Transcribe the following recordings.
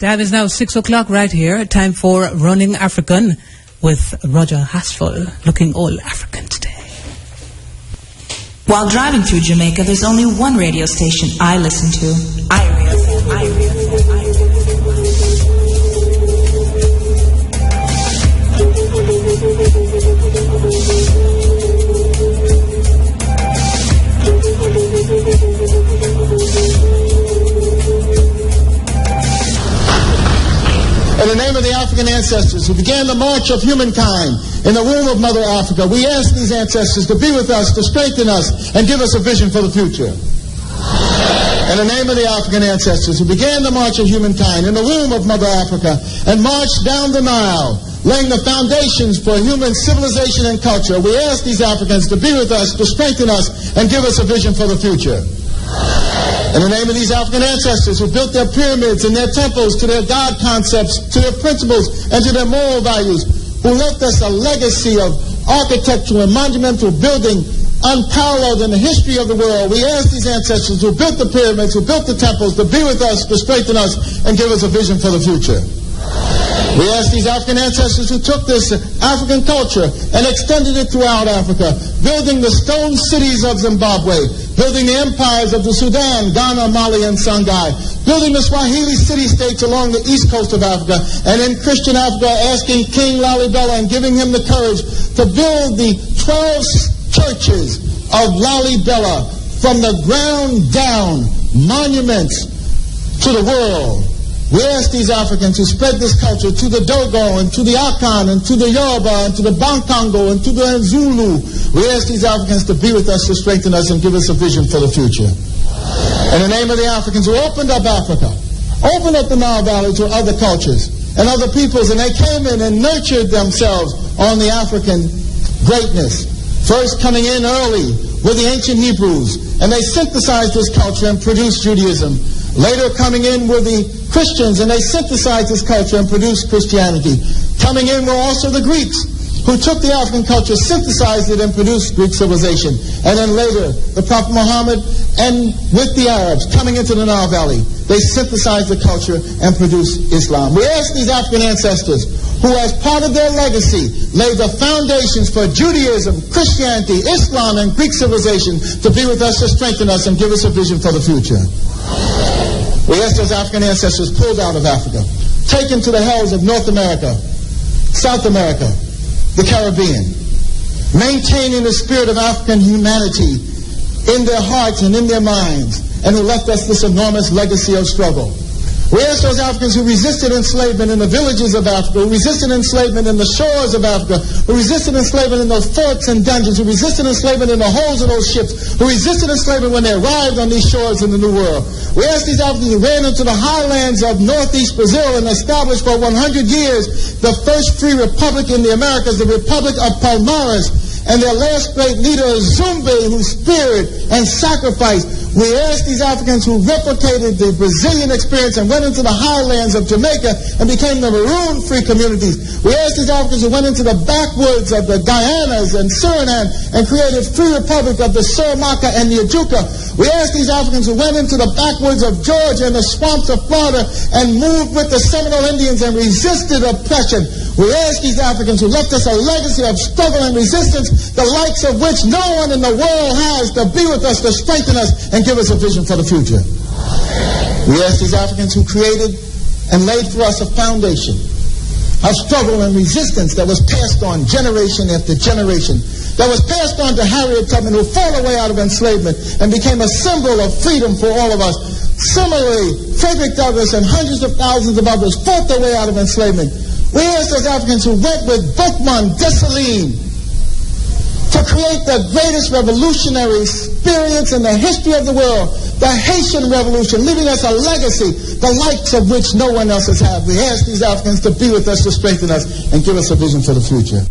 Time is now 6 o'clock right here. Time for Running African with Roger Asphalt, looking all African today. While driving through Jamaica, there's only one radio station I listen to. Ivory FM, Ivory FM, Ivory FM. In the name of the African ancestors who began the march of humankind in the womb of Mother Africa, we ask these ancestors to be with us, to strengthen us, and give us a vision for the future. In the name of the African ancestors who began the march of humankind in the womb of Mother Africa and marched down the Nile, laying the foundations for human civilization and culture, we ask these Africans to be with us, to strengthen us, and give us a vision for the future. In the name of these African ancestors who built their pyramids and their temples to their God concepts, to their principles, and to their moral values, who left us a legacy of architectural and monumental building unparalleled in the history of the world, we ask these ancestors who built the pyramids, who built the temples, to be with us, to strengthen us, and give us a vision for the future. We ask these African ancestors who took this African culture and extended it throughout Africa, building the stone cities of Zimbabwe, building the empires of the Sudan, Ghana, Mali, and Songhai, building the Swahili city-states along the east coast of Africa, and in Christian Africa asking King Lalibela and giving him the courage to build the 12 churches of Lalibela from the ground down, monuments to the world. We ask these Africans to spread this culture to the Dogo and to the Akan and to the Yoruba and to the Bankongo and to the Zulu. We ask these Africans to be with us, to strengthen us, and give us a vision for the future. In the name of the Africans who opened up Africa, opened up the Nile Valley to other cultures and other peoples, and they came in and nurtured themselves on the African greatness. First coming in early with the ancient Hebrews, and they synthesized this culture and produced Judaism. Later coming in were the Christians, and they synthesized this culture and produced Christianity. Coming in were also the Greeks, who took the African culture, synthesized it, and produced Greek civilization. And then later, the Prophet Muhammad, and with the Arabs coming into the Nile Valley, they synthesized the culture and produced Islam. We ask these African ancestors, who as part of their legacy laid the foundations for Judaism, Christianity, Islam, and Greek civilization, to be with us, to strengthen us, and give us a vision for the future. We ask those African ancestors pulled out of Africa, taken to the hells of North America, South America, the Caribbean, maintaining the spirit of African humanity in their hearts and in their minds, and who left us this enormous legacy of struggle. We ask those Africans who resisted enslavement in the villages of Africa, who resisted enslavement in the shores of Africa, who resisted enslavement in those forts and dungeons, who resisted enslavement in the holds of those ships, who resisted enslavement when they arrived on these shores in the New World. We ask these Africans who ran into the highlands of northeast Brazil and established for 100 years the first free republic in the Americas, the Republic of Palmares, and their last great leader, Zumbi, who spared and sacrificed. We ask these Africans who replicated the Brazilian experience and went into the highlands of Jamaica and became the maroon-free communities. We ask these Africans who went into the backwoods of the Guyanas and Suriname and created free republic of the Suramaka and the Ajuka. We ask these Africans who went into the backwoods of Georgia and the swamps of Florida and moved with the Seminole Indians and resisted oppression. We ask these Africans who left us a legacy of struggle and resistance, the likes of which no one in the world has, to be with us, to strengthen us, and give us a vision for the future. We ask these Africans who created and laid for us a foundation of struggle and resistance that was passed on generation after generation, that was passed on to Harriet Tubman, who fought her way out of enslavement and became a symbol of freedom for all of us. Similarly, Frederick Douglass and hundreds of thousands of others fought their way out of enslavement. We ask those Africans who went with Boukman Dessalines to create the greatest revolutionary experience in the history of the world, the Haitian Revolution, leaving us a legacy, the likes of which no one else has had. We ask these Africans to be with us, to strengthen us, and give us a vision for the future.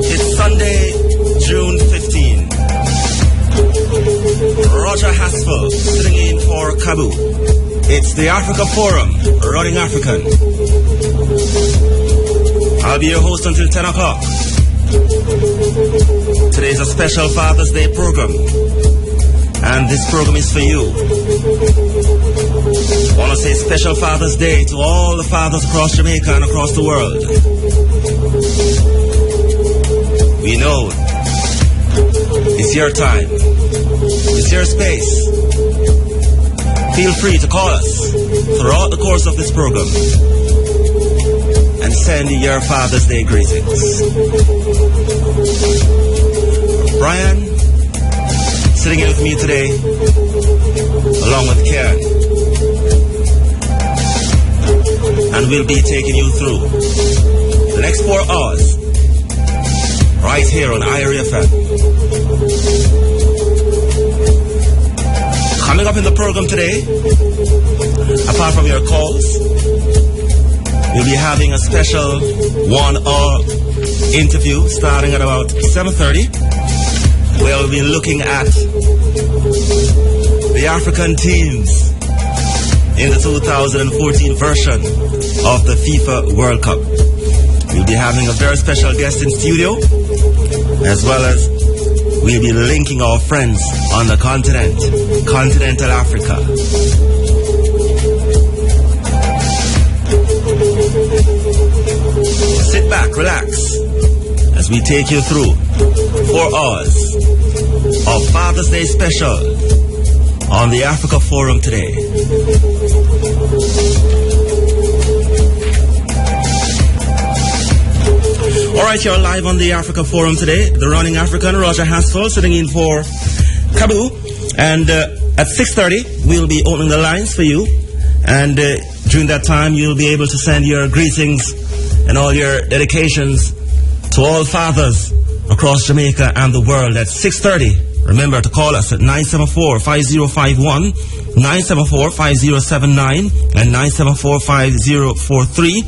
It's Sunday, June 15. Roger Asphalt sitting in for Kheru. It's the Africa Forum, Running African. I'll be your host until 10 o'clock. Today is a special Father's Day program, and this program is for you. I want to say special Father's Day to all the fathers across Jamaica and across the world. We know it's your time. It's your space. Feel free to call us throughout the course of this program and send your Father's Day greetings. Brian, sitting here with me today, along with Kheru. And we'll be taking you through the next 4 hours right here on Ivory FM. Coming up in the program today, apart from your calls, we'll be having a special 1-hour interview starting at about 7:30, where we'll be looking at the African teams in the 2014 version of the FIFA World Cup. We'll be having a very special guest in studio, as well as we'll be linking our friends on the continent, continental Africa. Sit back, relax, as we take you through 4 hours of Father's Day special on the Africa Forum today. Alright, you're live on the Africa Forum today. The running African, Roger Asphalt, sitting in for Kheru. And at 6:30, we'll be opening the lines for you. And during that time, you'll be able to send your greetings and all your dedications to all fathers across Jamaica and the world at 6:30. Remember to call us at 974-5051, 974-5079, and 974-5043.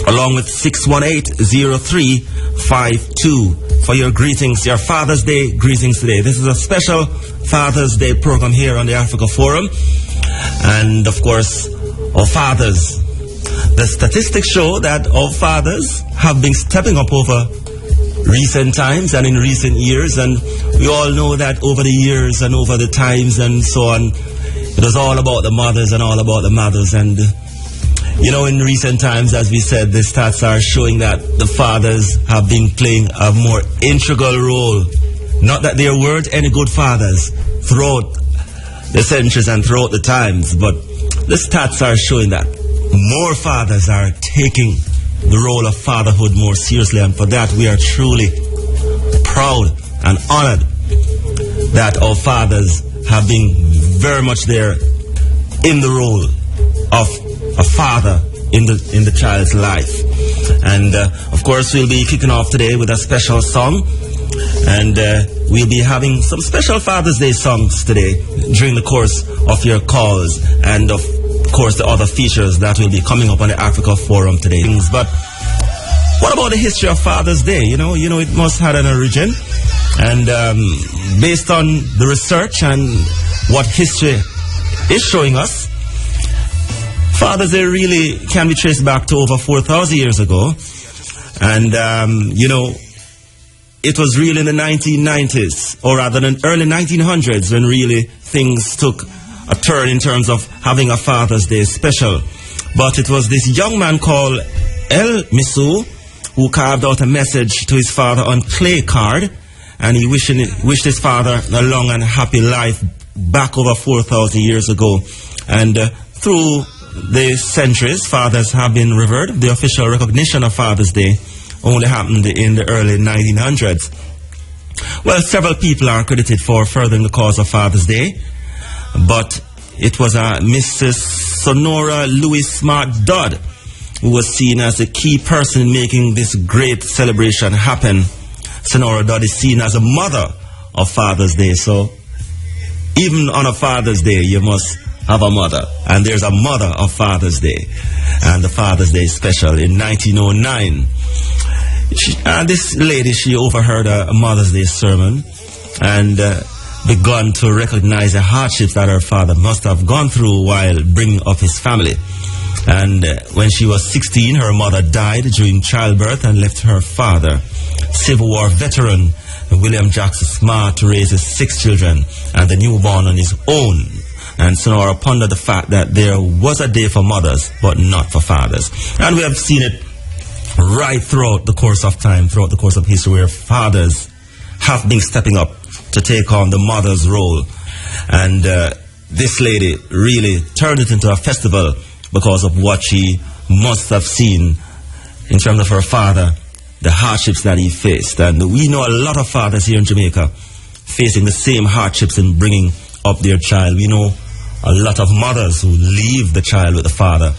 along with 618-0352 for your greetings, your Father's Day greetings today. This is a special Father's Day program here on the Africa Forum. And of course, our fathers. The statistics show that our fathers have been stepping up over recent times and in recent years. And we all know that over the years and over the times and so on, it was all about the mothers and all about the mothers. And you know, in recent times, as we said, the stats are showing that the fathers have been playing a more integral role. Not that there weren't any good fathers throughout the centuries and throughout the times, but the stats are showing that more fathers are taking the role of fatherhood more seriously, and for that we are truly proud and honored that our fathers have been very much there in the role of a father in the child's life. And of course, we'll be kicking off today with a special song, and we'll be having some special Father's Day songs today during the course of your calls, and of course the other features that will be coming up on the Africa Forum today. But what about the history of Father's Day? You know it must have an origin, and based on the research and what history is showing us, Father's Day really can be traced back to over 4,000 years ago. And, it was really in the 1990s, or rather in the early 1900s, when really things took a turn in terms of having a Father's Day special. But it was this young man called El Misu who carved out a message to his father on clay card, and he wished his father a long and happy life back over 4,000 years ago. And through the centuries, fathers have been revered. The official recognition of Father's Day only happened in the early 1900s. Well, several people are credited for furthering the cause of Father's Day, but it was Mrs. Sonora Louis Smart Dodd who was seen as a key person in making this great celebration happen. Sonora Dodd is seen as a mother of Father's Day, so even on a Father's Day, you must have a mother, and there's a mother of Father's Day, and the Father's Day special in 1909. This lady, she overheard a Mother's Day sermon and begun to recognize the hardships that her father must have gone through while bringing up his family. And when she was 16, her mother died during childbirth and left her father, Civil War veteran William Jackson Smart, to raise his 6 children and the newborn on his own. And so now I ponder the fact that there was a day for mothers, but not for fathers. And we have seen it right throughout the course of time, throughout the course of history, where fathers have been stepping up to take on the mother's role. And this lady really turned it into a festival because of what she must have seen in terms of her father, the hardships that he faced. And we know a lot of fathers here in Jamaica facing the same hardships in bringing up their child. We know a lot of mothers who leave the child with the father,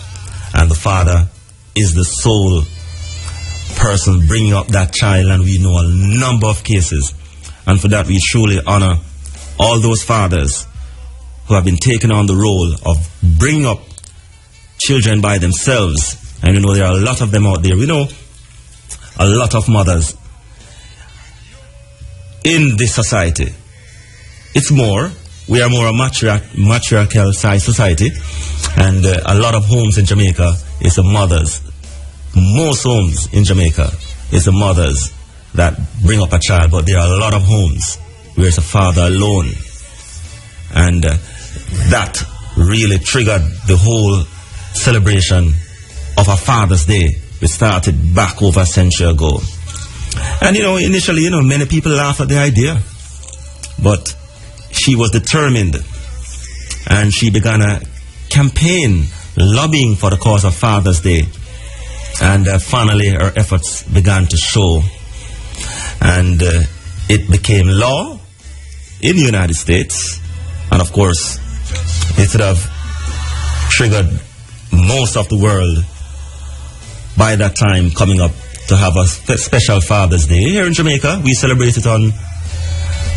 and the father is the sole person bringing up that child, and we know a number of cases. And for that, we truly honor all those fathers who have been taking on the role of bringing up children by themselves. And we know there are a lot of them out there. We know a lot of mothers in this society. It's more, we are more a matriarchal society, and a lot of homes in Jamaica is the mothers. Most homes in Jamaica is the mothers that bring up a child, but there are a lot of homes where it's a father alone. And that really triggered the whole celebration of a Father's Day, which started back over a century ago. And initially, many people laughed at the idea, but she was determined, and she began a campaign lobbying for the cause of Father's Day. And finally, her efforts began to show, and it became law in the United States. And of course, it would have triggered most of the world by that time coming up to have a special Father's Day. Here in Jamaica, we celebrate it on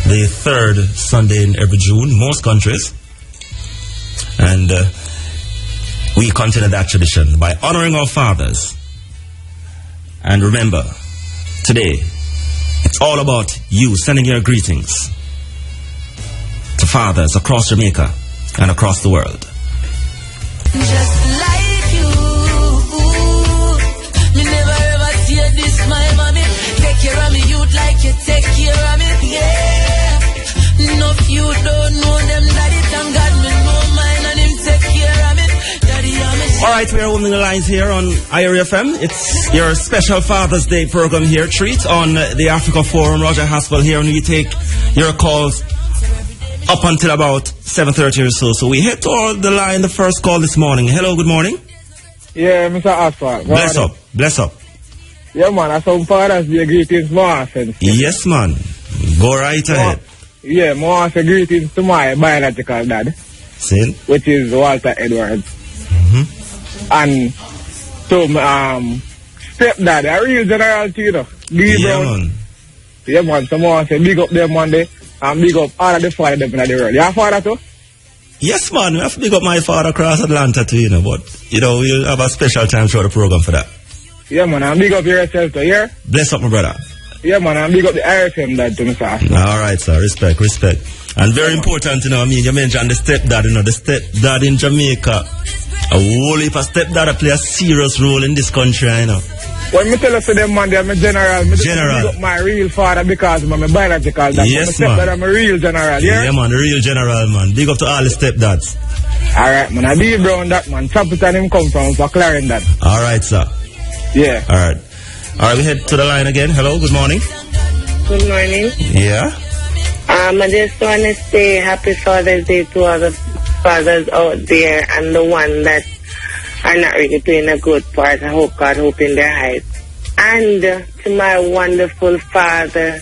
the 3rd Sunday in every June, most countries. And we continue that tradition by honoring our fathers. And remember, today, it's all about you sending your greetings to fathers across Jamaica and across the world. Just like you, me never ever see this, my mommy. Take care of me, you'd like you take care of me, yeah. No, you don't know them, daddy, thank God me know mine and him take care of me, daddy, I'm a... All right, we are opening the lines here on Ivory FM. It's your special Father's Day program here, treat on the Africa Forum. Roger Haspel here, and we take your calls up until about 7:30 or so. So we head toward the line, the first call this morning. Hello, good morning. Yeah, Mr. Asphalt. Bless up, bless up. Yeah, man, I saw Father's Day greetings more often. Yes, man. Go right ahead. Yeah, more often greetings to my biological dad. See? Which is Walter Edwards. And to stepdad, a real general to Yeah, man. Yeah, man, so more say big up them one day. And big up all of the father in the world. Your father too? Yes, man. We have to big up my father across Atlanta too, but, we'll have a special time through the program for that. Yeah, man, and big up yourself too, yeah? Bless up, my brother. Yeah, man, and big up the RFM dad too, Mr. All right, sir. Respect. And very important, you mentioned the stepdad, the stepdad in Jamaica. A whole heap of stepdad play a serious role in this country, When me tell us to them, man, I'm a general. General. Big up my real father because I'm a biological dad. Yes, man. I'm a real general, yeah? Yeah, man, the real general, man. Big up to all the stepdads. All right, man. I be brown that, man. Chapitan him come from for Clarendon. All right, sir. Yeah. All right. All right, we head to the line again. Hello, good morning. Good morning. Yeah? I just want to say happy Father's Day to all the fathers out there and the one that are not really playing a good part. I hope God open their eyes. And to my wonderful father,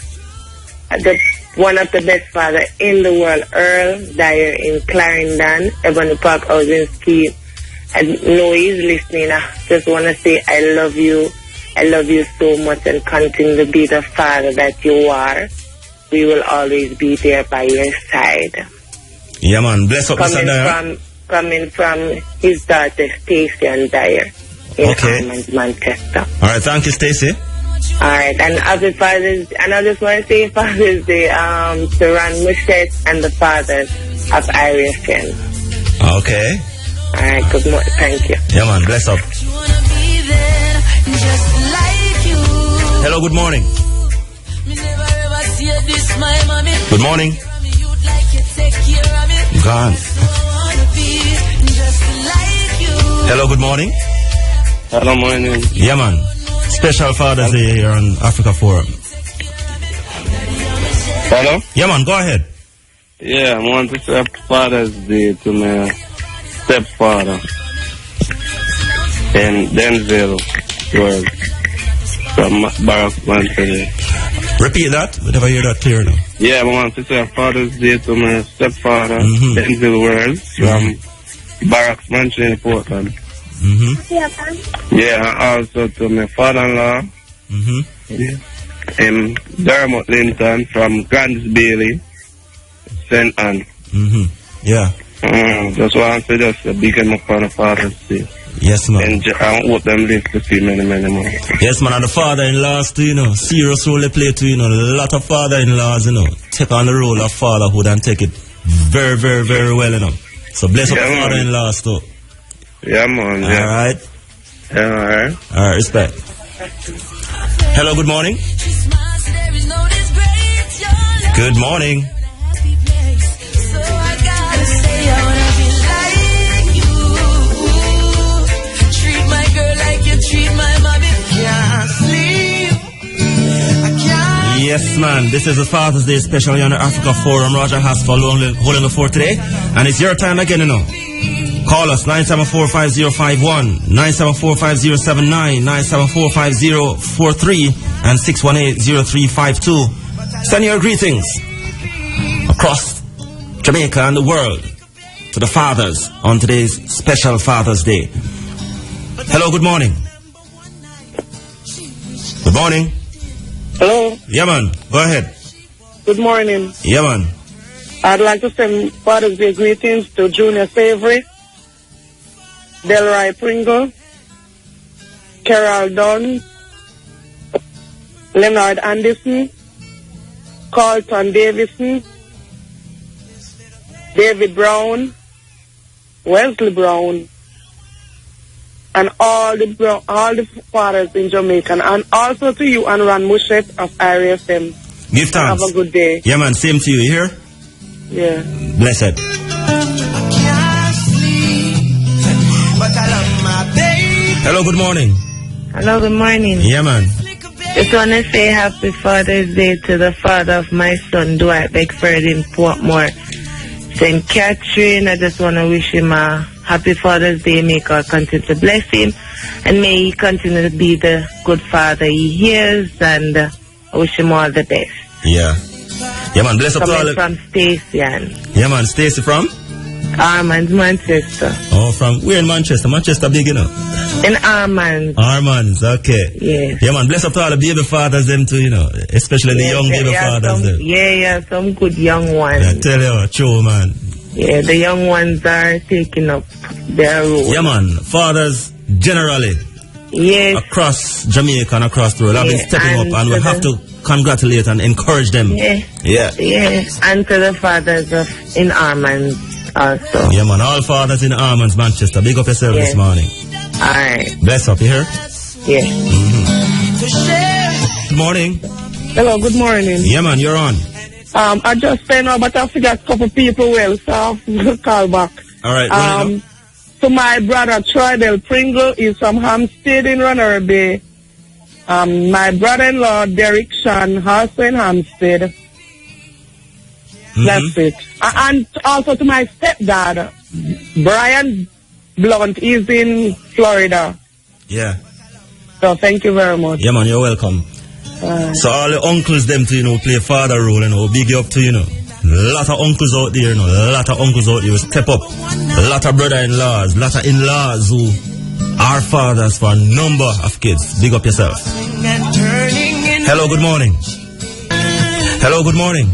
one of the best father in the world, Earl Dyer in Clarendon, Ebony Park Housing Scheme. I know he's listening. I just want to say I love you. I love you so much and continue to be the father that you are. We will always be there by your side. Yeah, man. Bless up, Mr. Dyer. Coming from his daughter, Stacey and Dyer in Almond, Manchester. All right, thank you, Stacey. All right, and happy Father's Day. And I just want to say Father's Day to Ron Mushet and the fathers of Irish. Okay. Alright, good morning. Thank you. Yeah, man. Bless up. Hello, good morning. Good morning. Gone. Hello, good morning. Hello, morning. Yeah, man. Special Father's Day here on Africa Forum. Hello? Yeah, man. Go ahead. Yeah, I want to say Father's Day to my stepfather in Denville, World, from Barack. Repeat that. We never hear that clear now. Yeah, I want to say Father's Day to my stepfather, Denville, World, from Barracks Mansion in Portland. Yeah, and also to my father-in-law, Dermot Linton from Grants Bailey, St. Anne. Yeah. Just want to just big him up on the Father's Day. Yes, man. And I hope them live to see many, many more. Yes, man. And the father-in-laws too, you know, serious role they play too, you know. A lot of father-in-laws, you know, take on the role of fatherhood and take it very, very, very well, you know. So bless up the father-in-laws too. Yeah, man. Yeah. All right. Yeah, all right. All right, respect. Hello, good morning. Good morning. Yes, man. This is the Father's Day special here on the Africa Forum. Roger Asphalt holding the fort today. And it's your time again, you know. Call us 974-5051, 974-5079, 974-5043, and 618-0352. Send your greetings across Jamaica and the world to the fathers on today's special Father's Day. Hello, good morning. Good morning. Hello. Yeah, man. Go ahead. Good morning. Yeah, man. I'd like to send Father's Day greetings to Junior Savory, Delroy Pringle, Carol Dunn, Leonard Anderson, Carlton Davison, David Brown, Wesley Brown, and all the fathers in Jamaica, and also to you and Ron Mushet of IRFM. Give thanks. Have a good day. Yeah, man. Same to you. You hear? Yeah. Blessed. Hello, good morning. Hello, good morning. Yeah, man. Just want to say happy Father's Day to the father of my son, Dwight Beckford in Portmore, St. Catherine. I just want to wish him a happy Father's Day. May God continue to bless him, and may he continue to be the good father he is, and I wish him all the best. Yeah. Yeah, man. Bless up to all from Stacey. Yeah, man. Stacey from? Armand's, Manchester. Oh, from where in Manchester? Manchester big, you know? In Armand's. Armand's, okay. Yeah. Yeah, man. Bless up to all the baby fathers, them too, you know. Especially the young baby fathers, them. Yeah, some good young ones. Yeah, tell you, true, man. Yeah, the young ones are taking up their role. Yeah, man. Fathers, generally. Yes. Across Jamaica and across the world have been stepping up, and we have to congratulate and encourage them. Yeah. Yeah. Yeah. And to the fathers in Armand's also. Yeah, man. All fathers in Armand's, Manchester. Big up yourself this morning. All right. Bless up, you hear? Yeah. Good morning. Hello, good morning. Yeah, man. You're on. I just say no, but I forgot a couple people well, so I'll call back. All right. To my brother Troy Del Pringle, is from Hampstead in Runner Bay. My brother-in-law Derek Shan, also in Hampstead. That's it. And also to my stepdad, Brian Blunt, is in Florida. Yeah. So thank you very much. Yeah, man. You're welcome. So all the uncles them too, you know, play father role, you know, big you up to, you know. A lot of uncles out there, you know, a lot of uncles out there who step up. A lot of brother-in-laws, a lot of in-laws who are fathers for a number of kids. Big up yourself. Hello, good morning. Hello, good morning.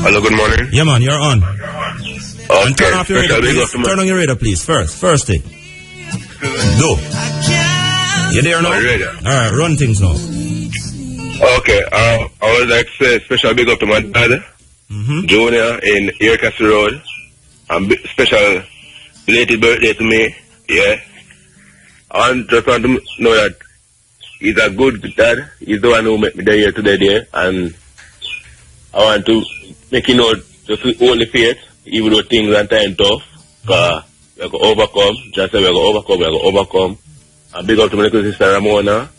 Hello, good morning. Yeah, man, you're on. Okay. And turn off your radio, please. Turn on your radio, please. First thing. Go. You there now? Alright, run things now. Okay, I would like to say special big up to my dad, Junior in Air Castle Road, and special belated birthday to me. Yeah. I just want to know that he's a good dad. He's the one who made me here today, and I want to make you know just hold the faith, even though things are time tough. Because we're going to overcome. Just say we're going to overcome. And big up to my little sister Ramona,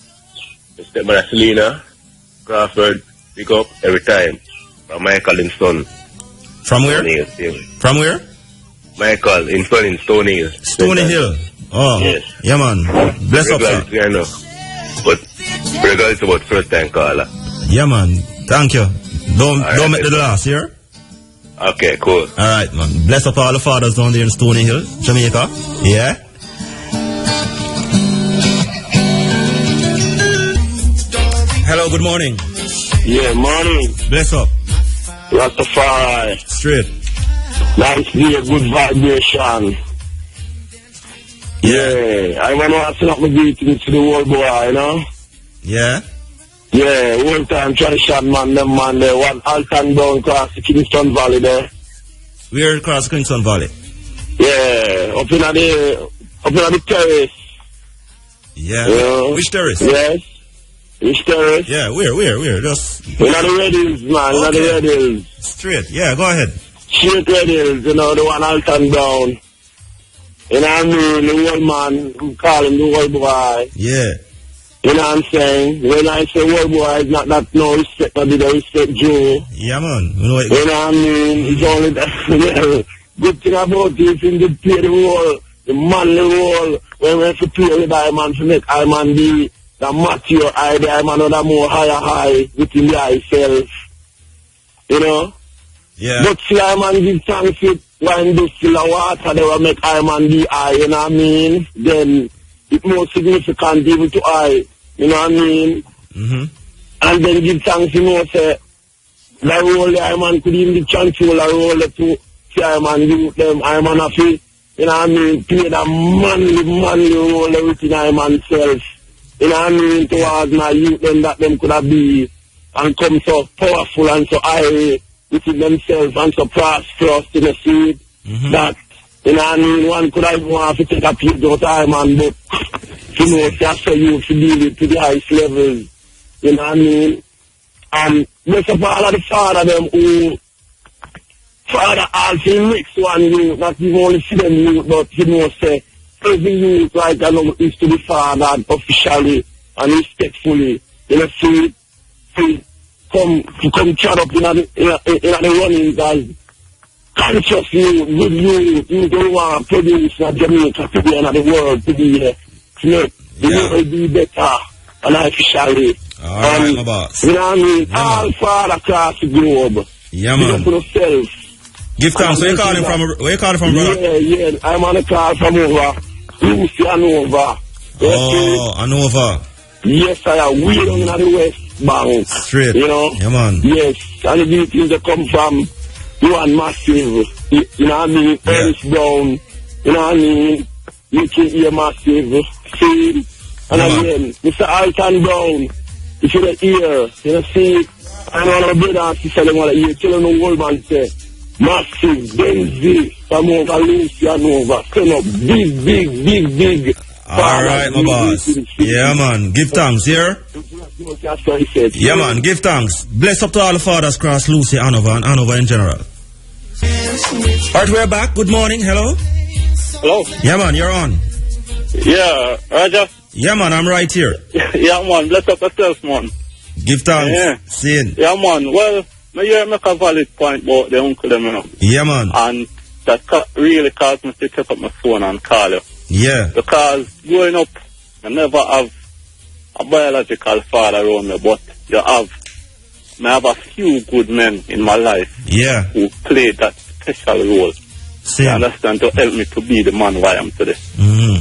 my stepmother Selena, Crawford, big up every time. From Michael in Stone. From where? From where? Michael in Stone Hill. Stony Hill. Oh, yes. Yeah, man. Bless up, sir. I know. But regardless about first time caller. Yeah, man. Thank you. Don't make the last here. Okay, cool. Alright, man. Bless up all the fathers down there in Stony Hill, Jamaica. Yeah. Hello, good morning. Yeah, morning. Bless up. Rastafari. Straight. Nice day, good vibration. Yeah, I want to send up my greetings to the world boy, you know? Yeah? Yeah, one time tradition man, them man there, one Alton down across the Kingston Valley there. We're across Kingston Valley. Yeah, up in the terrace. Yeah. You know? Which terrace? Yes. Which terrace? Yeah, where? Just... In the Red Hills, man, in the Red Hills. Straight, yeah, go ahead. Straight Red Hills, you know, the one Alton down. You know what I mean? The old man, who call him the old boy. Yeah. You know what I'm saying? When I say old boy, it's not that no respect, but the respect Joe. Yeah, man. You know what I mean? It's only that. Good thing about this, in the play the role, the manly role, when we have to play with I man to make I man be the mature I, the I man or the more high within the I self. You know? Yeah. But see I man give thanks with when this still a water, they will make I man be I, you know what I mean? Then it's more significant even to I, you know what I mean? Mm-hmm. And then give thanks, you know, say, the role the I man could even control the role to see I man do them, I man have to, you know what I mean, play the manly role within I man self. You know what I mean, towards my youth them that them could have be and come so powerful and so high within themselves and so prosperous in the seed that, you know what I mean, one could have want to take a page out of time and book, you know, that's how you to deal with to the highest levels, you know what I mean? And most of all of the father them who, father also mix one youth, not even only see them youth, but you know, say, every youth like I know is to be fathered officially and respectfully, you know, see, come chat up in the runnings as conscious youth, good youth, you don't want to produce in Jamaica to be in the world to be here. To make the world be better and officially. Alright, my boss. You know what I mean? Yeah, all far across the globe. Yeah, man. For yourself. Give thanks. Where you calling from, brother? Yeah, I'm on a call from over Lucy Hanover. Oh, Hanover. Yes, I am. We down in the West Bank. Straight. You know? Yeah, man. Yes, and the details that come from one massive. You know what I mean? Ernest Brown. You know what I mean? You can hear massive. See? And again, Mr. Alton Brown, if you don't hear, you know, see, and one of the brothers and sisters, them all hear, telling the old man, say, massive, Benzie, from over Lucy Hanover, turn up big. Alright, my boss. Yeah, man. Give thanks, here. Yeah, man. Give thanks. Bless up to all the fathers across Lucy Hanover and Hanover in general. Alright, we're back. Good morning. Hello. Hello. Yeah, man. You're on. Yeah, Roger. Yeah, man. I'm right here. Yeah, man. Bless up yourself, man. Give thanks. Yeah. Seeing. Yeah, man. Well, I make a valid point about the uncle them, you know. Yeah, man. And that really caused me to take up my phone and call you. Yeah. Because growing up, I never have a biological father around me, but I have a few good men in my life. Yeah. Who played that special role. Same. You understand, to help me to be the man who I am today. Mm-hmm.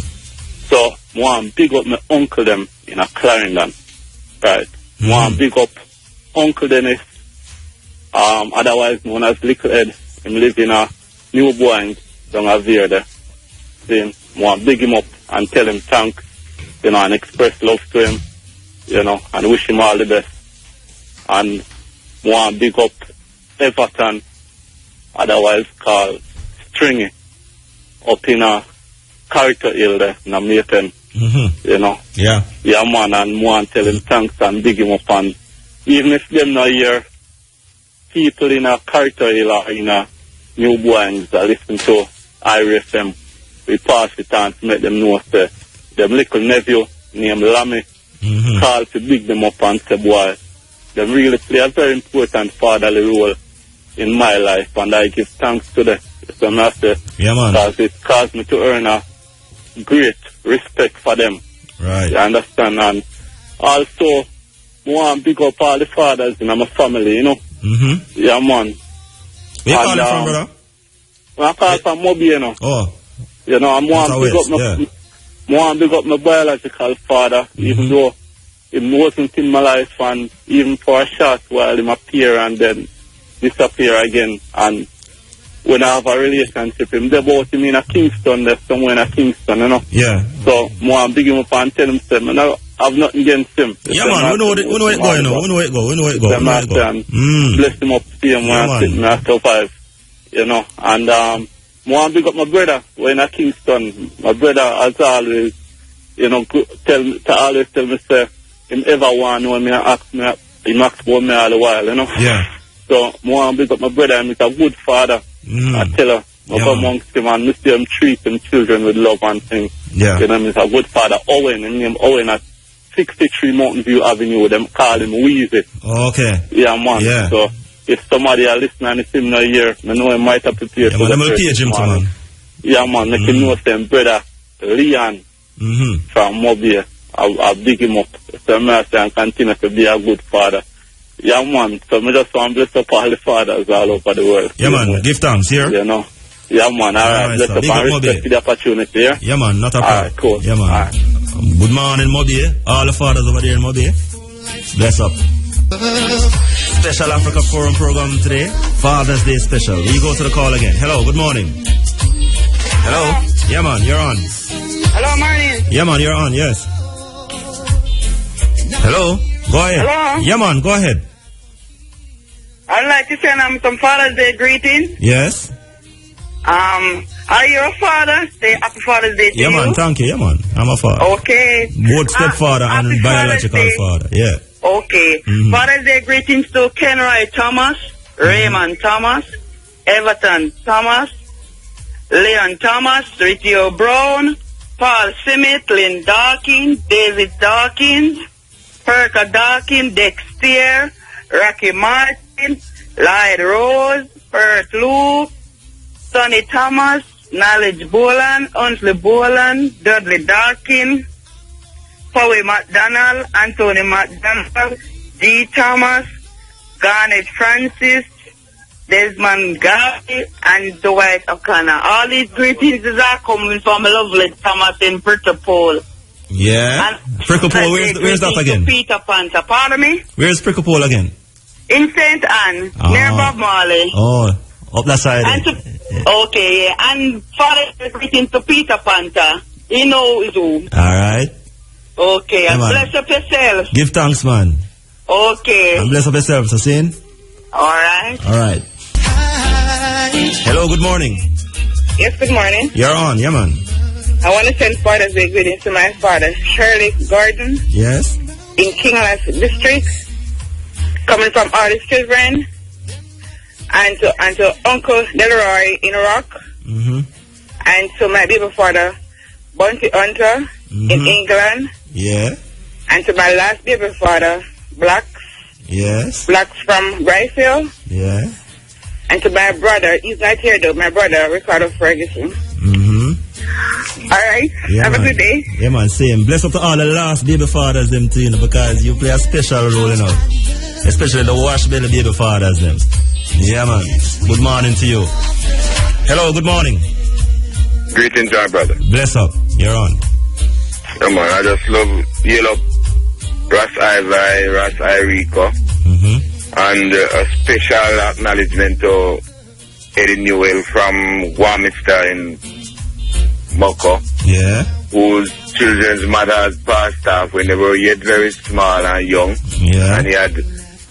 So, one big up my uncle them in a Clarendon. Right. Mm-hmm. One big up Uncle Dennis, otherwise known as Little Ed. Him live in a New Boy down there there. Then one big him up and tell him thanks, you know, and express love to him, you know, and wish him all the best. And one big up Everton, otherwise called Stringy. up in a character hill there, in a Mayton. You know? Yeah. Yeah, man, and want to tell him thanks and big him up. And even if them not here, people in a character hill or in a New Boys that listen to Ivory FM, we pass it on to make them know that them little nephew named Lammy call to big them up and say, boy, they really play a very important fatherly role in my life, and I give thanks to them. So I say, yeah, man. Because it caused me to earn a great respect for them. Right. You understand? And also, I want to big up all the fathers in my family, you know? Yeah, man. Where you calling from, brother? I call from Mobi, you know. Oh. You know, I want to big up my biological father, even though he wasn't in my life, and even for a short while he appear and then disappear again. And when I have a relationship, him there about him in a Kingston, there's somewhere in a Kingston, you know. Yeah. So I want to big him up and tell him, say, man, I have nothing against him. Yeah, man, we know it going, we know it go. Bless him up, see him when I sit in a survive, you know. And I want to big up my brother, when in a Kingston. My brother has always, you know, always tell me, say, him ever want to know me and ask me, he asks about me all the while, you know. Yeah. So I want to big up my brother, and he's a good father. I tell her, I go amongst him and Mr. him treat him children with love and things. Yeah. You know, he's a good father. Owen, his name Owen at 63 Mountain View Avenue, them call him Weezy. Okay. Yeah, man. Yeah. So if somebody are listening and it's him not here, I know he might have prepared for the page him, man. Yeah, man. Make him know them brother Leon from Mobile. I'll dig him up. So I say and continue to be a good father. Yeah, man. So I just want to bless up all the fathers all over the world. Yeah, man. Know. Give thanks here. You know. Yeah, man. All right. Bless up and respect for the opportunity. Yeah? Yeah, man. Not a problem. All right, cool. Yeah, man. Right. Good morning, Mobile. All the fathers over there in Mobile. Bless up. Special Africa Forum program today. Father's Day special. We go to the call again. Hello. Good morning. Hello. Yeah, man. You're on. Hello, morning. Yeah, man. You're on. Yes. Hello. Go ahead. Hello? Yeah, man, go ahead. I'd like to send some Father's Day greetings. Yes. Are you a father? Say Happy Father's Day to you. Yeah, man, thank you. Yeah, man, I'm a father. Okay. Both stepfather and biological father. Yeah. Okay. Father's Day greetings to Kenroy Thomas, Raymond Thomas, Everton Thomas, Leon Thomas, Ritio Brown, Paul Simmet, Lynn Dawkins, David Dawkins, Perka Dawkins, Dexter, Rocky Martin, Lloyd Rose, Perth Luke, Sonny Thomas, Knowledge Boland, Unsley Boland, Dudley Dawkins, Howie McDonald, Anthony McDonald, G. Thomas, Garnet Francis, Desmond Garvey, and Dwight O'Connor. All these greetings are coming from lovely Thomas in Pricklepole. Yeah. Pricklepole, where's that again? Peter Panther, pardon me? Where's Pricklepole again? In St. Anne, near Bob Marley. Oh, up that side. Okay, yeah. And Father, greetings to Peter Panther. He knows who. Alright. Okay, yeah, and man. Bless up yourself. Give thanks, man. Okay. And bless up yourself, Sassine. Alright. Alright. Hello, good morning. Yes, good morning. You're on, yeah, man. I want to send Father's Day greetings to my father, Shirley Gordon. Yes. In Kingless District. Coming from all his children. And to Uncle Delroy in Rock. And to my baby father, Bunty Hunter in England. Yeah. And to my last baby father, Blacks. Yes. Blacks from Bryfield. Yeah. And to my brother, he's not here though, my brother, Ricardo Ferguson. Alright, yeah, have man. a good day. Yeah, man, same. Bless up to all the last baby fathers them too, you know, because you play a special role, you know. Especially the wash belly baby fathers them. Yeah, man. Good morning to you. Hello, good morning. Greetings, my brother. Bless up. You're on. Yeah, man, I just love Yellow Ras Ivory, Ras Irico. And a special acknowledgement to Eddie Newell from Warminster in Moko. Yeah. Whose children's mothers passed off when they were yet very small and young. Yeah. And he had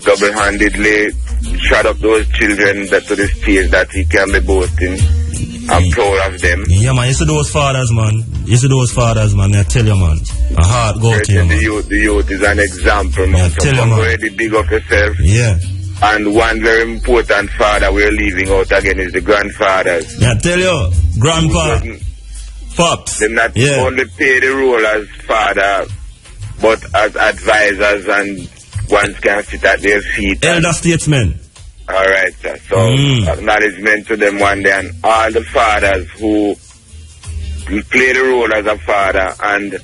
double-handedly shot up those children to the stage that he can be boasting. I'm proud of them. Yeah, man. You see those fathers, man. I tell you, man. My heart go to you, man. The youth is an example, man. So come already big up yourself. Yeah. And one very important father we're leaving out again is the grandfathers. Yeah, I tell you, grandpa, pops. They not only play the role as father, but as advisors, and ones can sit at their feet. Elder statesmen. All right, sir. So acknowledgement to them one day, and all the fathers who play the role as a father, and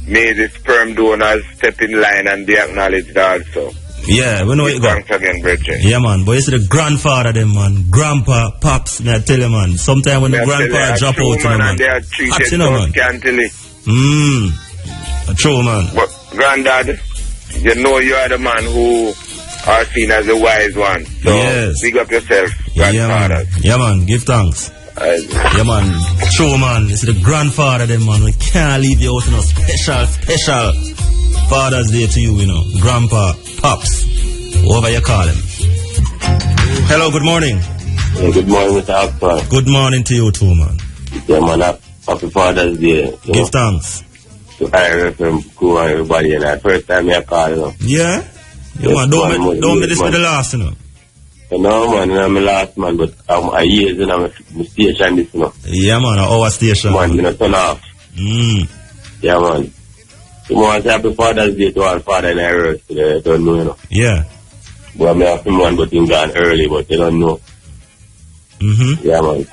may the sperm donors step in line and be acknowledged also. Yeah, we know it. Thanks again, Bridget. Yeah, man. But you see the grandfather, them, man. Grandpa, pops, me I tell you, man. Sometimes when the grandpa drop out, you know, man. They are treated you know, man. scantily. True, man. But, Granddad, you know you are the man who are seen as a wise one. So, big up yourself, grandfather. Yeah, man. Give thanks. Yeah, man. True, man. You see the grandfather, them, man. We can't leave you out, you know. Special Father's Day to you, you know. Grandpa, pops, whatever you call him. Hello, good morning. Yeah, good morning, Mr. Asphalt. Good morning to you too, man. Yeah, man, happy Father's Day. Give thanks. To IRFM crew and everybody, and the first time I call, you know. Yeah? Yeah, man, don't be this for the last, you know. No, man, I'm the last, man, but I years, you know, my station, this, you know. Yeah, man, our station. Man, you know, turn off. Yeah, man. Tomorrow, happy Father's Day to all father in Irish today. I don't know, you know. Yeah. Well, I have someone but him gone early, but they don't know. Yeah, man.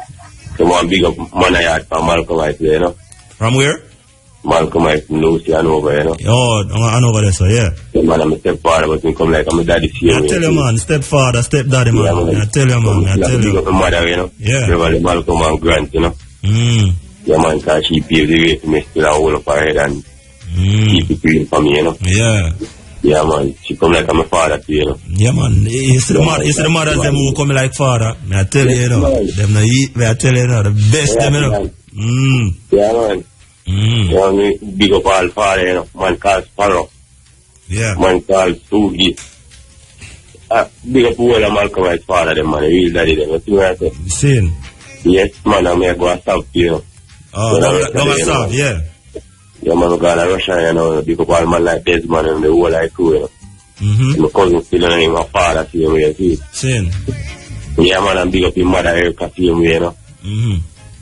Someone big up Manayat from Malcolmite, you know. From where? Malcolmite from Lucy and over, you know. Oh, Hanover there, so yeah. Yeah, man, I'm a stepfather, but he come like I'm a daddy. I tell you, man, stepfather, stepdaddy, man. Yeah, man. I tell you, man. I tell you. Big up my mother, you know. Yeah. Beverly Malcolm and Grant, you know. Yeah, man, because she paved the way to me still a hold up her head and keep it real for me, you know. Yeah. Yeah, man. She come like I'm a father to you know. Yeah, man. You see the mothers them who come like father. I tell you, you know. Them no eat, I tell you, you know. The best them, you know. Yeah, man. Yeah, me big up all father, you know. Man called Sparrow. Yeah. Man called Sugi. Big up all of Malcolm's father, them, man. Real daddy, them. You see what I say? Seen. Yes, man. I'm going to go a south, you know. Oh, go a south, yeah. Yeah, man, we got a Russia, you know, big up all man like Desmond and the whole like crew, you know. My cousin still in my father, same way, see. Same. Yeah, man, and big up your mother, Erica, same way, you know.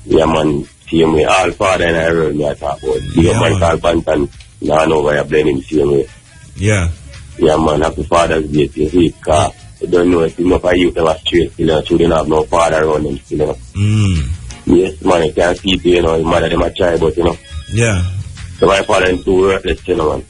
Yeah, man, same way. All father and I heard me I talk about. Big up man called Bantan, now know why I blame him same way. Yeah. Yeah, man, happy Father's Day, you see, because I don't know if enough of youth ever straight, you know, children have no father around them still, you know. Yes, man, you can't keep, you know, your mother, them a try, but, you know. Yeah. So my father them too worthless, you know, man.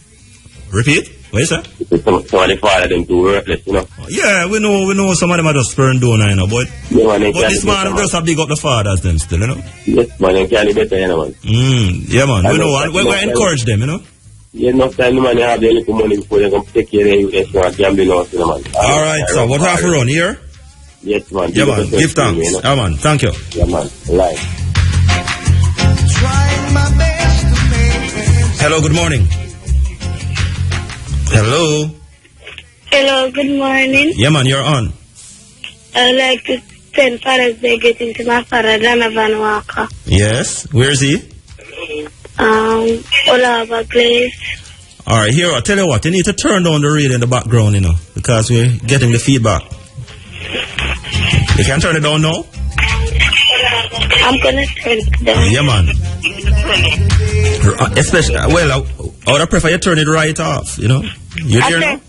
Repeat? What is that? Some of the father them too worthless, you know. Yeah, we know some of them are just sperm donor, you know, but yeah, man, but this man just a big up the fathers them still, you know. Yes, man, they can't better, you know, man. Yeah, man, we know, we encourage them, you know. Yeah, enough time, man, they have their little money before they come take care of you, you know, gambling house, you know, man. Alright, so what have to run here? Yes, man. Yeah, man, give thanks. You know? Yeah, man, thank you. Yeah, man, live. Hello, good morning. Hello. Hello, good morning. Yeah, man, you're on. I would like to send Father's Day greetings to my father, Donovan Walker. Yes, where is he? Olava Place. Alright, here, I'll tell you what, you need to turn down the radio in the background, you know, because we're getting the feedback. You can turn it down now? I'm gonna turn it down. Yeah, man. Especially, well, I would prefer you turn it right off, you know. You hear now?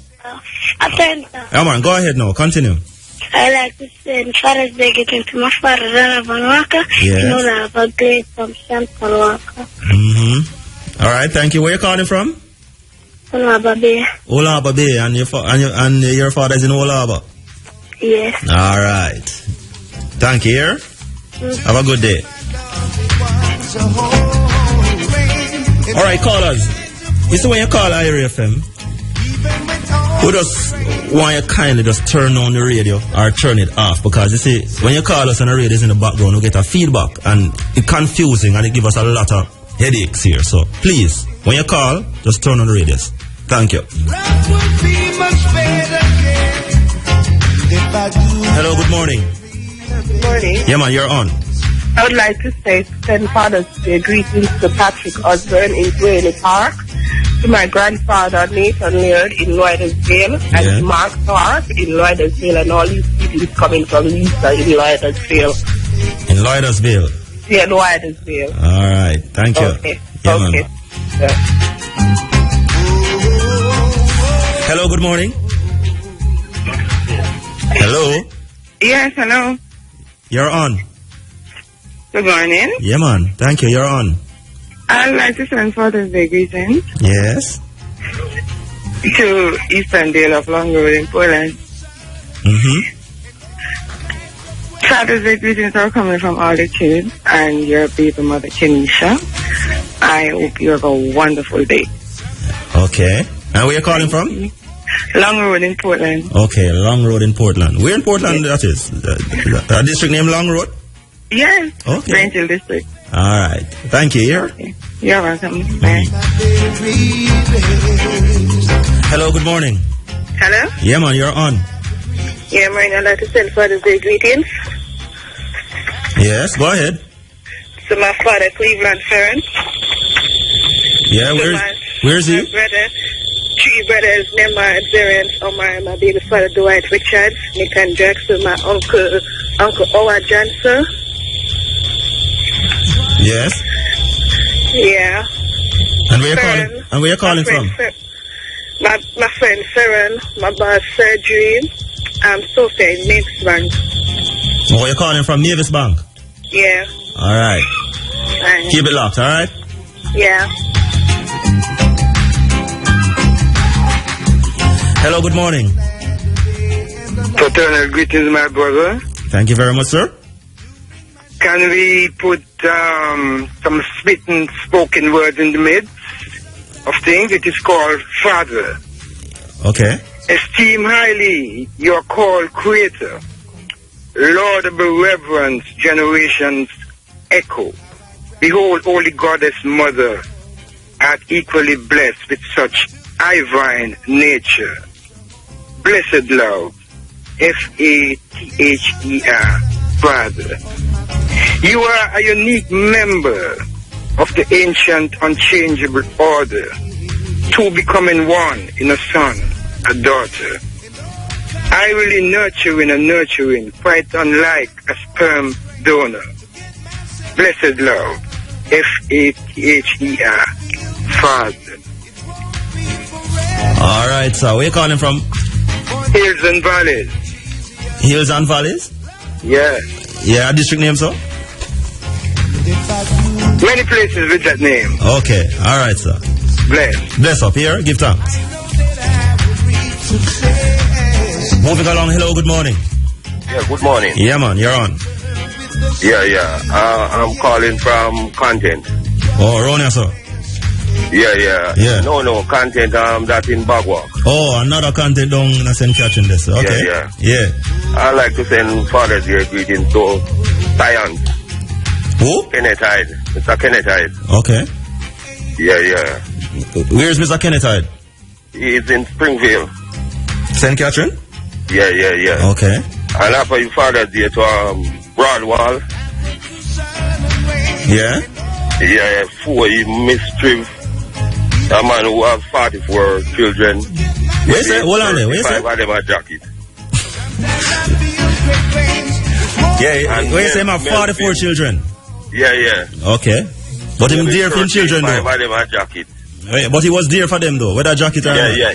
I turned it off. Yeah, man, go ahead now, continue. I like to send Father's Day greetings to my father, Donovan Walker. Yes. And Olava Place from Central Walker. Alright, thank you. Where you calling from? Olava Bay. Olava Bay, and your father is in Olava? Yes. Alright. Thank you. Have a good day. Alright, callers. You see when you call Ivory FM, we just want you kindly just turn on the radio or turn it off, because you see, when you call us and the radio is in the background, we get a feedback and it's confusing and it gives us a lot of headaches here. So please, when you call, just turn on the radios. Thank you. Hello, good morning. Good morning. Yeah, man, you're on. I would like to send Father's Day greetings to Patrick Osborne in Dwayne Park, to my grandfather Nathan Laird in Lloydersville, and to Mark Clark in Lloydersville, and all these people coming from Lisa in Lloydersville. In Lloydersville? Yeah, Lloydersville. All right. Thank you. Okay. Yeah, okay. man. Yeah. Hello, good morning. Hello. Yes, hello. You're on. Good morning. Yeah, man. Thank you. You're on. I'd like to send Father's Day greetings Yes. to Eastern Dale of Long Road in Poland. Father's Day greetings are coming from all the kids and your baby mother, Kenisha. I hope you have a wonderful day. Okay. And where you calling from? Long Road in Portland. Okay, Long Road in Portland. Where in Portland that is? A district named Long Road? Yes. Okay. Rangel District. All right. Thank you. Here. Okay. You're welcome. Bye. Hello, good morning. Hello? Yeah, man, you're on. Yeah, man, I'd like to send Father's Day greetings Yes, go ahead. to my father, Cleveland Ferron. Yeah, where's he? My brother, three brothers, Nema, Zeren, Omar, and my baby father, Dwight Richards, Nick and Jackson, my uncle Howard Johnson. Yes. Yeah. And where you calling from? My friend Ferron, my boss Surgery, Sophia in Mavis Bank. Oh, you're calling from Mavis Bank? Yeah. All right. Keep it locked, all right? Yeah. Hello, good morning. Fraternal greetings, my brother. Thank you very much, sir. Can we put some spitting spoken words in the midst of things? It is called Father. Okay. Esteem highly your called Creator. Laudable reverence generations echo. Behold, Holy Goddess Mother, art equally blessed with such divine nature. Blessed love, Father, Father. You are a unique member of the ancient unchangeable order, two becoming one in a son, a daughter. I really nurturing and nurturing, quite unlike a sperm donor. Blessed love, Father, Father. All right, so where you calling from? Hills and Valleys. Hills and Valleys? Yeah. Yeah, district name, sir? Many places with that name. Okay, all right, sir. Bless. Bless up here, give thanks. Moving along, hello, good morning. Yeah, good morning. Yeah, man, you're on. Yeah. I'm calling from Content. Oh, Ronia, sir. Yeah. No, Content, that's in Bagua. Oh, another Content down in St. Catherine this. Okay. Yeah. I'd like to send Father's Day greetings to Science. Who? Kenneth Hyde. Mr. Kenneth Hyde. Okay. Yeah. Where's Mr. Kenneth Hyde? He's in Springfield. St. Catherine? Yeah. Okay. And after your Father's Day to Broadwall. Yeah? Yeah, 4 mischief. A man who has 44 children. Where you say? Hold on there. Where you say? 5 of them a jacket. Yeah, where you say I have 44 children? Yeah. Okay. But him dear for him children though. 5 of them a jacket. But he was dear for them though, with a jacket or not. Yeah.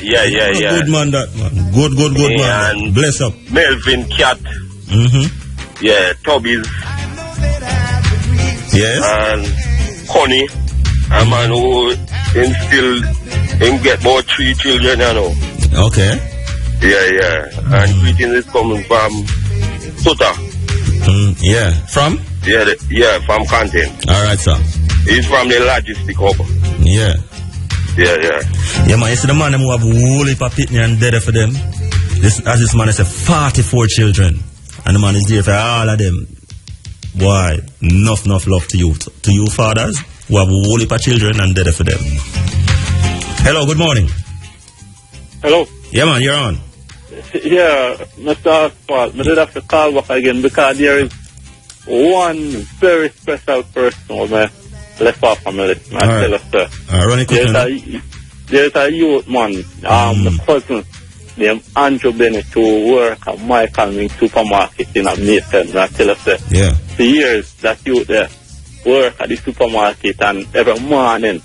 Good man, that man. Good man. Bless up. Melvin Cat. Yeah, Toby's. Yes. And Connie, a man who get about 3 children, you know. Okay. Yeah. And greetings is coming from Suta. Yeah. From? Yeah, from Content. All right, sir. He's from the logistic hub. Yeah. Yeah. Yeah, man, you see the man who have whole heap of pitney and dead for them. This man is 44 children. And the man is there for all of them. Boy, enough love to you. To you fathers who have whole heap of children and dead for them. Hello, good morning. Hello. Yeah, man, you're on. Yeah, Mr. Asphalt, I did have to call back again because there is one very special person who left our family. I tell us, sir. There's a youth man, the cousin named Andrew Bennett, who work at Michael Ming supermarket in Mason. I tell us, sir. Yeah. For years, that youth there work at the supermarket, and every morning,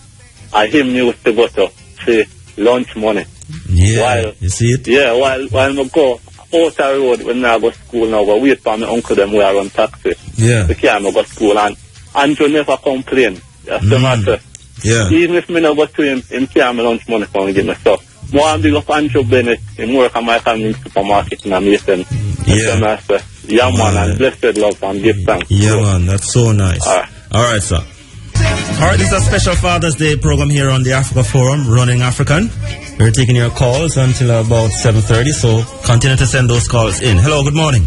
him used to go to say lunch money. Yeah. You see it? Yeah, while I go out the road when I go to school now, I wait for my uncle them where I run taxi. Yeah. To carry me go to school, and Andrew never complain. That's the matter. Yeah. Even if me not go to him carry me lunch money for me give me stuff. More big up Andrew Bennett, him work at my family supermarket in Mason. Yeah. Master. Yeah, man, and blessed love and give thanks. Yeah, man, that's so nice. All right, sir. All right, this is a special Father's Day program here on the Africa Forum, Running African. We're taking your calls until about 7:30, so continue to send those calls in. Hello, good morning.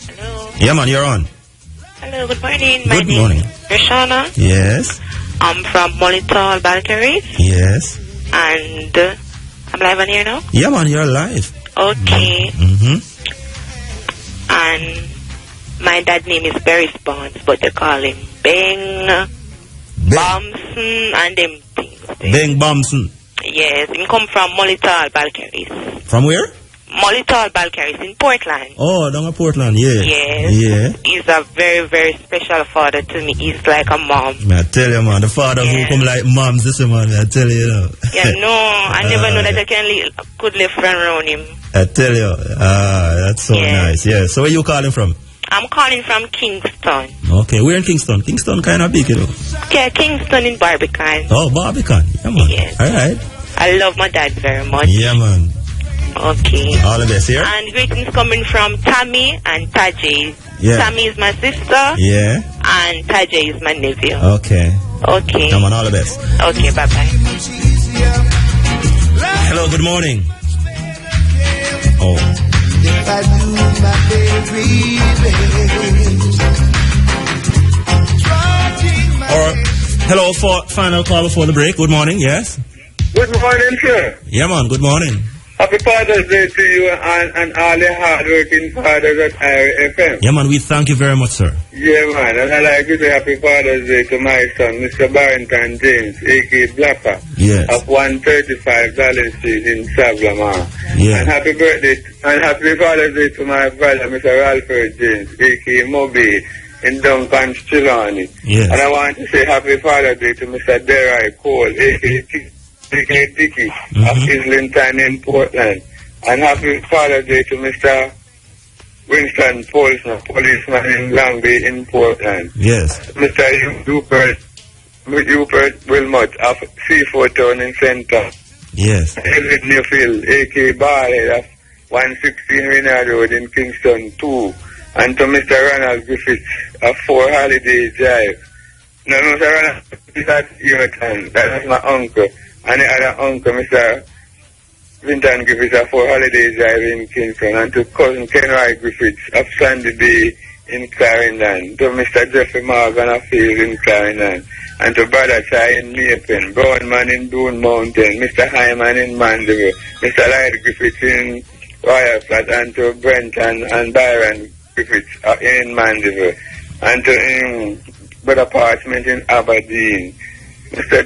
Hello. Yeah, man, you're on. Hello, good morning. Good morning. Rashana. Yes. I'm from Molitor, Balcarres. Yes. And I'm live on here now? Yeah, man, you're live. Okay. And my dad's name is Barry Bonds, but they call him Bang Bomson and them things. Bang Bomson. Yes, he come from Molitor, Balcarres. From where? Molitor, Balcarres in Portland. Oh, down at Portland, yeah. Yes. Yeah. He's a very, very special father to me. He's like a mom. I tell you, man, the father who come like moms, this man, I tell you, Yeah, no, I never know that I could live around him. I tell you, that's so nice. Yeah. So where you calling from? I'm calling from Kingston. Okay, we're in Kingston. Kingston kind of big, you know. Yeah, Kingston in Barbican. Oh, Barbican. Yeah, man. Yes. All right. I love my dad very much. Yeah, man. Okay. All the best here. And greetings coming from Tammy and Tajay. Yeah. Tammy is my sister. Yeah. And Tajay is my nephew. Okay. Okay. Come on, all the best. Okay, bye-bye. Hello, good morning. Oh. If I do my Hello, for final call before the break. Good morning, yes? Good morning, sir. Yeah, man, good morning. Happy Father's Day to you and all the hard-working fathers at IRA FM. Yeah, man, we thank you very much, sir. Yeah, man, and I'd like to say Happy Father's Day to my son, Mr. Barrington James, a.k.a. Blacker, yes, of 135 Valley Street in Sablama. Yeah. And happy birthday, and Happy Father's Day to my brother, Mr. Ralford James, a.k.a. Moby, in Duncan, Chilani. Yes. And I want to say Happy Father's Day to Mr. Derai Cole, a.k.a. Dicky of Islington in Portland. And Happy Father's Day to Mr. Winston Polson, policeman in Long Bay in Portland. Yes. Mr. Rupert Wilmot of Seafood Town in Center. Yes. David Newfield, a.k.a. Barhead of 116 Renard Road in Kingston 2. And to Mr. Ronald Griffiths of 4 Holiday Drive. No, Mr. Ronald is at Emerton. That is my uncle. And the other uncle, Mr. Vinton Griffiths of 4 Holiday Drive in Kingston. And to cousin Kenroy Griffiths of Sandy Bay in Clarendon. To Mr. Jeffrey Morgan of Field in Clarendon. And to Brother Chai in Mapen. Brownman in Boone Mountain. Mr. Hyman in Mandeville. Mr. Lloyd Griffiths in Royal Flat. And to Brenton and Byron Griffiths in Mandeville, and to Brother Parchment in Aberdeen, Mr.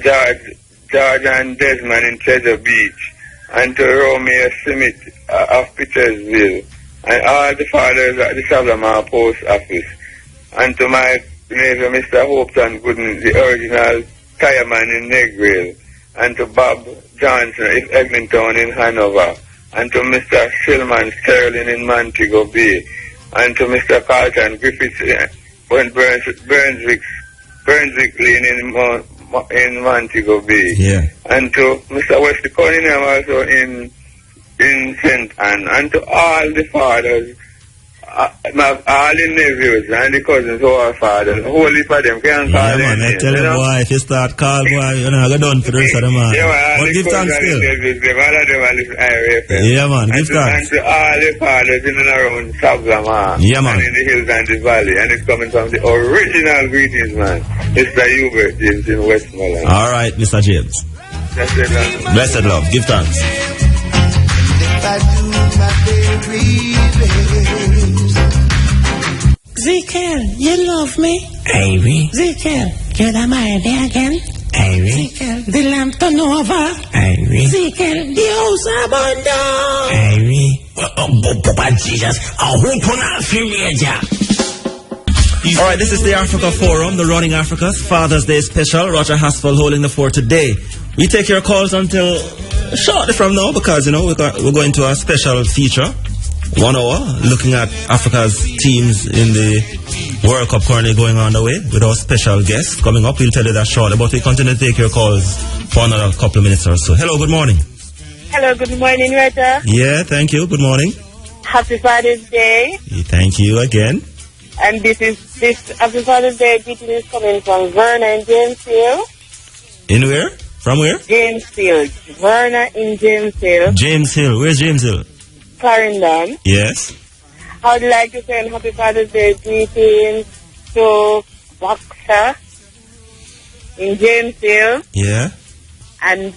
George and Desmond in Treasure Beach, and to Romeo Smith of Petersville, and all the fathers at the Sablama Post Office, and to my neighbor Mr. Hopton Gooden, the original fireman in Negril, and to Bob Johnson of Eglinton in Hanover, and to Mr. Shillman Sterling in Montego Bay, and to Mr. Carlton Griffiths Burnswick Lane in Montego Bay. Yeah. And to Mr. Wesley Cunningham also in St. Anne. And to all the fathers, all the nephews and the cousins who are fathers, holy for them can't call them. Yeah, man, I tell you, boy, if you start call, boy, you're not going to done for the rest of the man. Yeah, man, but give thanks still. Yeah, man, give thanks. And to all the fathers in and around Sablama. Yeah, man. And in the hills and the valley. And it's coming from the original greetings, man. Mr. Hubert James in Westmoreland. All right, Mr. James. Blessed love. Give thanks. Ezekiel, you love me? Ivory. Ezekiel, you'd marry me again? Ivory. Ezekiel, the lamp turn over? Ivory. Ezekiel, the house are burned down? Ivory. Papa Jesus, I hope not for All right, this is the Africa Forum, the Running Africa's Father's Day special. Roger Haspel holding the fort today. We take your calls until shortly from now because, we're going to a special feature, 1 hour, looking at Africa's teams in the World Cup currently going on the way with our special guest coming up. We'll tell you that shortly, but we continue to take your calls for another couple of minutes or so. Hello, good morning. Hello, good morning, Roger. Yeah, thank you. Good morning. Happy Father's Day. Thank you again. And this Happy Father's Day greeting is coming from Verna in Jamesfield. In where? From where? Jamesfield. Verna in Jamesfield. James Hill. Where's James Hill? Clarendon. Yes. I would like to send Happy Father's Day greetings to Boxer in Jamesfield. Yeah. And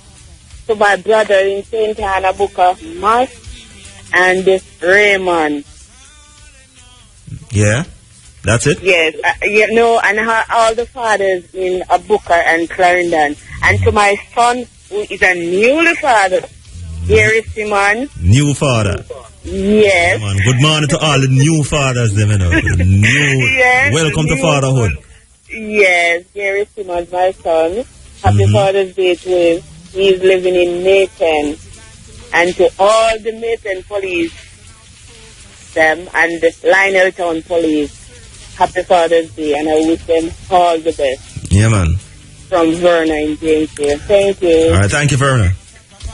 to my brother in St. Anna Booker, Mas, and Raymond. Yeah. That's it? Yes, and all the fathers in Booker and Clarendon. And to my son, who is a newly father, Gary Simon. New father? Yes. Man, good morning to all the new fathers, Yes, welcome to fatherhood. Yes, Gary Simon, my son. Happy Father's Day to him. He's living in Mayton. And to all the Mayton police, them, and the Lionel Town police, Happy Father's Day, and I wish them all the best. Yeah, man. From Verna in Jamesfield. Thank you. All right, thank you, Verna.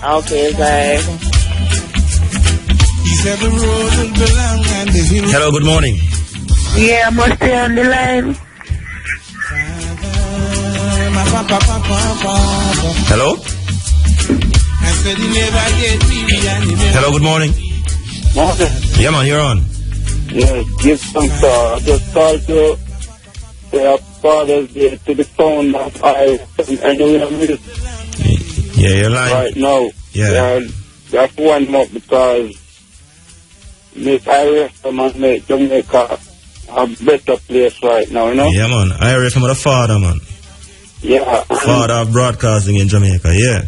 Okay, bye. Hello, good morning. Yeah, I must stay on the line. Hello? Hello, good morning. Morning. Yeah, man, you're on. Yes, give thanks, sir. I just called to say Father's Day to the phone that I Yeah, you're lying. Right now. Yeah. That's one up because make Irish and make Jamaica a better place right now, Yeah, man. Irish from the father, man. Yeah. Father of broadcasting in Jamaica, yeah.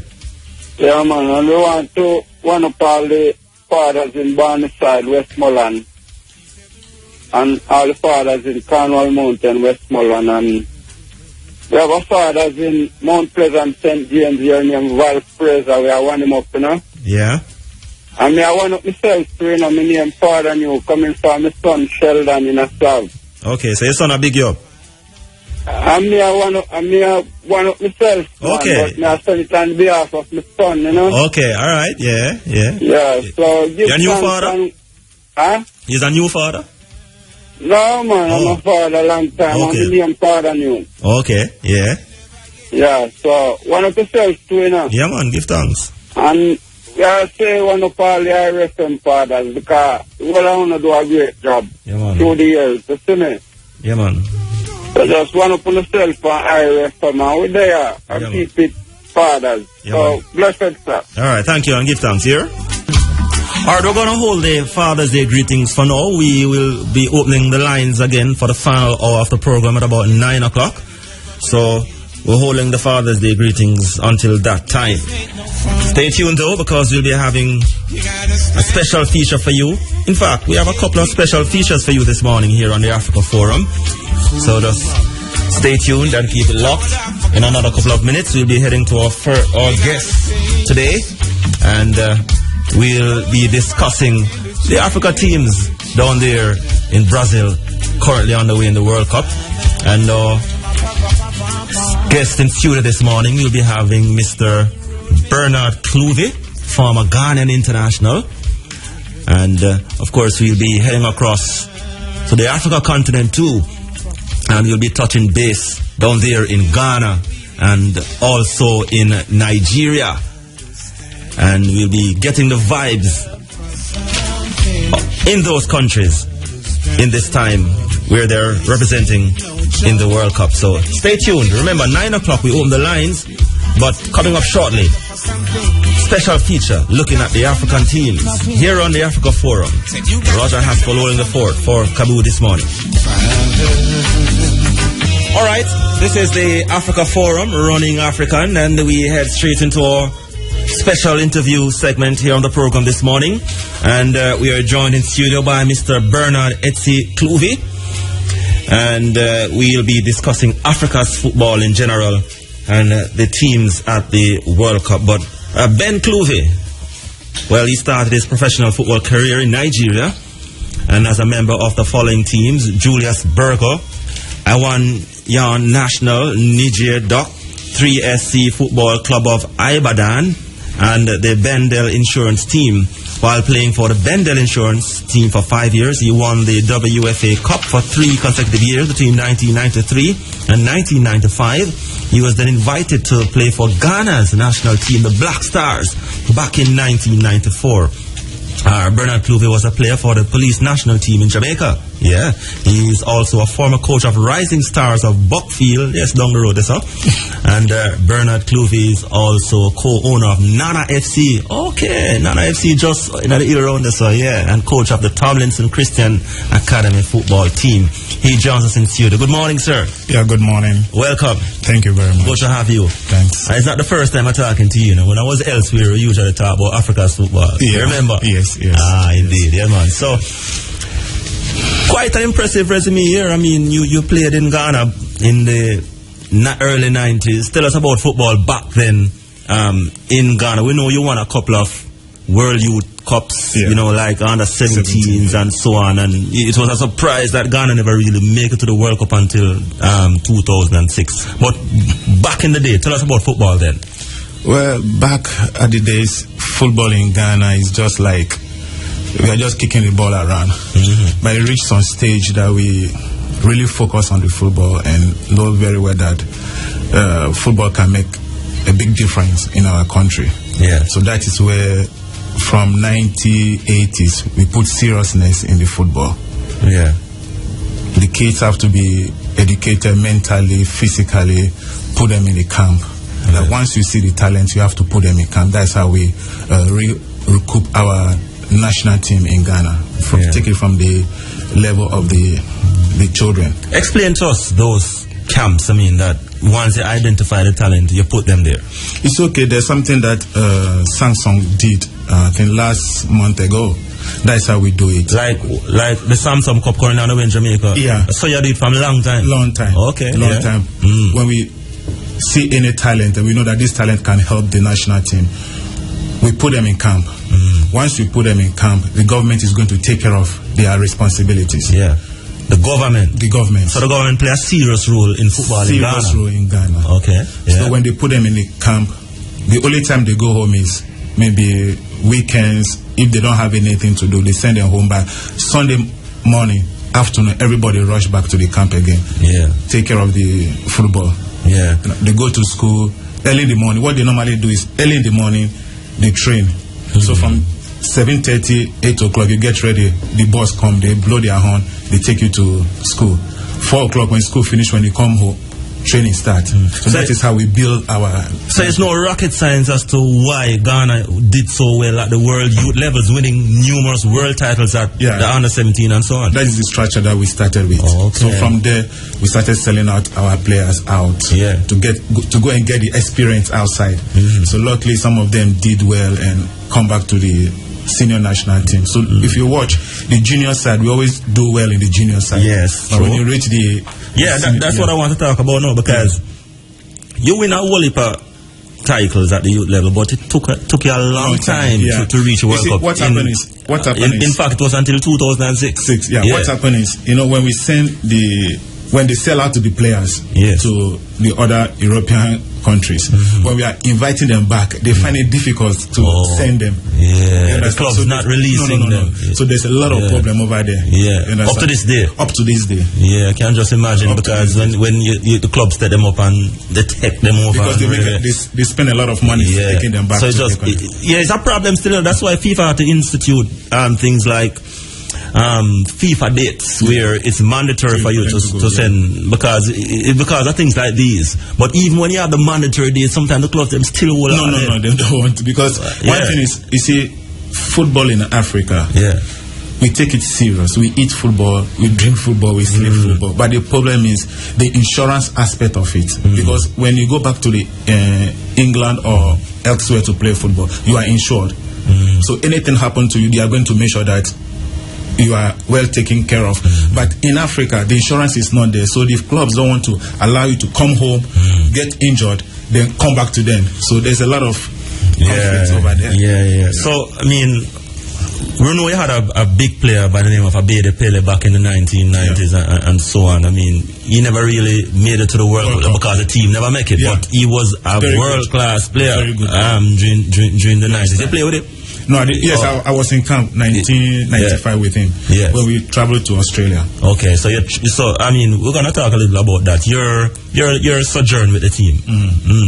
Yeah, man. And we want to one up all the fathers in Barneside, Westmoreland, and all the fathers in Cornwall Mountain, Westmoreland, and we have a fathers in Mount Pleasant, St. James here named Val Fraser. We are one him up, Yeah. And me I want up myself too, my name Father New, coming from my son Sheldon in a South. Okay, so your son a big you up. And me I want up myself. Okay. Man, but me I send it on behalf of my son, Okay, alright, yeah. Yeah, so give you're a new father? Huh? He's a new father? No, man, I'm a father a long time. Okay. I'm the name Father New. Okay, yeah. Yeah, so one of yourself too, Yeah, man, give thanks. And I say one of all the RFM fathers because we want to do a great job through the years, you see me? Yeah, man. So just want to put yourself on RFM and we're there and keep it fathers. Yeah, so, man. blessed sir. Alright, thank you and give thanks here. Alright, we're going to hold the Father's Day greetings for now. We will be opening the lines again for the final hour of the program at about 9 o'clock. So, we're holding the Father's Day greetings until that time. Stay tuned though, because we'll be having a special feature for you. In fact, we have a couple of special features for you this morning here on the Africa Forum. So just stay tuned and keep it locked. In another couple of minutes, we'll be heading to our guest today. And we'll be discussing the Africa teams down there in Brazil, currently on the way in the World Cup. And guest in studio this morning, we'll be having Mr. Bernard Kluve, former Ghanaian international. And of course, we'll be heading across to the Africa continent too. And we'll be touching base down there in Ghana and also in Nigeria. And we'll be getting the vibes in those countries in this time where they're representing in the World Cup. So stay tuned. Remember, 9 o'clock we open the lines, but coming up shortly, special feature looking at the African teams here on the Africa Forum. Roger Haskell holding the fort for Kheru this morning. Alright, this is the Africa Forum, running African, and we head straight into our special interview segment here on the program this morning. And we are joined in studio by Mr. Bernard Etsi Clouvey. And we'll be discussing Africa's football in general and the teams at the World Cup. But Ben Clouvey, well, he started his professional football career in Nigeria, and as a member of the following teams: Julius Berger, Awan Yan National, Niger Dock, 3SC Football Club of Ibadan, and the Bendel Insurance Team. While playing for the Bendel Insurance Team for 5 years, he won the WFA Cup for 3 consecutive years between 1993 and 1995. He was then invited to play for Ghana's national team, the Black Stars, back in 1994. Bernard Clouvey was a player for the police national team in Jamaica. Yeah, he's also a former coach of Rising Stars of Buckfield. Yes, down the road, that's all. And Bernard Clouvey is also co-owner of Nana FC. Okay, Nana FC just in the year around this, yeah, and coach of the Tomlinson Christian Academy football team. He joins us in studio. Good morning, sir. Yeah, good morning. Welcome. Thank you very much. Good to have you. Thanks. It's not the first time I'm talking to you. When I was elsewhere, we usually talk about Africa's football. Yeah. You remember? Yes. Indeed. Yeah, man. So, quite an impressive resume here. I mean, you played in Ghana in the early 90s. Tell us about football back then in Ghana. We know you won a couple of World Youth Cups, you know, like under 17s and so on. And it was a surprise that Ghana never really made it to the World Cup until 2006. But back in the day, tell us about football then. Well, back at the days, football in Ghana is just like we are just kicking the ball around. But it reached some stage that we really focus on the football and know very well that football can make a big difference in our country. Yeah. So that is where, from 1980s, we put seriousness in the football. Yeah. The kids have to be educated mentally, physically, put them in the camp. That once you see the talent, you have to put them in camp. That's how we recoup our national team in Ghana. Take it from the level of the children. Explain to us those camps. I mean, that once you identify the talent, you put them there. It's okay. There's something that Samsung did, I think last month ago. That's how we do it. Like the Samsung Cup going on in Jamaica. Yeah. So you do it from a long time. Long time. Okay. Long time. When we see any talent and we know that this talent can help the national team, we put them in camp. Once we put them in camp, the government is going to take care of their responsibilities. Yeah. The government. So the government play a serious role in football in Ghana. Serious role in Ghana. Okay. So when they put them in the camp, the only time they go home is maybe weekends. If they don't have anything to do, they send them home. By Sunday morning, afternoon, everybody rush back to the camp again. Yeah. Take care of the football. Yeah. They go to school early in the morning. What they normally do is early in the morning they train. So from 7:30, 8 o'clock, you get ready. The bus come, they blow their horn, they take you to school. 4 o'clock when school finish, when you come home, training starts. So that is how we build our. So it's no rocket science as to why Ghana did so well at the world youth levels, winning numerous world titles at the under 17 and so on. That is the structure that we started with. So from there, we started selling out our players out to go and get the experience outside. So luckily, some of them did well and come back to the senior national team. So if you watch the junior side, we always do well in the junior side. Yes. But when you reach the that's what I want to talk about now, because you win a whole heap of titles at the youth level, but it took you a long time to reach a World Cup. What happened is in fact, it was until 2006. What happened is, when we when they sell out to the players to the other European countries, when we are inviting them back, they find it difficult to send them. The club's not releasing them. So there's a lot of problem over there. Up to this day. I can just imagine, because when the clubs take them up and they take them over, because they spend a lot of money taking them back. So it's just it's a problem still. That's why FIFA had to institute things like FIFA dates where it's mandatory for you to send because of things like these. But even when you have the mandatory dates, sometimes the clubs them still hold on. No, they don't want to, because one thing is, you see, football in Africa. Yeah. We take it serious. We eat football, we drink football, we sleep football. But the problem is the insurance aspect of it. Because when you go back to the England or elsewhere to play football, you are insured. So anything happen to you, they are going to make sure that you are well taken care of. But in Africa, the insurance is not there. So the clubs don't want to allow you to come home, get injured, then come back to them. So there's a lot of conflicts over there. Yeah. So, I mean, we know you had a big player by the name of Abede Pele back in the 1990s and so on. I mean, he never really made it to the World Cup because the team never make it. But he was a world-class player during the 90s. Did you play with him? No, I was in camp 1995 with him when we traveled to Australia. Okay, so I mean, we're gonna talk a little about that. Your sojourn with the team.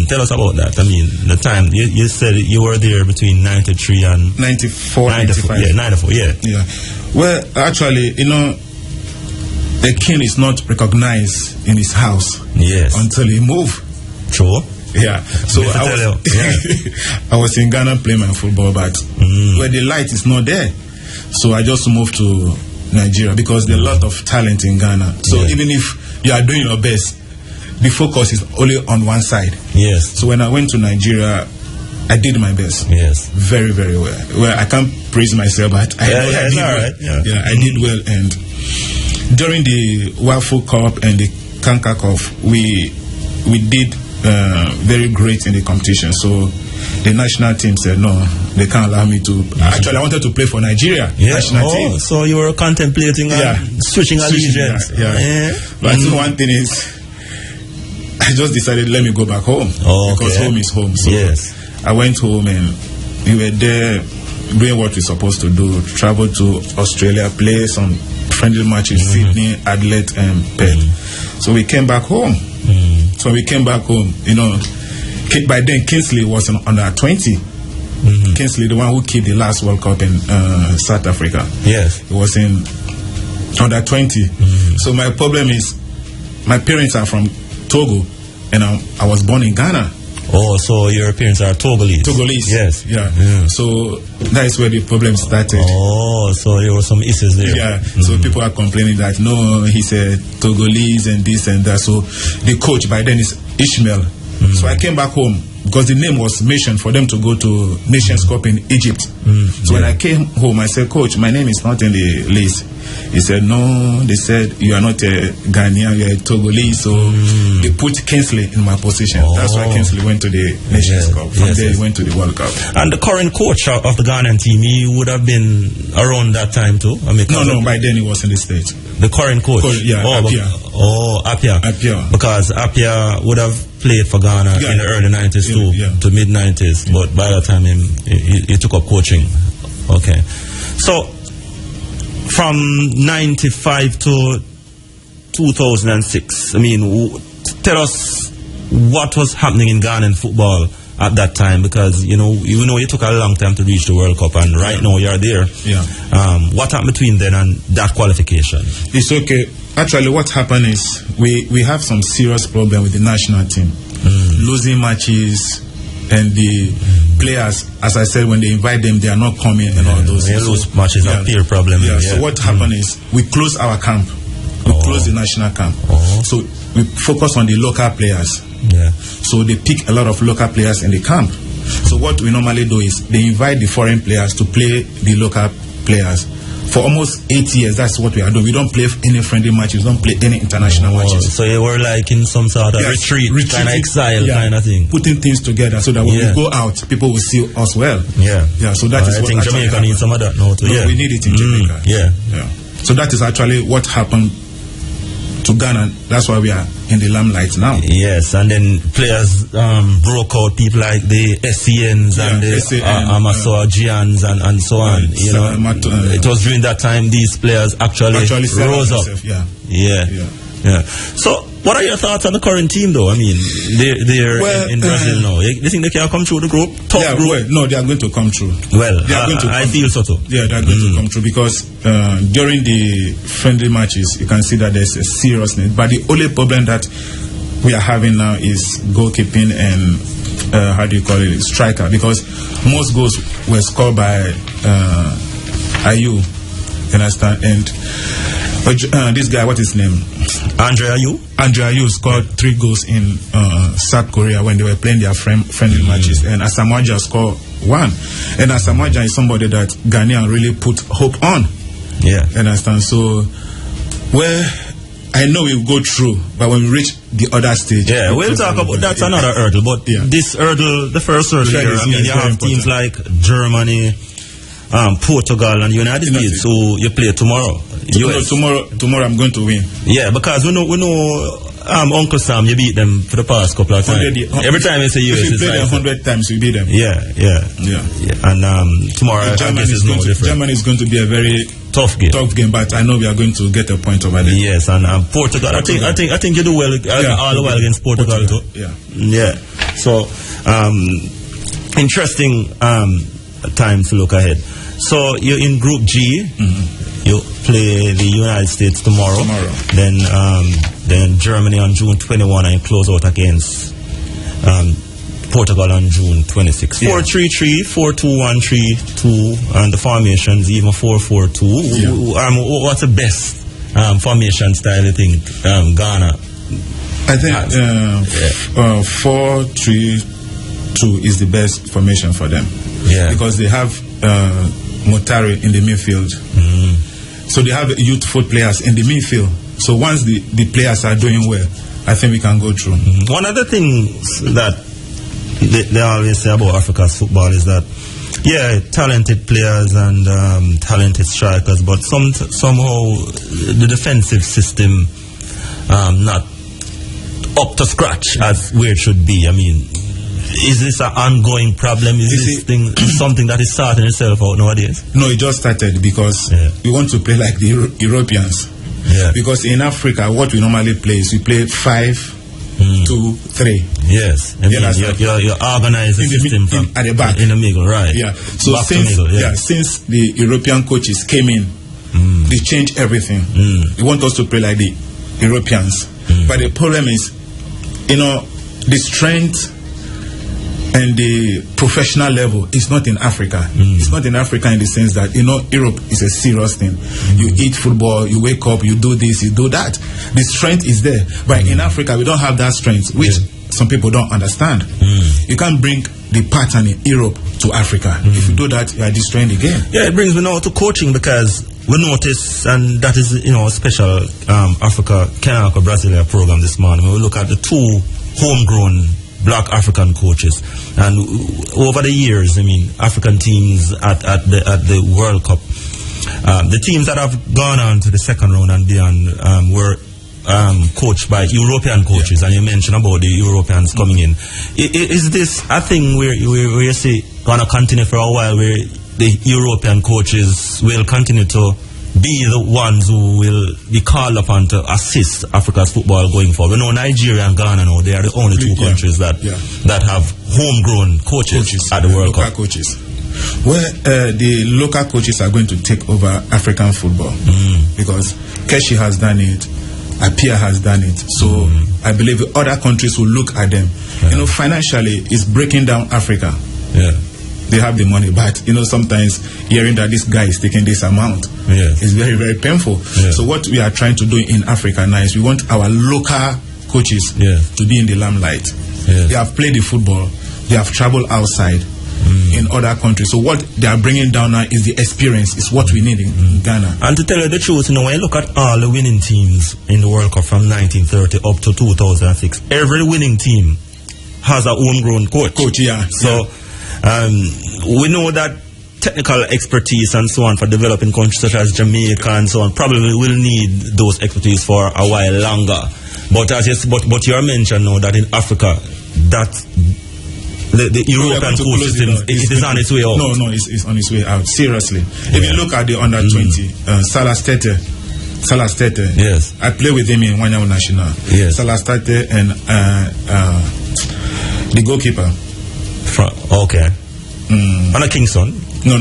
Tell us about that. I mean, the time you said you were there between 93 and 94, 95. Yeah, 94. Yeah. Well, actually, you know, the king is not recognized in his house. Yes. Until he moved. True. Yeah, so I was in Ghana playing my football, but where the light is not there, so I just moved to Nigeria because there's a lot of talent in Ghana. So even if you are doing your best, the focus is only on one side. Yes. So when I went to Nigeria, I did my best. Yes. Very, very well. Well, I can't praise myself, but I did well. I did well. And during the Wafu Cup and the Kanka Cup, we did very great in the competition. So the national team said no, they can't allow me to. Actually, I wanted to play for Nigeria national team. So you were contemplating switching allegiance. But one thing is, I just decided let me go back home because home is home. So I went home and we were there doing what we're supposed to do. Travel to Australia, play some friendly matches, Sydney, Adelaide, and Perth. So we came back home. So we came back home, you know. By then, Kingsley was under 20. Kingsley, the one who kicked the last World Cup in South Africa. Yes. He was in under 20. So my problem is, my parents are from Togo, and I was born in Ghana. Oh, so your parents are Togolese? Togolese. Yes. Yeah. So that's where the problem started. Oh, so there were some issues there. Yeah. So people are complaining that no, he's a Togolese and this and that. So the coach by then is Ishmael. So I came back home because the name was mentioned for them to go to Nations Cup in Egypt. So when I came home, I said, Coach, my name is not in the list. He said, no, they said, you are not a Ghanaian, you are a Togolese. So they put Kingsley in my position. That's why Kingsley went to the Nations Cup. From there, he went to the World Cup. And the current coach of the Ghanaian team, he would have been around that time too? I mean, no, by then he was in the States. The current coach? Apia. Apia. Because Apia would have played for Ghana in the early 90s too, to mid 90s. But by that time, he took up coaching. Okay. So, from 95 to 2006, I mean, tell us what was happening in Ghanaian football at that time, because you know you took a long time to reach the World Cup, and right now you're there. What happened between then and that qualification? It's okay. Actually, what happened is we have some serious problem with the national team, losing matches. And the players, as I said, when they invite them, they are not coming and all those things. Those matches are peer problem. So what happened is we close our camp. We close the national camp. So we focus on the local players. So they pick a lot of local players in the camp. So what we normally do is they invite the foreign players to play the local players. For almost 8 years, that's what we are doing. We don't play any friendly matches. We don't play any international matches. So you were like in some sort of retreat kind of exile kind of thing. Putting things together so that when we go out, people will see us well. So that is what I think Jamaica needs some of that now too. We need it in Jamaica. So that is actually what happened to Ghana. That's why we are in the limelight now. Yes, and then players broke out, people like the SCNs and the Amasoa Giants and so on. You know, it was during that time these players actually rose up. So What are your thoughts on the current team, though? I mean, they're in Brazil now. You think they can come through the group? Tough group? Well, no, they are going to come through. Well, I feel so too. Yeah, they are going to come through because during the friendly matches, you can see that there's a seriousness. But the only problem that we are having now is goalkeeping and striker, because most goals were scored by Ayew. You understand? And this guy, what is his name? Andre Ayew scored 3 goals in South Korea when they were playing their friendly matches, and Asamoah Gyan scored 1. And Asamoah Gyan is somebody that Ghanaian really put hope on. Yeah. You understand? So, I know we'll go through, but when we reach the other stage, we'll talk about that's another hurdle. But this hurdle, the first hurdle here, I mean, you have teams like Germany, Portugal, and United States. So you play tomorrow. Tomorrow I'm going to win. Yeah, because we know Uncle Sam, you beat them for the past couple of times. Every time it's a US, if you play them 100 times, you beat them. Yeah. And tomorrow, I guess it's no different. Germany is going to be a very tough game, but I know we are going to get a point over there. Yes, and Portugal. I think you do well all the while against Portugal too. Yeah. So interesting time to look ahead. So you're in Group G. You play the United States tomorrow. Then Germany on June 21, and close out against Portugal on June 26. 4-3-3, 4-2-1-3-2, and the formations even 4-4-2. What's the best formation style you think Ghana? I think 4-3-2 is the best formation for them. Yeah. Because they have Motari in the midfield. So they have youthful players in the midfield. So once the players are doing well, I think we can go through. One of the things that they always say about Africa's football is that, talented players and talented strikers, but somehow the defensive system not up to scratch as where it should be. I mean, is this an ongoing problem? Is this thing something that is sorting itself out nowadays? No, it just started because we want to play like the Europeans. Because in Africa, what we normally play is we play 5-2-3. Yes, I mean, you organize the system at the back, in the middle, right? Yeah. So since the European coaches came in, they changed everything. They want us to play like the Europeans, but the problem is, the strength and the professional level is not in Africa. It's not in Africa in the sense that, Europe is a serious thing. You eat football, you wake up, you do this, you do that. The strength is there. But in Africa, we don't have that strength, which some people don't understand. You can't bring the pattern in Europe to Africa. If you do that, you are destroying the game. Yeah, it brings me now to coaching, because we notice, and that is, a special Africa-Khanako Brazilia program this morning. We look at the 2 homegrown Black African coaches, and over the years, I mean, African teams at the World Cup, the teams that have gone on to the second round and beyond were coached by European coaches, and you mentioned about the Europeans coming in. Is this a thing where you say gonna continue for a while, where the European coaches will continue to be the ones who will be called upon to assist Africa's football going forward? We know Nigeria and Ghana now, they are the only 2 countries that have homegrown coaches at the World Cup. Coaches. Well, the local coaches are going to take over African football because Keshi has done it, Apia has done it. So I believe other countries will look at them. Financially, it's breaking down Africa. They have the money, but sometimes hearing that this guy is taking this amount is very, very painful. So what we are trying to do in Africa now is we want our local coaches to be in the limelight. They have played the football, they have traveled outside in other countries. So what they are bringing down now is the experience, is what we need in Ghana. And to tell you the truth, when you look at all the winning teams in the World Cup from 1930 up to 2006, every winning team has a homegrown coach. So we know that technical expertise and so on for developing countries such as Jamaica and so on probably will need those expertise for a while longer. But but you mentioned now that in Africa, that the European coach system is on its way out. No, it's on its way out. Seriously, if you look at the under 20, Salah Stete Salah Stete. Yes. I play with him in Wanyawu National. Yes. Salah Stete and the goalkeeper. Okay. And Kingston? No.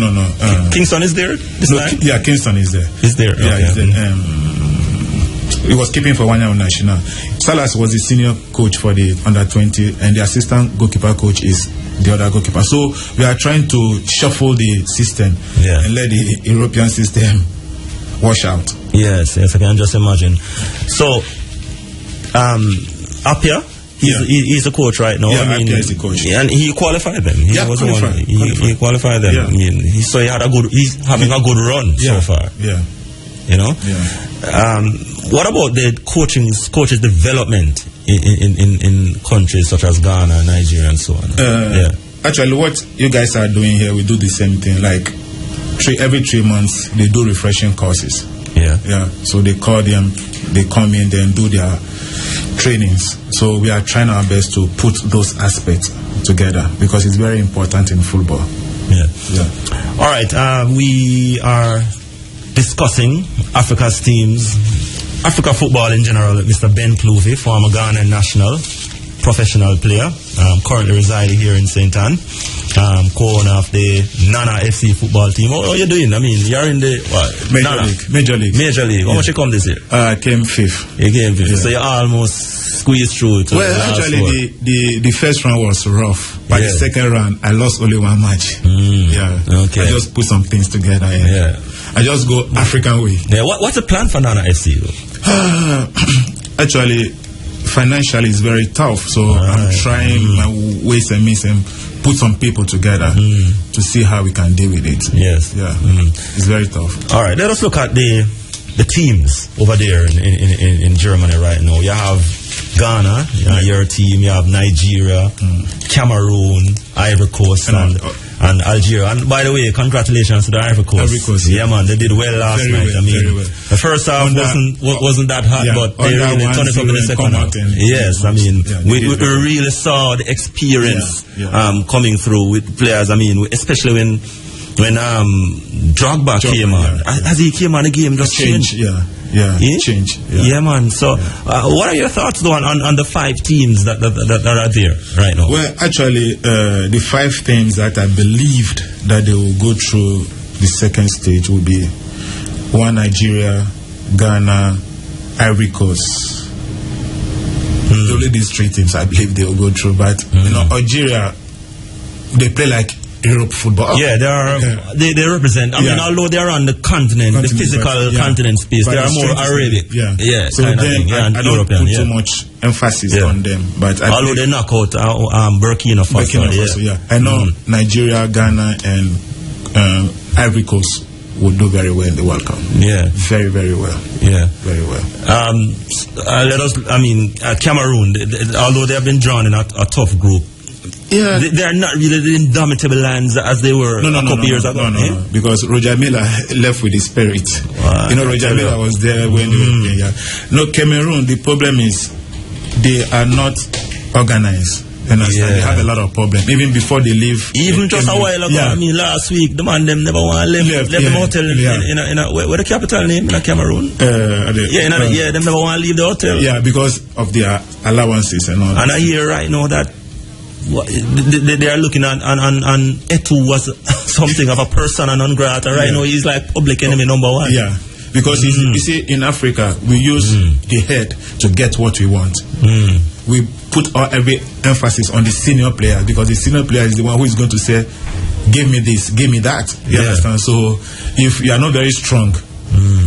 Kingston is there this time? Yeah, Kingston is there. Is there? Yeah, okay. he's there. He was keeping for Wanyawu National. Salas was the senior coach for the under-20, and the assistant goalkeeper coach is the other goalkeeper. So we are trying to shuffle the system and let the European system wash out. Yes, I can just imagine. So, up here, he's a coach right now. Yeah, he's the coach. And he qualified them. He qualified them. Yeah. I mean, so he's having a good run so far. Yeah. You know? Yeah. What about the coaches development in countries such as Ghana, Nigeria, and so on? Actually, what you guys are doing here, we do the same thing. Like every 3 months, they do refreshing courses. Yeah. So they call them, they come in, then do their trainings. So we are trying our best to put those aspects together because it's very important in football. Yeah. All right. We are discussing Africa's teams, Africa football in general, with Mr. Ben Clouvey, former Ghana national professional player, currently residing here in St. Anne, co-owner of the Nana FC football team. How are you doing? I mean, you're in the Major League. How much you come this year? I came fifth. You came fifth. Yeah. So you almost squeezed through to the last actually, the first round was rough. But the second round, I lost only one match. Okay. I just put some things together. I just go African way. Yeah. What's the plan for Nana FC though? Actually, financially it's very tough. So I'm trying my ways and means and put some people together to see how we can deal with it. Yes. Yeah. It's very tough. All right. Let us look at the teams over there in Germany right now. You have Ghana, your team. You have Nigeria, Cameroon, Ivory Coast, and Algeria. And by the way, congratulations to the Ivory Coast. Yeah, man, they did well last night. I mean, the first half wasn't that hot, but they really turned it up in the second half. Yes, I mean, we really saw the experience coming through with players. I mean, especially when Drogba came on. As he came on, the game just changed. Change. Yeah, man. So, what are your thoughts, though, on the 5 teams that are there right now? Well, actually, the 5 teams that I believed that they will go through the second stage will be 1 Nigeria, Ghana, Ivory Coast. Only these 3 teams I believe they will go through. But Algeria, they play like Europe football. Yeah, they represent. I mean, although they are on the continent, the physical continent space, they are more Arabic. So then I don't put too much emphasis on them. But although they knock out Burkina Faso. I know Nigeria, Ghana, and Ivory Coast will do very well in the World Cup. Yeah, very, very well. Yeah, very well. Cameroon, although they have been drawn in a tough group. Yeah, they are not really the indomitable lions as they were a couple years ago. No, because Roger Miller left with his spirit. Roger Miller was there when they were playing. No, Cameroon, the problem is they are not organized. They have a lot of problems. Even before they leave. Even just a while ago, I mean, last week, the man them never want to leave the hotel in where the capital name in Cameroon? Them never want to leave the hotel. Yeah, because of their allowances and all that. And I hear right now that they are looking at and Etu was something of a persona non grata. Right now he's like public enemy number 1. Yeah, because you see, in Africa we use the head to get what we want. We put every emphasis on the senior player because the senior player is the one who is going to say, give me this, give me that. You understand? So if you are not very strong,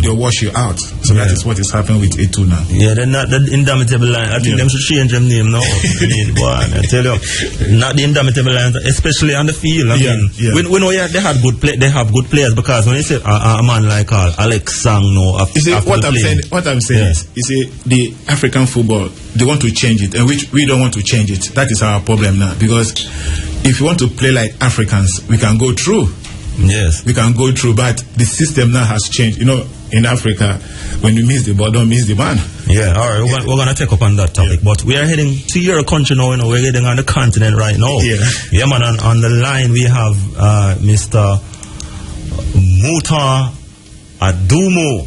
they'll wash you out. So that is what is happening with A2 now. Yeah, they're not the indomitable line. I think them should change them name now. I mean, boy, I tell you, not the indomitable lines, especially on the field. I mean, we know they have good players because when you say a man like Alex Sang, you see, what I'm saying is, you see, the African football, they want to change it, and we don't want to change it. That is our problem now, because if you want to play like Africans, we can go through. Yes, we can go through, but the system now has changed. In Africa, when you miss the ball, don't miss the man. Yeah, all right, we're gonna take up on that topic, but we are heading to your country now. We're heading on the continent right now. Yeah, man. On the line we have Mr. Muta Adumo.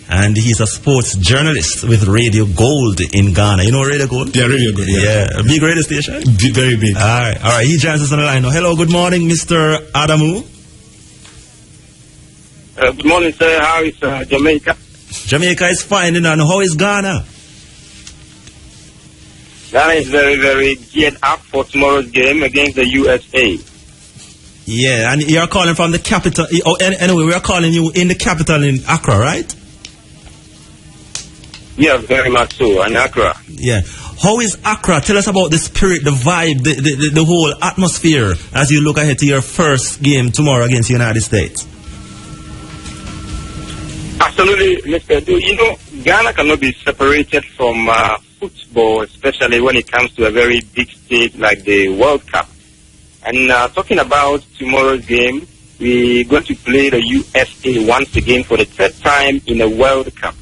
and he's a sports journalist with Radio Gold in Ghana. You know Radio Gold? Yeah, Radio Gold. Yeah, a big radio station. Very big. All right. He joins us on the line now. Hello, good morning, Mr. Adamu. Good morning, sir. How is Jamaica? Jamaica is fine, and how is Ghana? Ghana is very, very geared up for tomorrow's game against the USA. Yeah, and you're calling from the capital. Oh, anyway, we're calling you in the capital in Accra, right? Yes, very much so, in Accra. Yeah. How is Accra? Tell us about the spirit, the vibe, the whole atmosphere as you look ahead to your first game tomorrow against the United States. Absolutely, Mr. Du. You know, Ghana cannot be separated from football, especially when it comes to a very big stage like the World Cup. And talking about tomorrow's game, we're going to play the USA once again for the third time in a World Cup.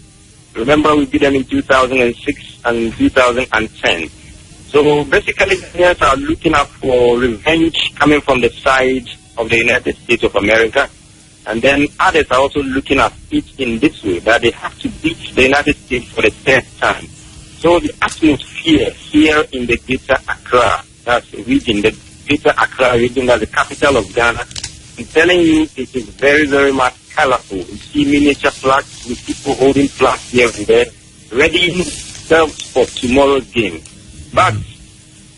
Remember, we beat them in 2006 and 2010. So basically, Ghanaians are looking up for revenge coming from the side of the United States of America. And then others are also looking at it in this way, that they have to beat the United States for the third time. So the atmosphere here in the Greater Accra, that's the region, the Greater Accra region, that's the capital of Ghana, I'm telling you, it is very, very much colorful. You see miniature flags with people holding flags here and there, ready themselves for tomorrow's game. But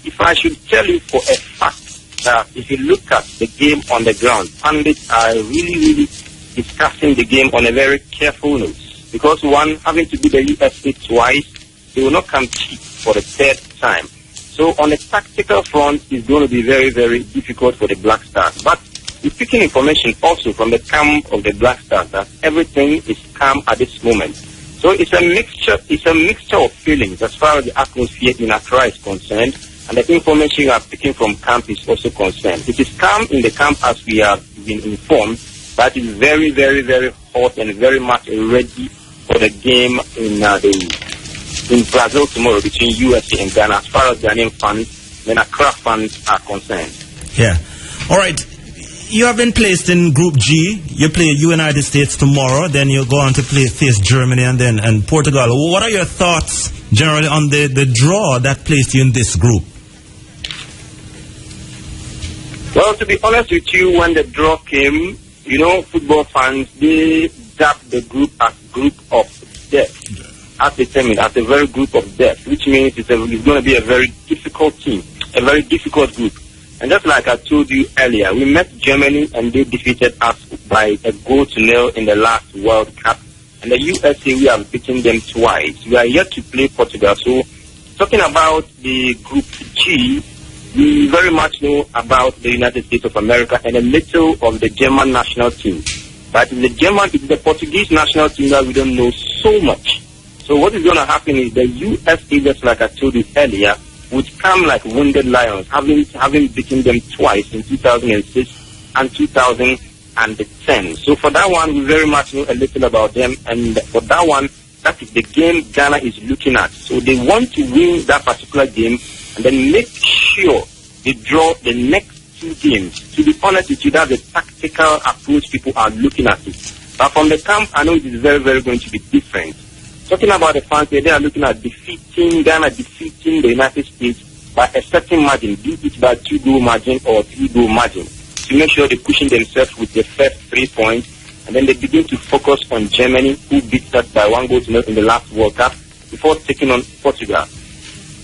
if I should tell you for a fact that if you look at the game on the ground, pundits are really discussing the game on a very careful note. Because one, having to beat the USA twice, they will not come cheap for the third time. So on a tactical front, it's going to be very, very difficult for the Black Stars. But we're picking information also from the camp of the Black Stars that everything is calm at this moment. So it's a mixture of feelings as far as the atmosphere in Accra is concerned, and the information you are picking from camp is also concerned. It is calm in the camp as we have been informed, but it's very, very, very hot and very much ready for the game in Brazil tomorrow between USA and Ghana as far as Ghanaian fans and Accra fans are concerned. Yeah. All right. You have been placed in Group G. You play United States tomorrow. Then you go on to face Germany and Portugal. What are your thoughts generally on the draw that placed you in this group? Well, to be honest with you, when the draw came, you know, football fans, they dubbed the group as group of death. As they term it, as a very group of death, which means it's going to be a very difficult team, a very difficult group. And just like I told you earlier, we met Germany and they defeated us by 1-0 in the last World Cup. And the USA, we have beaten them twice. We are yet to play Portugal. So, talking about the Group G, we very much know about the United States of America and a little of the German national team. But it's the Portuguese national team that we don't know so much. So what is going to happen is the USA, just like I told you earlier, would come like wounded lions, having beaten them twice in 2006 and 2010. So for that one, we very much know a little about them. And for that one, that is the game Ghana is looking at. So they want to win that particular game and then make sure they draw the next two games. To be honest with you, that's the tactical approach people are looking at it. But from the camp, I know it is very, very going to be different. Talking about the fans, they are looking at Ghana defeating the United States by a certain margin, be it by 2-goal margin or 3-goal margin, to make sure they're pushing themselves with the first 3 points, and then they begin to focus on Germany, who beat us by 1-0 in the last World Cup, before taking on Portugal.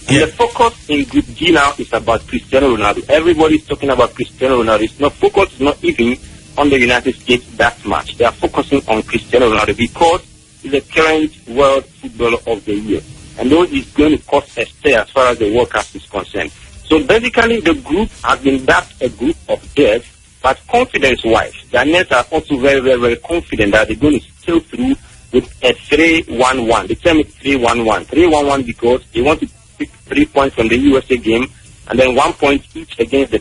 And the focus in Group G now is about Cristiano Ronaldo. Everybody's talking about Cristiano Ronaldo. Focus is not even on the United States that much. They are focusing on Cristiano Ronaldo because he's the current World Footballer of the Year. And though it's going to cost a stay as far as the World Cup is concerned. So basically the group has been dubbed a group of death, but confidence-wise, Ghanaians are also very, very, very confident that they're going to still through with a 3-1-1. The term is 3-1-1. 3-1-1 because they want to pick 3 points from the USA game and then 1 point each against the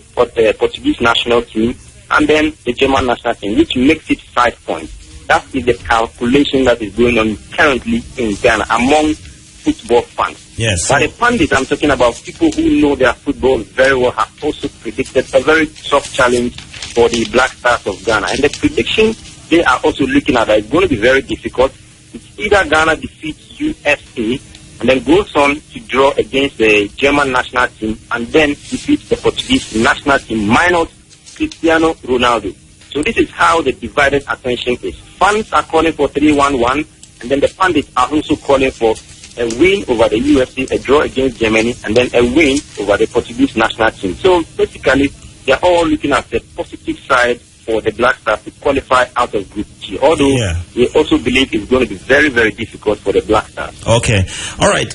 Portuguese national team and then the German national team, which makes it 5 points. That is the calculation that is going on currently in Ghana among football fans. Yes. But the pundits I'm talking about, people who know their football very well, have also predicted a very tough challenge for the Black Stars of Ghana. And the prediction they are also looking at is going to be very difficult. It's either Ghana defeats USA and then goes on to draw against the German national team and then defeats the Portuguese national team minus Cristiano Ronaldo. So this is how the divided attention is. Fans are calling for 3-1-1, and then the pundits are also calling for a win over the USA, a draw against Germany, and then a win over the Portuguese national team. So basically, they are all looking at the positive side for the Black Stars to qualify out of Group G. Although we also believe it's going to be very, very difficult for the Black Stars. Okay. All right.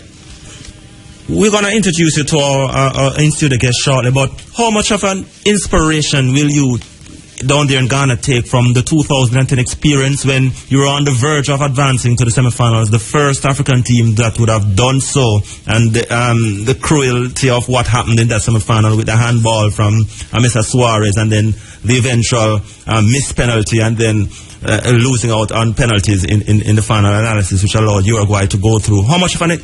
We're going to introduce you to our in-studio guest shortly, but how much of an inspiration will you down there in Ghana take from the 2010 experience when you were on the verge of advancing to the semifinals, the first African team that would have done so, and the cruelty of what happened in that semifinal with the handball from Mr. Suarez, and then the eventual missed penalty, and then losing out on penalties in the final analysis, which allowed Uruguay to go through. How much of an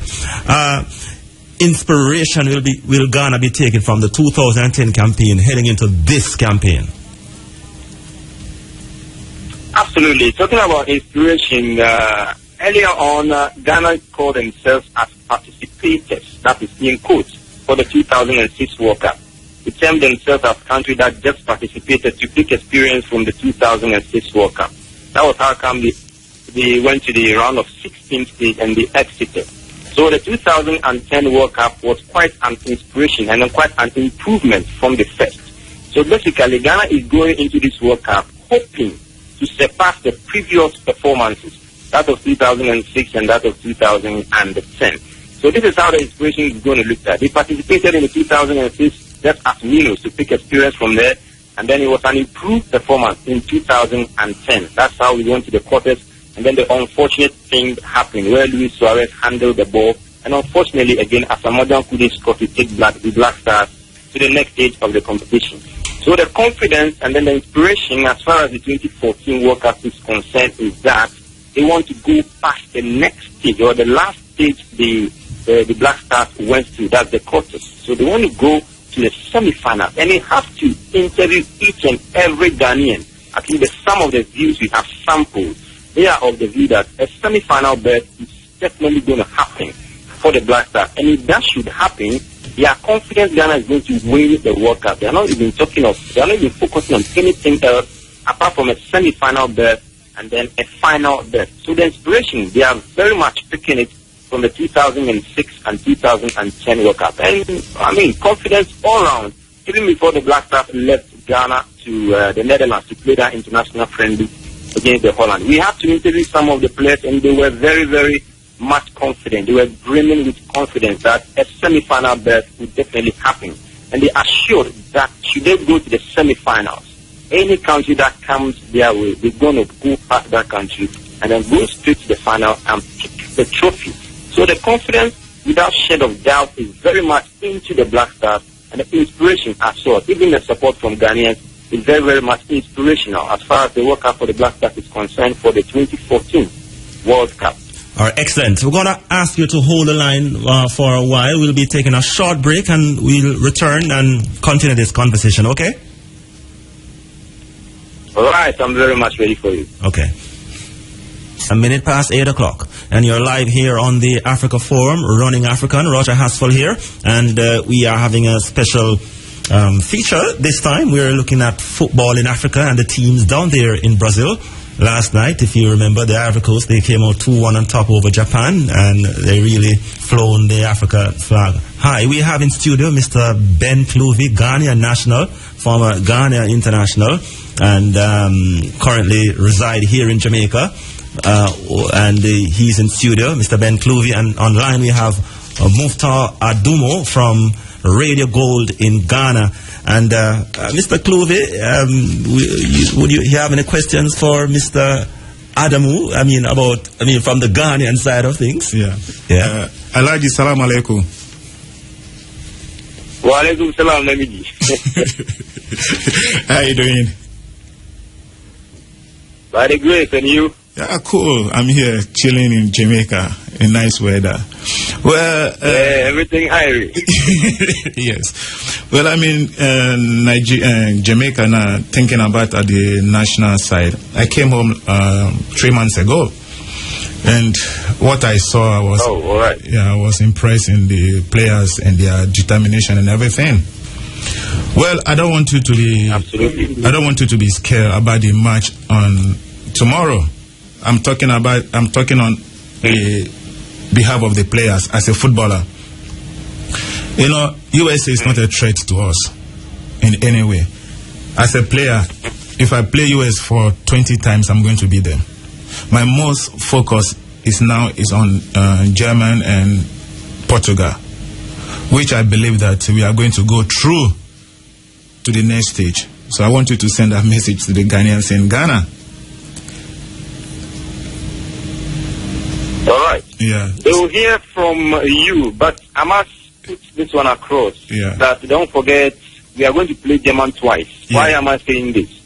inspiration will Ghana be taking from the 2010 campaign heading into this campaign? Absolutely. Talking about inspiration, earlier on, Ghana called themselves as participators, that is in quotes, for the 2006 World Cup. They termed themselves as a country that just participated to pick experience from the 2006 World Cup. That was how come they went to the round of 16 stage and they exited. So the 2010 World Cup was quite an inspiration and quite an improvement from the first. So basically, Ghana is going into this World Cup hoping to surpass the previous performances, that of 2006 and that of 2010. So this is how the inspiration is going to look at. They participated in the 2006 just as minnows to pick experience from there, and then it was an improved performance in 2010. That's how we went to the quarters, and then the unfortunate thing happened where Luis Suarez handled the ball, and unfortunately again Asamoah couldn't score to take the Black Stars to the next stage of the competition. So the confidence and then the inspiration as far as the 2014 World Cup is concerned is that they want to go past the next stage or the last stage the Black Stars went through, that's the quarters. So they want to go to the semi-final, and they have to interview each and every Ghanaian. At least some of the views we have sampled, they are of the view that a semi-final berth is definitely going to happen for the Black Stars. And if that should happen, they are confident Ghana is going to win the World Cup. They are not even focusing on anything else apart from a semi-final berth and then a final berth. So the inspiration, they are very much picking it from the 2006 and 2010 World Cup. And I mean, confidence all round, even before the Black Stars left Ghana to the Netherlands to play that international friendly against the Holland. We have to interview some of the players, and they were very, very much confident. They were brimming with confidence that a semi-final berth would definitely happen. And they assured that should they go to the semi-finals, any country that comes their way, they're going to go past that country and then go straight to the final and pick the trophy. So the confidence, without shade of doubt, is very much into the Black Stars, and the inspiration as well, even the support from Ghanaians, is very, very much inspirational as far as the World Cup for the Black Stars is concerned for the 2014 World Cup. All right, excellent. We're going to ask you to hold the line for a while. We'll be taking a short break and we'll return and continue this conversation, okay? All right, I'm very much ready for you. Okay. A minute past 8 o'clock, and you're live here on the Africa Forum, Running African. Roger Haspel here, and we are having a special feature this time. We're looking at football in Africa and the teams down there in Brazil. Last night, if you remember, the Ivory Coast, they came out 2-1 on top over Japan, and they really flown the Africa flag high. We have in studio Mr. Ben Cloovey, Ghanaian national, former Ghana international, and currently reside here in Jamaica. And he's in studio, Mr. Ben Cloovey, and online we have Muftar Adumo from Radio Gold in Ghana. And Mr. Cloovey, would you have any questions for Mr. Adamu? I mean, from the Ghanaian side of things. Yeah. Alaji, salam alaikum. Wa alaikum salam, Namiji. How you doing? By the grace, and you? Yeah, cool. I'm here chilling in Jamaica in nice weather. Well, everything Irie. Yes. Well, I'm in Jamaica now, thinking about the national side. I came home 3 months ago, And what I saw, I was impressed in the players and their determination and everything. Well, I don't want you to be be scared about the match on tomorrow. I'm talking on the behalf of the players as a footballer. You know, USA is not a threat to us in any way. As a player, if I play US for 20 times, I'm going to be there. My most focus is on German and Portugal, which I believe that we are going to go through to the next stage. So I want you to send that message to the Ghanaians in Ghana. All right. Yeah. They will hear from you, but I must put this one across. Yeah. That don't forget, we are going to play German twice. Yeah. Why am I saying this?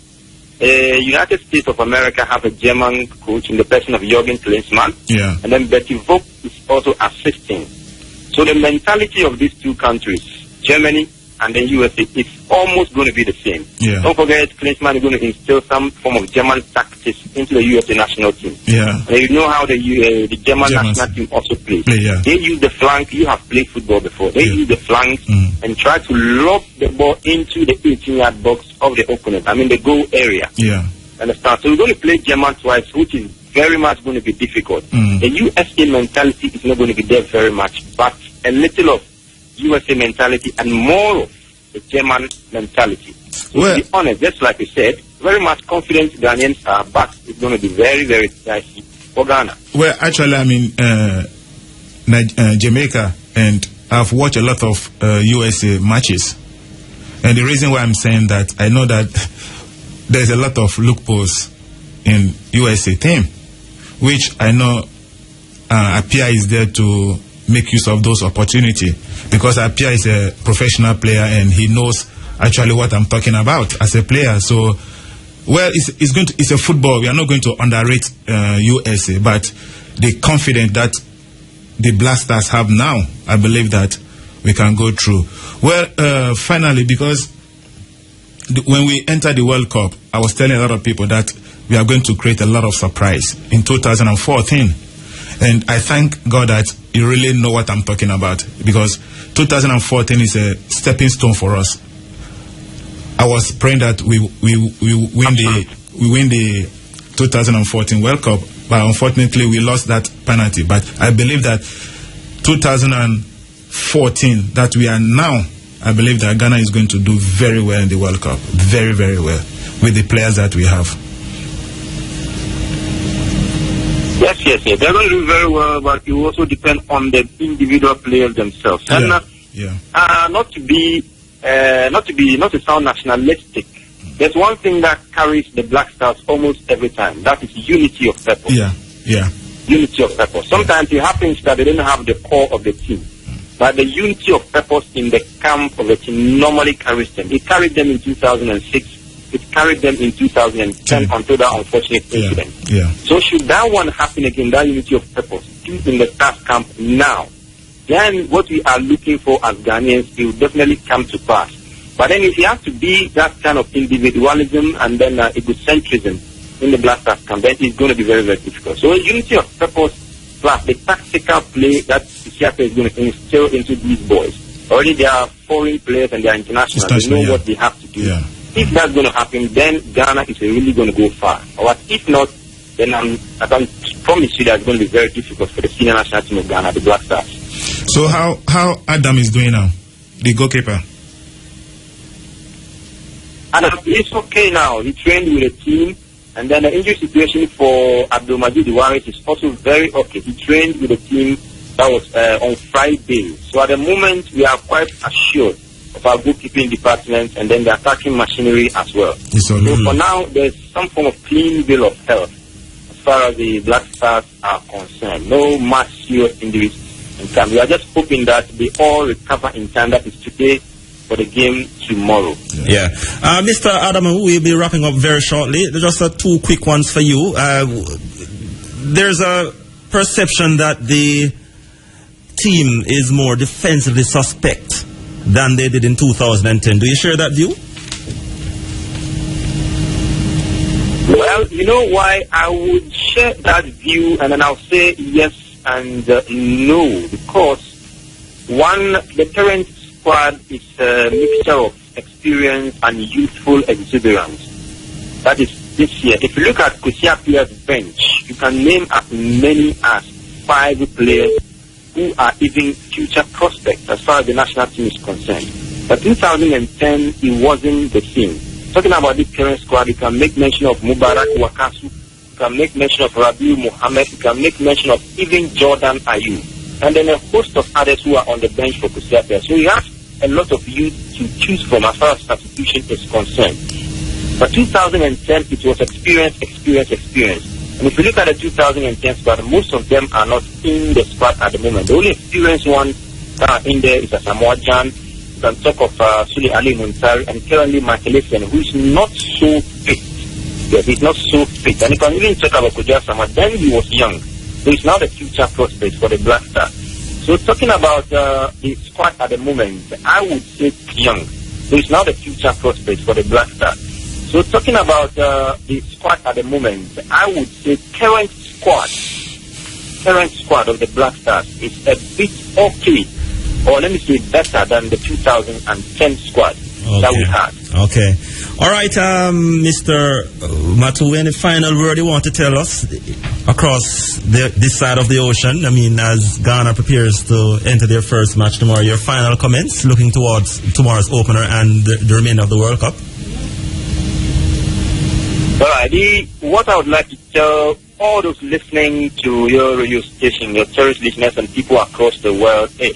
United States of America have a German coach in the person of Jürgen Klinsmann. Yeah. And then Betty Vogt is also assisting. So the mentality of these two countries, Germany and then USA, is almost going to be the same. Yeah. Don't forget, Klinsmann is going to instill some form of German tactics into the USA national team. Yeah. And you know how the German national team also plays. They use the flank. You have played football before. They use the flanks and try to lob the ball into the 18-yard box of the opponent. I mean, the goal area. Yeah. Understand? So we're going to play German twice, which is very much going to be difficult. The USA mentality is not going to be there very much, but a little of USA mentality and more of the German mentality. So to be honest, just like you said, very much confident Ghanaians are, but it's going to be very, very dicey for Ghana. Well, actually, I'm in Jamaica, and I've watched a lot of USA matches. And the reason why I'm saying that, I know that there's a lot of loopholes in USA team, which I know Apia is there to make use of those opportunities, because Apia is a professional player and he knows actually what I'm talking about as a player. So, well, it's a football. We are not going to underrate USA, but the confidence that the Black Stars have now, I believe that we can go through. Well, finally, because when we enter the World Cup, I was telling a lot of people that we are going to create a lot of surprise in 2014. And I thank God that you really know what I'm talking about, because 2014 is a stepping stone for us. I was praying that we win the 2014 World Cup, but unfortunately we lost that penalty. But I believe that 2014 that we are now, I believe that Ghana is going to do very well in the World Cup, very, very well, with the players that we have. Yes. They're going to do very well, but it will also depend on the individual players themselves. And not to sound nationalistic, there's one thing that carries the Black Stars almost every time. That is unity of purpose. Unity of purpose. Sometimes it happens that they don't have the core of the team, but the unity of purpose in the camp of the team normally carries them. It carried them in 2006. It carried them in 2010 until that unfortunate incident. So should that one happen again, that unity of purpose, in the staff camp now, then what we are looking for as Ghanaians will definitely come to pass. But then if you have to be that kind of individualism and then egocentrism in the Black Stars camp, then it's going to be very, very difficult. So a unity of purpose plus the tactical play that Isiaka is going to instill into these boys. Already they are foreign players and they are international. They know what they have to do. If that's going to happen, then Ghana is really going to go far. Or if not, then I can promise you that it's going to be very difficult for the senior national team of Ghana, the Black Stars. So how Adam is doing now, the goalkeeper? Adam is okay now. He trained with the team, and then the injury situation for Abdulmajid Waris is also very okay. He trained with the team that was on Friday. So at the moment, we are quite assured of our goalkeeping department and then the attacking machinery as well. So for now, there's some form of clean bill of health as far as the Black Stars are concerned. No much serious injuries in time. We are just hoping that they all recover in time. That is today for the game tomorrow. Mr. Adam, we'll be wrapping up very shortly. Just two quick ones for you. There's a perception that the team is more defensively suspect than they did in 2010. Do you share that view? Well, you know why I would share that view, and then I'll say yes and no, because one, the current squad is a mixture of experience and youthful exuberance. That is this year. If you look at Kusiapia's bench, you can name as many as 5 players who are even future prospects as far as the national team is concerned. But 2010, it wasn't the same. Talking about this current squad, you can make mention of Mubarak Wakasu, you can make mention of Rabiu Mohammed, you can make mention of even Jordan Ayew, and then a host of others who are on the bench for Kusiapia. So you have a lot of youth to choose from as far as substitution is concerned. But 2010, it was experience. And if you look at the 2010 squad, most of them are not in the squad at the moment. The only experienced one in there is Asamoah Jan. You can talk of Sule Ali Muntari and currently Makelesian, who is not so fit. Yes, he's not so fit. And you can even talk about Kuja Sama. Then he was young. So he's now the future prospect for the Black Stars. So talking about the squad at the moment, I would say young. So he's now the future prospect for the Black Stars. So talking about the squad at the moment, I would say current squad of the Black Stars is a bit okay, or let me say better than the 2010 squad that we had. Okay. All right, Mr. Matu, any final word you want to tell us across this side of the ocean? I mean, as Ghana prepares to enter their first match tomorrow, your final comments looking towards tomorrow's opener and the remainder of the World Cup? All right, what I would like to tell all those listening to your radio station, your cherished listeners and people across the world is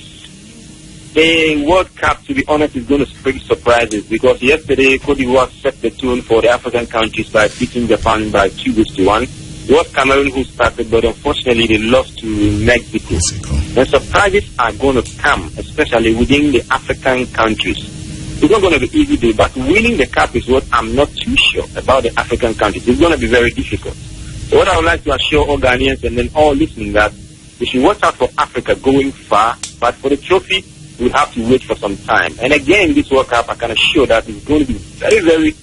the World Cup, to be honest, is going to spring surprises, because yesterday Cote d'Ivoire set the tune for the African countries by beating Japan by 2-1. It was Cameroon who started, but unfortunately they lost to Mexico. The surprises are going to come, especially within the African countries. It's not going to be easy, but winning the cup is what I'm not too sure about the African countries. It's going to be very difficult. So what I would like to assure all Ghanaians and then all listening that we should watch out for Africa going far, but for the trophy, we'll have to wait for some time. And again, this World Cup, I can assure that it's going to be very, very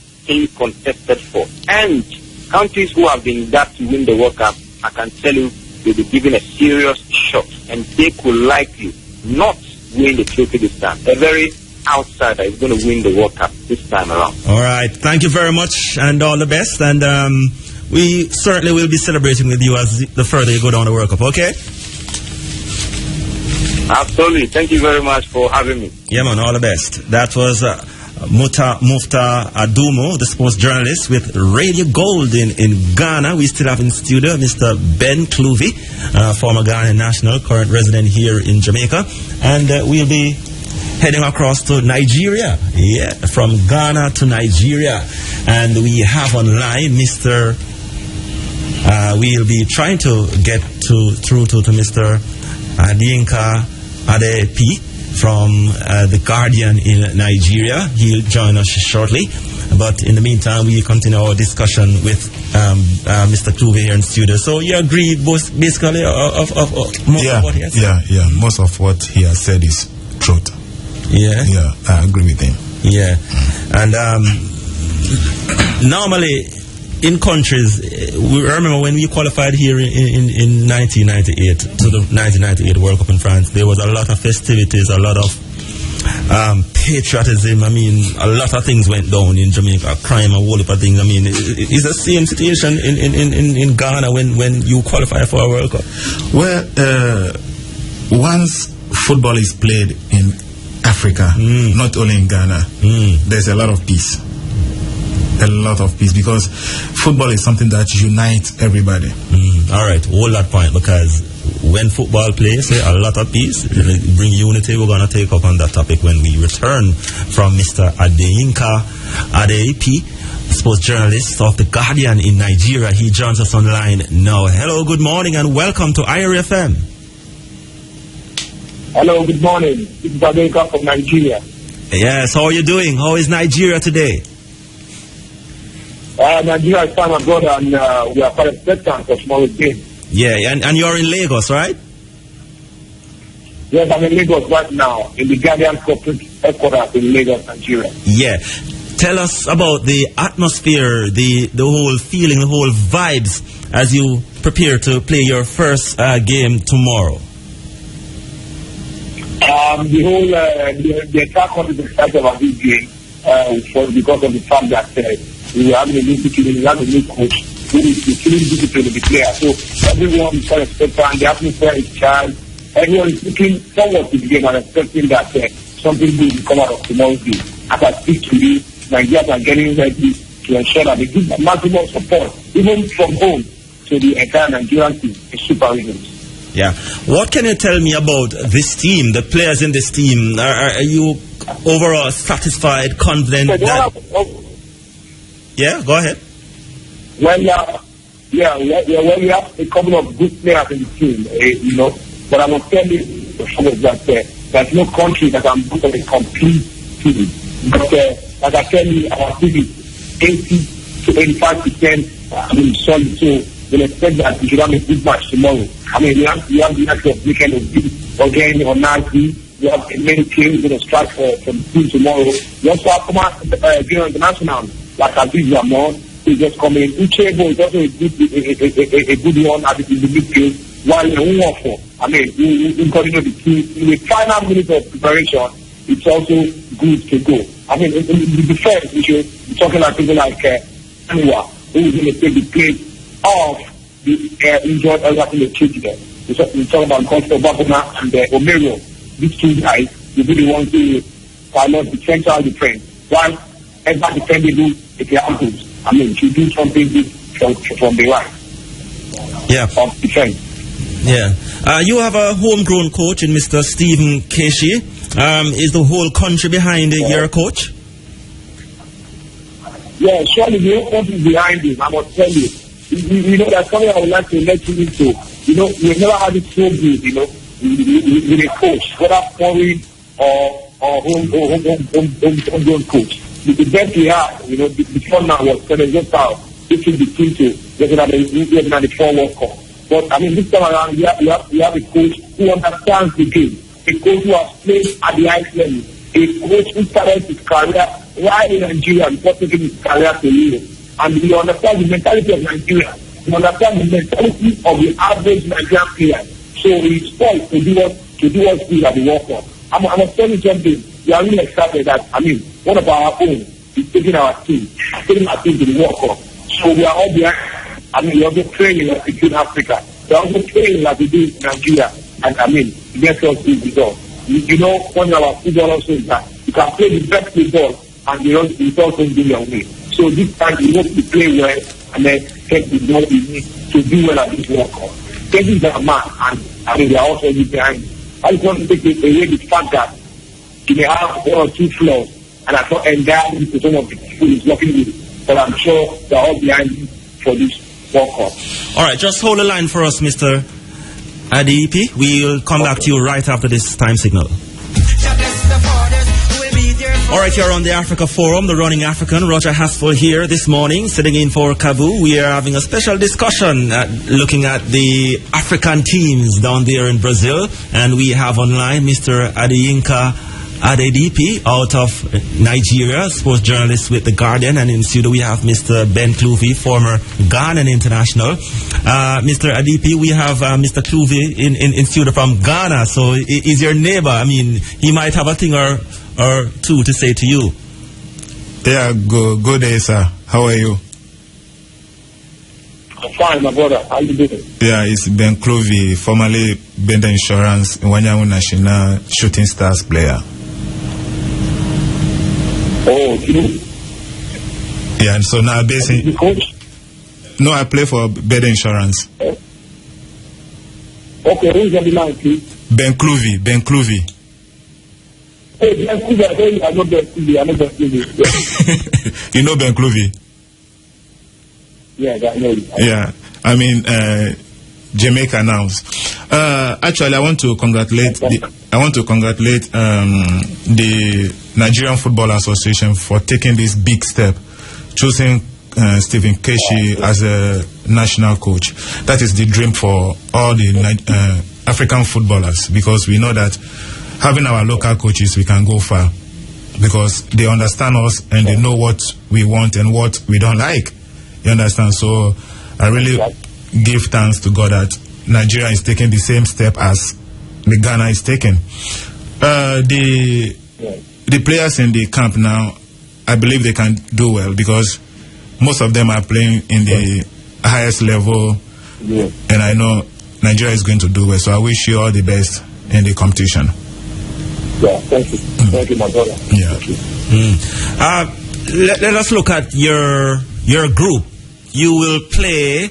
contested for. And countries who have been dubbed to win the World Cup, I can tell you, they'll be given a serious shot, and they could likely not win the trophy this time. A very outsider is going to win the World Cup this time around. All right. Thank you very much and all the best. And we certainly will be celebrating with you as the further you go down the World Cup, okay? Absolutely. Thank you very much for having me. Yeah, man. All the best. That was Mufta Adumo, the sports journalist with Radio Gold in Ghana. We still have in studio Mr. Ben Cluvy, former Ghanaian national, current resident here in Jamaica. And we'll be heading across to Nigeria. Yeah, from Ghana to Nigeria. And we have online Mr. We'll be trying to get through to Mr. Adinka Adepi from The Guardian in Nigeria. He'll join us shortly. But in the meantime, we continue our discussion with Mr. Kluve here in studio. So you agree basically of most of what he has said? Yeah. Most of what he has said is truth. Yeah? Yeah, I agree with him. Yeah. And normally in countries, we remember when we qualified here in 1998 to the 1998 World Cup in France, there was a lot of festivities, a lot of patriotism. I mean, a lot of things went down in Jamaica, crime, a whole heap of things. I mean, is the same situation in Ghana when you qualify for a World Cup? Well, once football is played in Africa, not only in Ghana, there's a lot of peace. A lot of peace, because football is something that unites everybody. All right, hold that point, because when football plays, a lot of peace, bring unity. We're going to take up on that topic when we return from Mr. Adeyinka Adepi, sports journalist of The Guardian in Nigeria. He joins us online now. Hello, good morning, and welcome to IRI FM. Hello, good morning. This is Adeyinka from Nigeria. Yes, how are you doing? How is Nigeria today? Nigeria is fine, my brother, and we are quite expectant for tomorrow's game. Yeah, and you're in Lagos, right? Yes, I'm in Lagos right now, in the Guardian corporate headquarters in Lagos, Nigeria. Yeah. Tell us about the atmosphere, the whole feeling, the whole vibes as you prepare to play your first game tomorrow? The whole the entire country is excited about this game because of the fact that we have a new team, we have a new coach who is feeling discipline of the player. So everyone is quite expectant, the atmosphere is charged, everyone is looking forward to the game and expecting that something good will come out of tomorrow's game. As I speak to you, Nigerians are getting ready to ensure that they give maximum support, even from home, to the entire Nigerian team, the Super Eagles. Yeah. What can you tell me about this team, the players in this team? Are you overall satisfied, confident that... Yeah, go ahead. Well, we have a couple of good players in the team, but I must tell you that there's no country that can put on a complete team. But like I tell you, our team is 80 to 85% solid, so we'll expect that we should have a good match tomorrow. I mean, we have the actual weekend of again on Nazi. We have many teams going to strike for the team tomorrow. We also have Ghana International, like Aziz Ramon, who just come in. Uchebo is also a good one at the midfield. While I mean, we continue the team. In the final minute of preparation, it's also good to go. I mean, in the defense, we should be talking about people like Anua, who is going to take the place of the injured elderly children. We talk about Coast-High and Omero. These two guys will be the ones who pilot the central defense. While ever defendable if they are good. I mean, to do something good from the right. Yeah. Of defense. Yeah. You have a homegrown coach in Mr. Stephen Keshi. Is the whole country behind your coach? Yeah, surely the whole country is behind him. I must tell you. You know, there's something I would like to let you into. You know, we've never had it so good, with a coach, whether foreign or homegrown coach. The best we have, before now was Senegal, which is the team to get another 4 World Cup. But I mean, this time around, we have a coach who understands the game, a coach who has played at the highest level, a coach who started his career right in Nigeria before taking his career to Europe. And he understands the mentality of Nigeria. He understands the mentality of the average Nigerian player. So he's poised to do what's good at the World Cup. I'm going to tell you something. We are really excited that, one of our own is taking our team to the World Cup. So we are all behind. We are also training like we do in Africa. We are also training like we do in Nigeria. And that's what we do. One of our footballers says that you can play the best football and the results don't go your way. So this time we hope to play well and then take the ball we need to do well at this World Cup. This is a man, and they are also behind. I just want to take away the fact that you may have 1 or 2 flaws, and I thought entirely to some of the people he's working with, but I'm sure they're all behind him for this World Cup. All right, just hold the line for us, Mr. Adeep. We'll come back to you right after this time signal. All right, you're on the Africa Forum, the Running African. Roger Haspel here this morning, sitting in for Kheru. We are having a special discussion looking at the African teams down there in Brazil. And we have online Mr. Adeyinka Adedepe out of Nigeria, sports journalist with The Guardian. And in studio we have Mr. Ben Clouvey, former Ghanaian international. Mr. Adedepe, we have Mr. Clouvey in studio from Ghana. So he's your neighbor. He might have a thing or two to say to you. Yeah, good day, sir. How are you? I'm fine, my brother. How you doing? Yeah, it's Ben Clouvey, formerly Benda Insurance, Wanyamu National Shooting Stars player. Oh, you? Yeah, and so now basically... coach? No, I play for Benda Insurance. Okay, who's on the line, please? Ben Clouvey. Hey, Ben Clouvey, I know Ben Clouvey. You know Ben Clouvey? Yeah, I know you. Yeah, Jamaica now. Actually, I want to congratulate the Nigerian Football Association for taking this big step, choosing Stephen Keshi as a national coach. That is the dream for all the African footballers, because we know that having our local coaches, we can go far, because they understand us and they know what we want and what we don't like. You understand? So I really give thanks to God that Nigeria is taking the same step as the Ghana is taking. The players in the camp now, I believe they can do well because most of them are playing in the highest level, and I know Nigeria is going to do well. So I wish you all the best in the competition. Yeah, thank you. Thank you, my brother. Yeah. Let us look at your group. You will play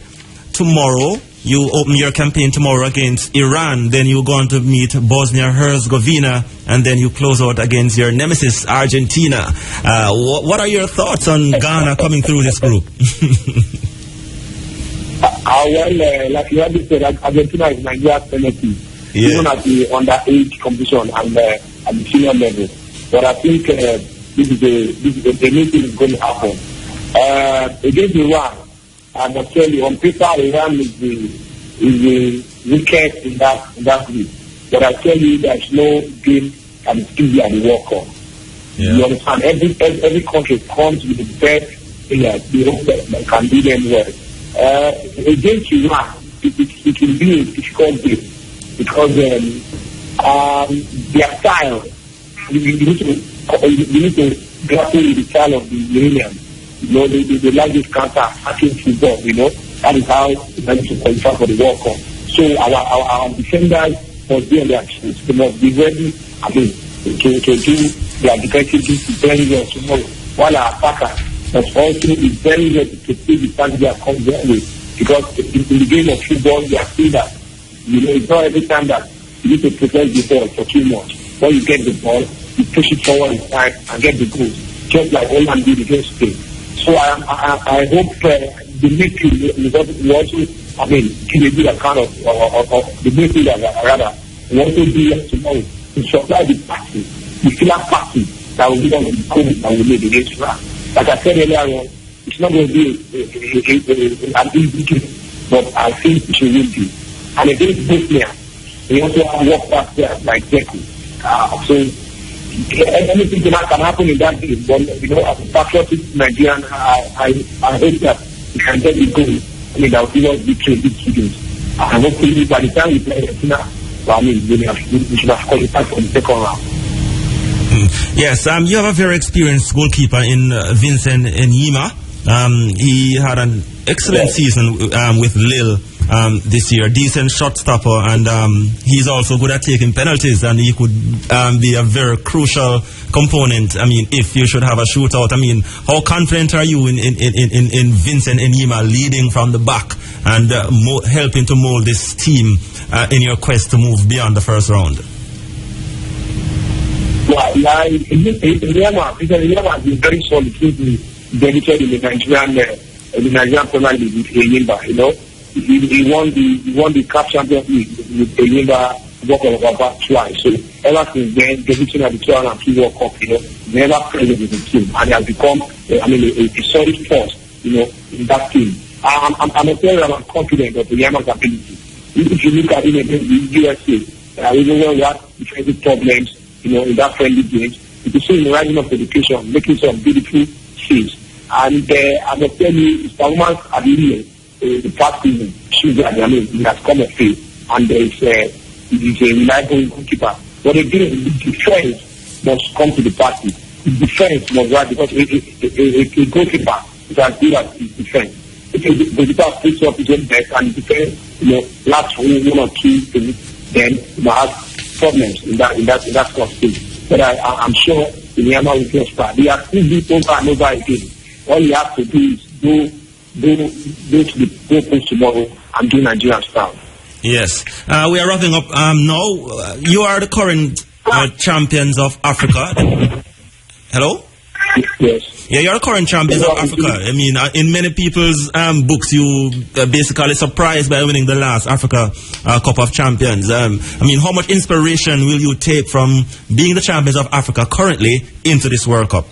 tomorrow. You open your campaign tomorrow against Iran. Then you're going to meet Bosnia-Herzegovina, and then you close out against your nemesis, Argentina. What are your thoughts on Ghana coming through this group? Well, like you already said, Argentina is Nigeria's penalty, even at the underage competition and at the senior level. But I think this is a new thing is going to happen. Against Iran, I must tell you, on paper, Iran is the weakest in that group. But I tell you, there's no game that is easy at the World Cup. Yeah. You understand? Every country comes with the best players, the hope that can do them well. Against Iran, it will be a difficult game because their style, you need to grapple with the style of the Iranians. You know, they like this counter-attacking football, you know. That is how they need to qualify for the World Cup. So our defenders must be on their shoes. They must be ready, to do their defensive duty very well tomorrow. While our attacker must also be very ready to take the chance they are coming their way. Because in the game of football, we are seeing that, you know, it's not every time that you need to protect the ball for too much. When you get the ball, you push it forward in time and get the goals. Just like Holland did against Spain. So I hope the midfield will also, give a good account of the midfield rather, will also be here tomorrow to supply the party, the killer party that will be on the goal that will make against France. Like I said earlier on, it's not going to be an easy game, but I think it will be. And against Bosnia, we also have work back there like Kheru. So anything can happen in that game, but you know, as a patriotic Nigerian, I hope that we can get the goal. That will give us victory in these 2 games. And hopefully, by the time we play Argentina, we should have qualified for the second round. Yes, you have a very experienced goalkeeper in Vincent Enyima. He had an excellent season with Lille this year, decent shot stopper, and he's also good at taking penalties, and he could be a very crucial component. If you should have a shootout, how confident are you in Vincent Enyima leading from the back and helping to mold this team in your quest to move beyond the first round? Well, Enyima has been very solid since he debuted in the Nigerian Premier League with Enyimba, you know. He won the CAF Champions League with Enyimba about twice. So ever since then, debuting at the 2002 World Cup, you know, never present with the team, and he has become a solid force, you know, in that team. I'm confident of Enyima's ability. If you look at him against the USA, even when we had defensive problems, you know, in that friendly games, you can see him rising up education, making some beautiful saves. And I must tell you, his performance at the past season shows that he has come of age, and he's a reliable goalkeeper. But again, the defense must come to the party. The defense must rise, because a goalkeeper is as good as his defense. If a goalkeeper picks up his own best and the defense, you know, last 1 or 2 things, then he might have problems in that sort of stage. But I'm sure Enyima will prosper. They are still beat over and over again. All you have to do is go to the goalpost tomorrow and do Nigerian style. Yes. We are wrapping up now. You are the current champions of Africa. Hello? Yes. Yeah, you're the current champions of Africa. In many people's books, you basically surprised by winning the last Africa Cup of Champions. How much inspiration will you take from being the champions of Africa currently into this World Cup?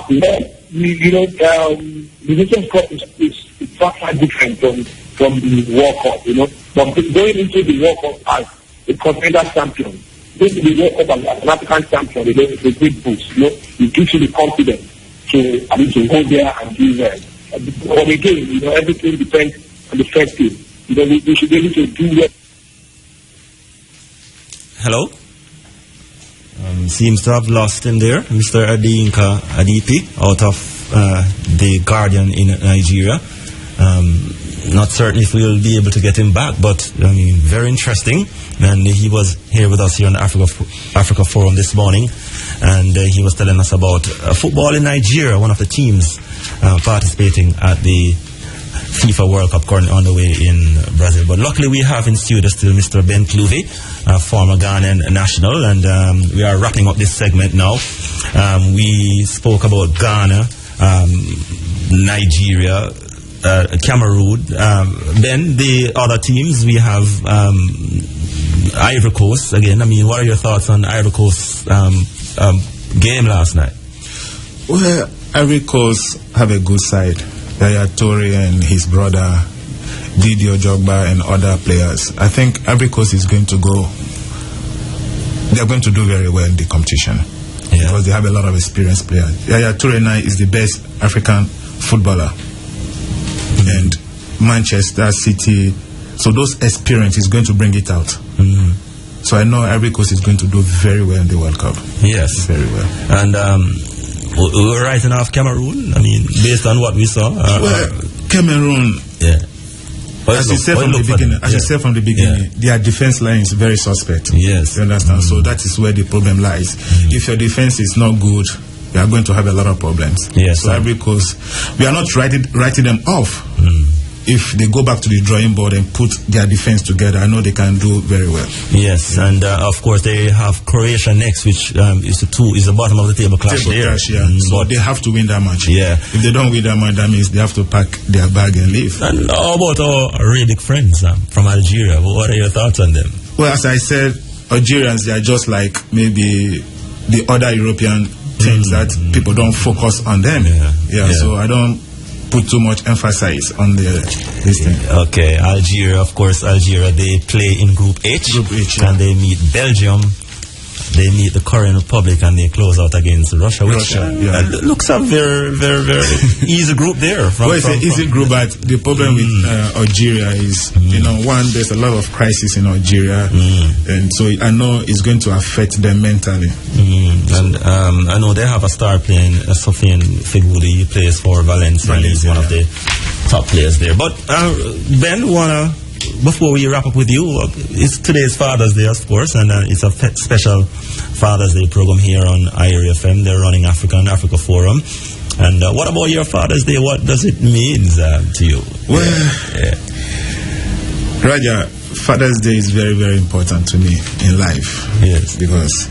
The Nations Cup is far different from the World Cup, you know. But going into the World Cup as a contender champion, going to the World Cup as an African champion, it's a great boost, you know. It gives you the confidence to go there and do well. of the game. You know, everything depends on the first team. You know, we should be able to do that. Hello? Seems to have lost him there, Mr. Adinka Adipi, out of the Guardian in Nigeria. Not certain if we'll be able to get him back, but I mean, very interesting. And he was here with us here on the Africa Forum this morning, and he was telling us about football in Nigeria, one of the teams participating at the FIFA World Cup currently on the way in Brazil. But luckily we have in studio still Mr. Ben Cluvey, former Ghanaian national, and we are wrapping up this segment now. We spoke about Ghana, Nigeria, Cameroon. Then the other teams, we have Ivory Coast again. I mean, what are your thoughts on Ivory Coast game last night? Well, Ivory Coast have a good side. Yaya Toure and his brother Didio Jogba and other players. I think Ivory Coast is going to go. They are going to do very well in the competition because they have a lot of experienced players. Yaya Toure now is the best African footballer, and Manchester City. So those experience is going to bring it out. So I know Ivory Coast is going to do very well in the World Cup. Yes, very well. And we were writing off Cameroon. I mean, based on what we saw. Well, Cameroon. Yeah. As you said from the beginning, their defense line is very suspect. Yes. You understand? So that is where the problem lies. If your defense is not good, you are going to have a lot of problems. Yes. So Ivory Coast, we are not writing them off. If they go back to the drawing board and put their defense together, I know they can do very well. Yes, and of course they have Croatia next, which is the bottom of the table clash there. So they have to win that match. Yeah. If they don't win that match, that means they have to pack their bag and leave. And how about our really big friends from Algeria? What are your thoughts on them? Well, as I said, Algerians, they are just like maybe the other European teams that people don't focus on them. So I don't put too much emphasis on this thing. Okay, Algeria, of course, they play in Group H. And they meet Belgium, they meet the Korean Republic, and they close out against Russia, which looks a very, very, very easy group there. It's an easy group, but the problem with Algeria is, one, there's a lot of crisis in Algeria, and so I know it's going to affect them mentally. And I know they have a star playing, Sofiane Feghouli. He plays for Valencia. He's one of the top players there. But Ben, before we wrap up with you, it's today's Father's Day, of course, and it's a special Father's Day program here on IRI FM. They're running Africa Forum. And what about your Father's Day? What does it mean to you? Well, Raja, Father's Day is very, very important to me in life. Yes. Because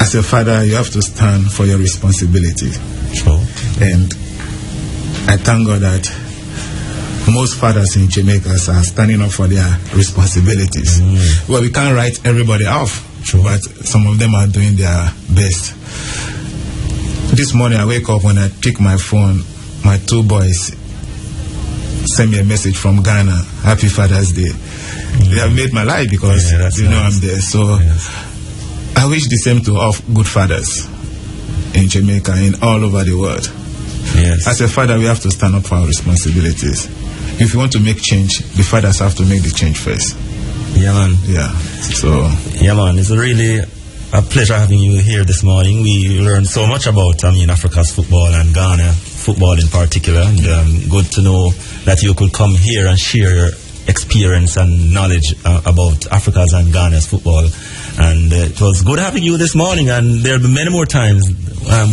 as a father, you have to stand for your responsibility. Sure. And I thank God that most fathers in Jamaica are standing up for their responsibilities. Well, we can't write everybody off, but some of them are doing their best. This morning I wake up, when I pick my phone, my two boys send me a message from Ghana, Happy Father's Day. They have made my life because I'm there. So I wish the same to all good fathers in Jamaica and all over the world. Yes. As a father, we have to stand up for our responsibilities. If you want to make change, the fathers have to make the change first. Yeah, man. Yeah. So. Yeah, man. It's really a pleasure having you here this morning. We learned so much about, Africa's football and Ghana football in particular. And good to know that you could come here and share your experience and knowledge about Africa's and Ghana's football. And it was good having you this morning, and there'll be many more times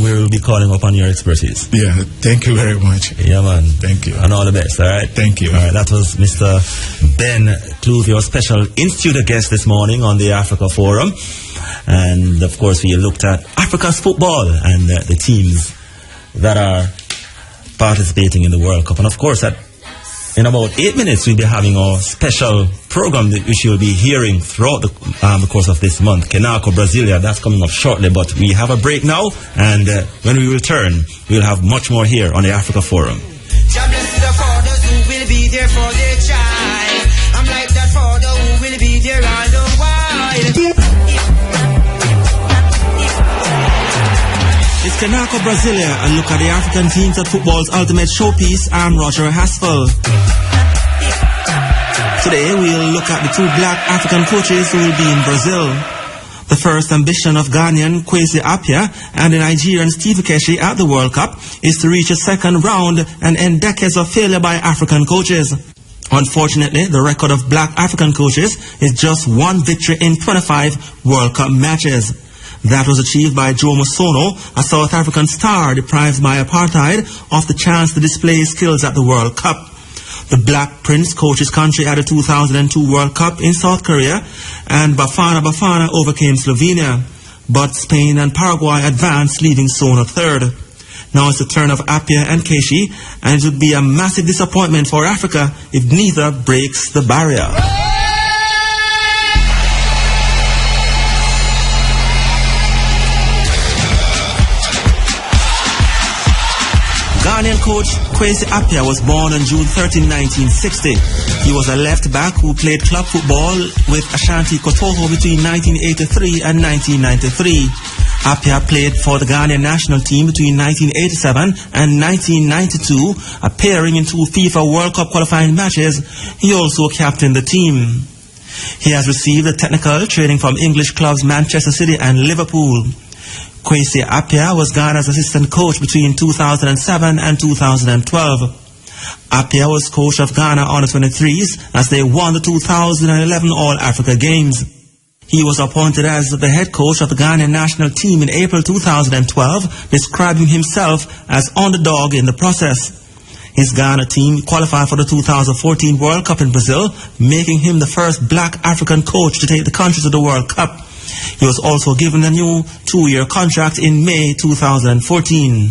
we'll be calling upon your expertise. Yeah, thank you very much. Yeah, man. Thank you. And all the best, all right? Thank you. All right, that was Mr. Ben Cluvey, your special in-studio guest this morning on the Africa Forum. And, of course, we looked at Africa's football and the teams that are participating in the World Cup. And, of course, in about 8 minutes, we'll be having our special program that which you'll be hearing throughout the course of this month. Khanako, Brazilia, that's coming up shortly. But we have a break now, and when we return, we'll have much more here on the Africa Forum. God bless the fathers who will be there for their child. I'm like that father who will be there all the while. It's Montrenaco, Brazilia, and look at the African teams at football's ultimate showpiece. I'm Roger Haspel. Today we'll look at the two black African coaches who will be in Brazil. The first ambition of Ghanaian Kwesi Appiah and the Nigerian Steve Keshi at the World Cup is to reach a second round and end decades of failure by African coaches. Unfortunately, the record of black African coaches is just one victory in 25 World Cup matches. That was achieved by Joe Musono, a South African star deprived by apartheid of the chance to display his skills at the World Cup. The Black Prince coached his country at the 2002 World Cup in South Korea, and Bafana overcame Slovenia. But Spain and Paraguay advanced, leaving Sona third. Now it's the turn of Appiah and Keshi, and it would be a massive disappointment for Africa if neither breaks the barrier. Ghanaian coach Kwesi Appiah was born on June 13, 1960. He was a left back who played club football with Ashanti Kotoko between 1983 and 1993. Appiah played for the Ghanaian national team between 1987 and 1992, appearing in two FIFA World Cup qualifying matches. He also captained the team. He has received technical training from English clubs Manchester City and Liverpool. Kwesi Appiah was Ghana's assistant coach between 2007 and 2012. Appiah was coach of Ghana Under-23s as they won the 2011 All-Africa Games. He was appointed as the head coach of the Ghanaian national team in April 2012, describing himself as underdog in the process. His Ghana team qualified for the 2014 World Cup in Brazil, making him the first black African coach to take the country to the World Cup. He was also given a new 2-year contract in May 2014.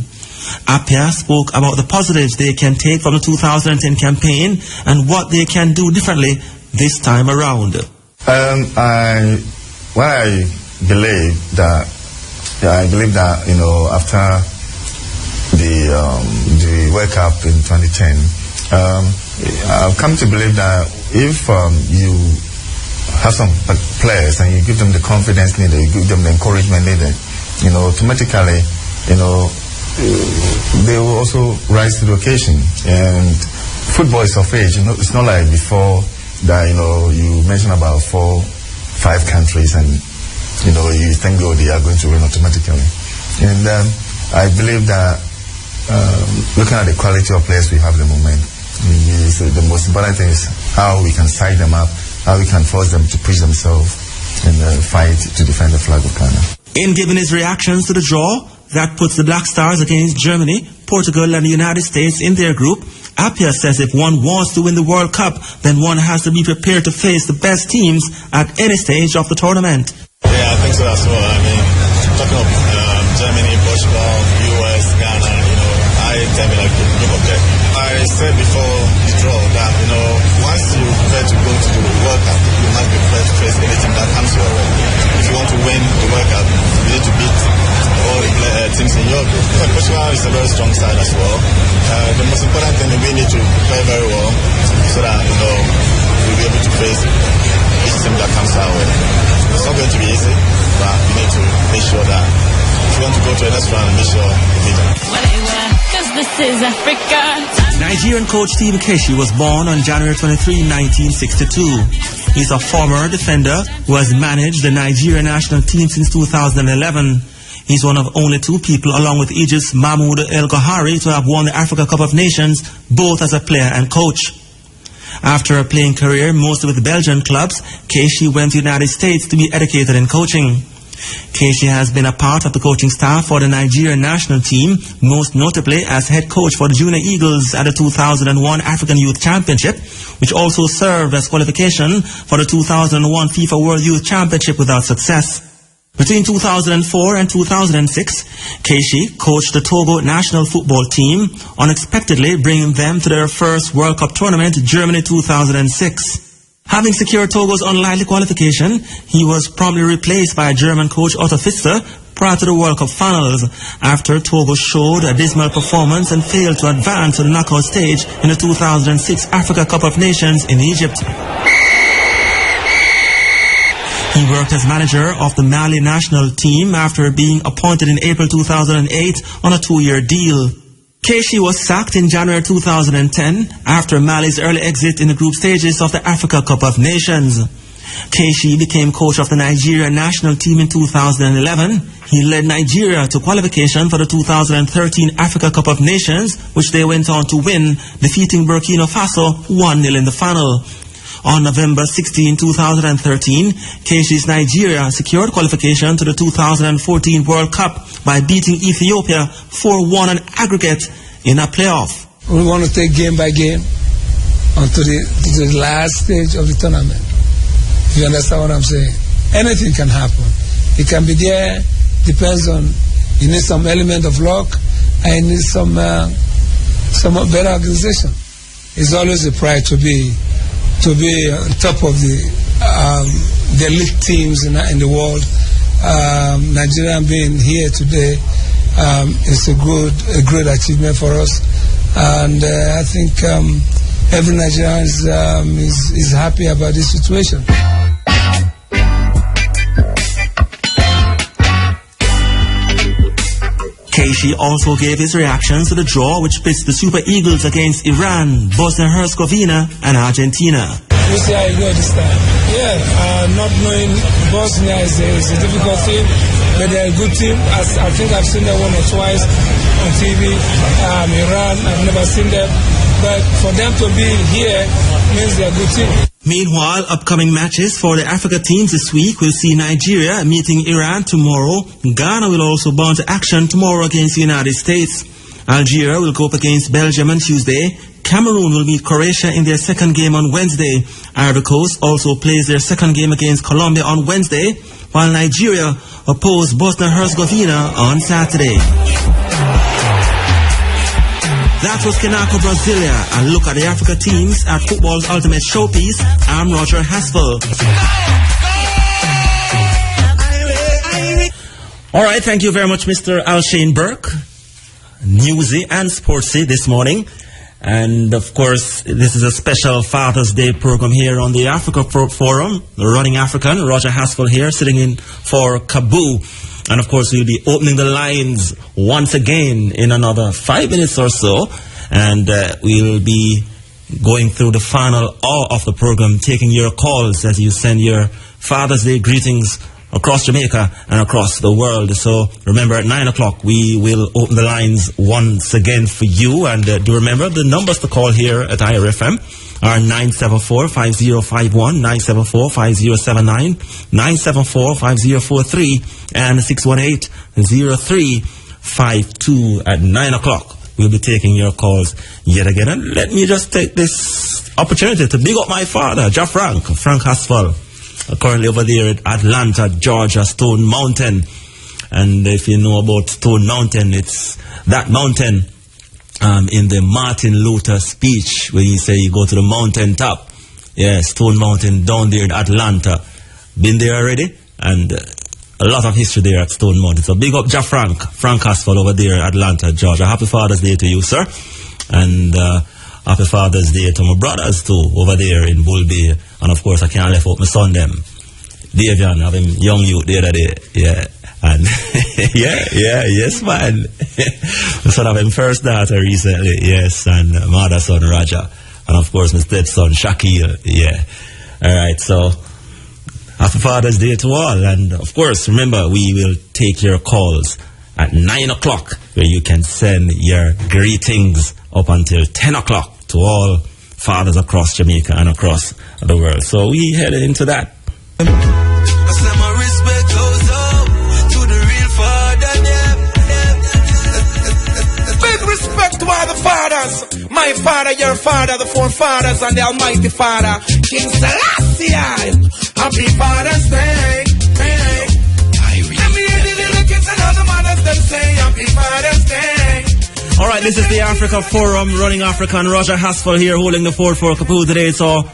Appiah spoke about the positives they can take from the 2010 campaign and what they can do differently this time around. I believe that after the World Cup in 2010, I've come to believe that if you have some players and you give them the confidence needed, you give them the encouragement needed, automatically, they will also rise to the occasion. And football is of age. It's not like before that, you mentioned about 4-5 countries and, you think, they are going to win automatically. And I believe that looking at the quality of players we have at the moment, the most important thing is how we can size them up, how we can force them to push themselves in the fight to defend the flag of Ghana. In giving his reactions to the draw that puts the Black Stars against Germany, Portugal and the United States in their group, Appiah says if one wants to win the World Cup, then one has to be prepared to face the best teams at any stage of the tournament. Yeah, I think so as well. Talking of Germany, Portugal, US, Ghana, I tend to like to look up there. I said before the draw that, once you prepare to go to the World Cup, you must be prepared to face anything that comes your way. If you want to win the World Cup, you need to beat all the teams in your group. Portugal is a very strong side as well. The most important thing is we need to prepare very well so that, we'll be able to face each team that comes our way. It's not going to be easy, but we need to make sure that if you want to go to the next round, make sure you beat them. This is Africa. Nigerian coach Steve Keshi was born on January 23, 1962. He's a former defender who has managed the Nigerian national team since 2011. He's one of only 2 people, along with Egypt's Mahmoud El Gohari, to have won the Africa Cup of Nations, both as a player and coach. After a playing career, mostly with Belgian clubs, Keshi went to the United States to be educated in coaching. Keshi has been a part of the coaching staff for the Nigerian national team, most notably as head coach for the Junior Eagles at the 2001 African Youth Championship, which also served as qualification for the 2001 FIFA World Youth Championship without success. Between 2004 and 2006, Keshi coached the Togo national football team, unexpectedly bringing them to their first World Cup tournament, Germany 2006. Having secured Togo's unlikely qualification, he was promptly replaced by German coach Otto Pfister prior to the World Cup finals, after Togo showed a dismal performance and failed to advance to the knockout stage in the 2006 Africa Cup of Nations in Egypt. He worked as manager of the Mali national team after being appointed in April 2008 on a 2-year deal. Kheru was sacked in January 2010 after Mali's early exit in the group stages of the Africa Cup of Nations. Kheru became coach of the Nigeria national team in 2011. He led Nigeria to qualification for the 2013 Africa Cup of Nations, which they went on to win, defeating Burkina Faso 1-0 in the final. On November 16, 2013, Kheru's Nigeria secured qualification to the 2014 World Cup by beating Ethiopia 4-1 on aggregate in a playoff. We want to take game by game onto the last stage of the tournament. You understand what I'm saying? Anything can happen. It can be there, depends on, you need some element of luck, and you need some better organization. It's always a pride to be on top of the elite teams in the world. Nigeria being here today is a great achievement for us, and I think every Nigerian is happy about this situation. Kheru also gave his reactions to the draw which pits the Super Eagles against Iran, Bosnia-Herzegovina and Argentina. We'll see how it goes this time. Yeah, not knowing Bosnia is a difficult team, but they're a good team. I think I've seen them once or twice on TV. Iran, I've never seen them. But for them to be here means they're a good team. Meanwhile, upcoming matches for the Africa teams this week will see Nigeria meeting Iran tomorrow. Ghana will also bound to action tomorrow against the United States. Algeria will go up against Belgium on Tuesday. Cameroon will meet Croatia in their second game on Wednesday. Ivory Coast also plays their second game against Colombia on Wednesday, while Nigeria oppose Bosnia-Herzegovina on Saturday. That was Khanako, Brazilia. A look at the Africa teams at football's ultimate showpiece. I'm Roger Haspel. All right, thank you very much, Mr. Alshane Burke. Newsy and sportsy this morning. And of course, this is a special Father's Day program here on the Africa Forum. The Running African, Roger Haspel here, sitting in for Kabu. And of course, we'll be opening the lines once again in another 5 minutes or so. And we'll be going through the final hour of the program, taking your calls as you send your Father's Day greetings across Jamaica and across the world. So remember, at 9 o'clock, we will open the lines once again for you. And do remember, the numbers to call here at IRFM are 974-5051, 974-5079, 974-5043, and 618-0352 at 9 o'clock. We'll be taking your calls yet again. And let me just take this opportunity to big up my father, Frank Haspel, currently over there at Atlanta, Georgia, Stone Mountain. And if you know about Stone Mountain, it's that mountain in the Martin Luther speech where he say you go to the mountain top. Yeah, Stone Mountain down there in Atlanta. Been there already, and a lot of history there at Stone Mountain. So big up Frank Haspel over there in Atlanta, Georgia. Happy Father's Day to you, sir. And happy Father's Day to my brothers too over there in Bull Bay. And of course I can't left out my son them. Davian, have him young youth the other day. Yeah. And yes man. My son have him first daughter recently, yes, and my other son Raja. And of course my stepson Shakil, yeah. Alright, so happy Father's Day to all. And of course, remember, we will take your calls at 9 o'clock, where you can send your greetings up until 10 o'clock to all fathers across Jamaica and across the world. So we head into that. Big respect to all the fathers. My father, your father, the forefathers, and the Almighty Father, King Selassie. Happy Father's Day. Hey. Let me hear the little kids and all the mothers them say Happy Father's Day. All right, this is the Africa Forum, Running African. Roger Haspel here, holding the fort for Kapu today. So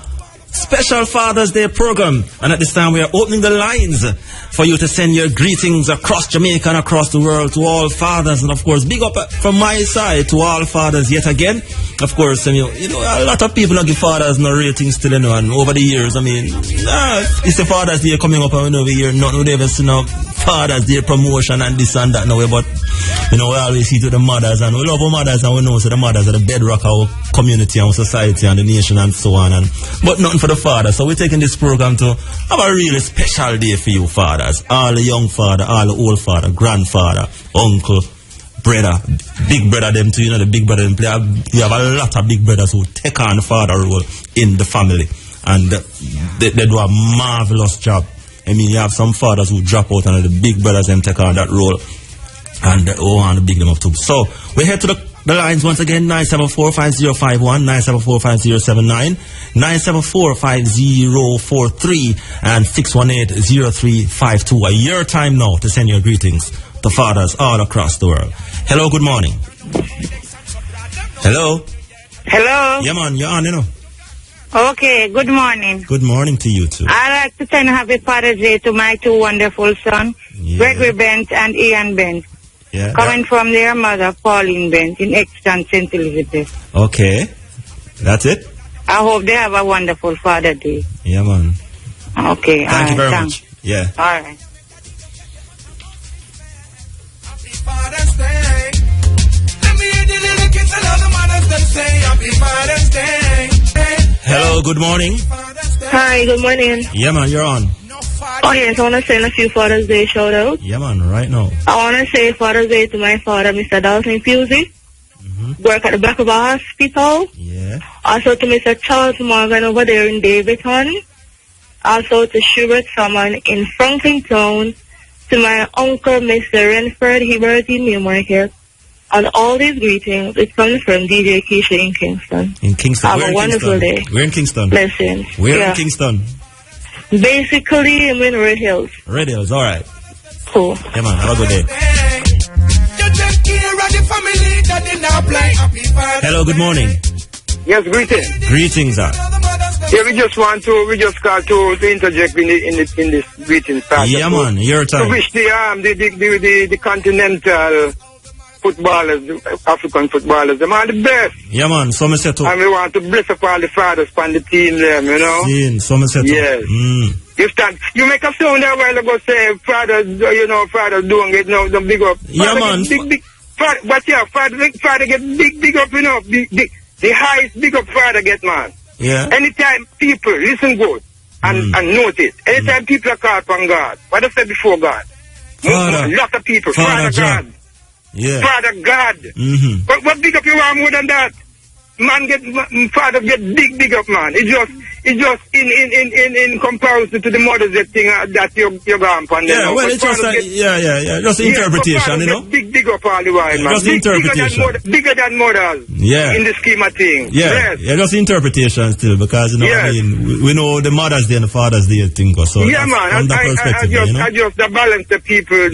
special Father's Day program. And at this time, we are opening the lines for you to send your greetings across Jamaica and across the world to all fathers. And of course, big up from my side to all fathers yet again. Of course, you know, a lot of people don't give fathers no ratings still, you know, and over the years, I mean, it's the Father's Day coming up, and we know we hear nothing, we never see no Father's Day promotion and this and that now, but, you know, we always see to the mothers, and we love our mothers, and we know so the mothers are the bedrock of our community and our society and the nation and so on, but nothing for the fathers. So we're taking this program to have a really special day for you fathers, all the young father, all the old father, grandfather, uncle, brother, big brother them too, you know, the big brother them play. You have a lot of big brothers who take on the father role in the family, and they do a marvelous job. I mean, you have some fathers who drop out and the big brothers them take on that role, and I want to big them up too. So we head to the lines once again, 974-5051, 974-5079, 974-5043, and 618-0352. A year time now to send your greetings to fathers all across the world. Hello, good morning. Hello. Hello. Yeah, man, you're on, you know. Okay, good morning. Good morning to you too. I'd like to send happy Father's Day to my two wonderful sons, Gregory Bent and Ian Bent. Yeah. Coming from their mother, Pauline Bent, in Exton, St. Elizabeth. Okay. That's it? I hope they have a wonderful Father's Day. Yeah, man. Okay. Thank you very much. Yeah. All right. Father's Day. Let me hear the little kids and all the mothers that say Happy Father's Day. Hello, good morning. Hi, good morning. Yeah, man, you're on. Oh, yes, I want to send a few Father's Day shout-outs. Yeah, man, right now. I want to say Father's Day to my father, Mr. Dalton Pusey. Work at the back of a hospital. Yeah. Also to Mr. Charles Morgan over there in Davidson. Also to Schubert Salmon in Franklin Town. To my uncle, Mr. Renford Hibbert in Newmarket. And all these greetings, it comes from DJ Keisha in Kingston. In Kingston. Have a wonderful day. We're in Kingston. Blessings. We're in Kingston. Basically, I'm in Red Hills. Red Hills, all right. Cool. Yeah, man, have a good day. Hello, good morning. Yes, greetings. Greetings, sir. Yeah, we just call to interject in this greetings part. Yeah, man, your time. To wish the continental footballers, the African footballers, them are the best. Yeah, man, so me say too. And we want to bless up all the fathers on the team, them, you know. So me say too. Yes. You make a sound there a while ago say fathers, you know, fathers don't get no big up. Yeah, man. Big, but yeah, father get big up, you know. The highest big up father get, man. Yeah. Anytime people listen good and note it. Anytime people are called upon God, what I said before God. Father. A lot of people. Father God. Yeah. Father God. But what big up you want more than that? Father get big up, man. It's just in comparison to the mothers that thing that you're going upon. Yeah, well, it's just just interpretation, you know. Big up all the while, man. Just interpretation. Bigger than mothers. Yeah. In the scheme of things. Yeah, just interpretation still, because, you know, I mean, we know the Mother's Day and the Father's Day thing, so yeah, man. from that perspective, you know. I just the balance the people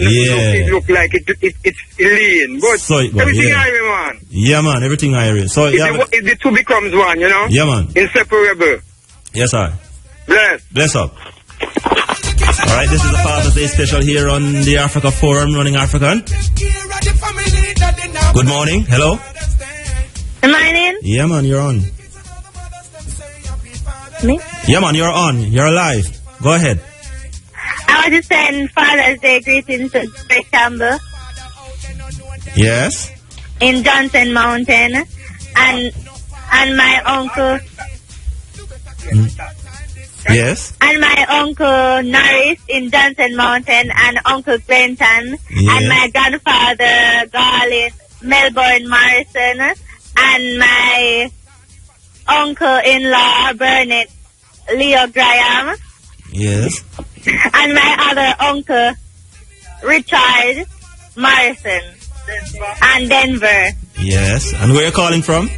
look like it's lean, but so everything Irie, man. Yeah, man, everything Irie. So the two becomes one, you know. Yeah, man. Inseparable. Yes, sir. Bless up. All right, this is the Father's Day special here on the Africa Forum, Running African. Good morning. Hello. Am I in? Yeah, man, you're on. Me? Yeah, man, you're on. You're live. Go ahead. I want to send Father's Day greetings to Greg Campbell. Yes. In Johnson Mountain, and my uncle. Yes. And my uncle Norris in Johnson Mountain, and Uncle Clinton, and my grandfather Garland Melbourne Morrison, and my uncle-in-law Burnett Leo Graham. Yes. And my other uncle Richard Morrison and Denver. Yes. And where are you calling from?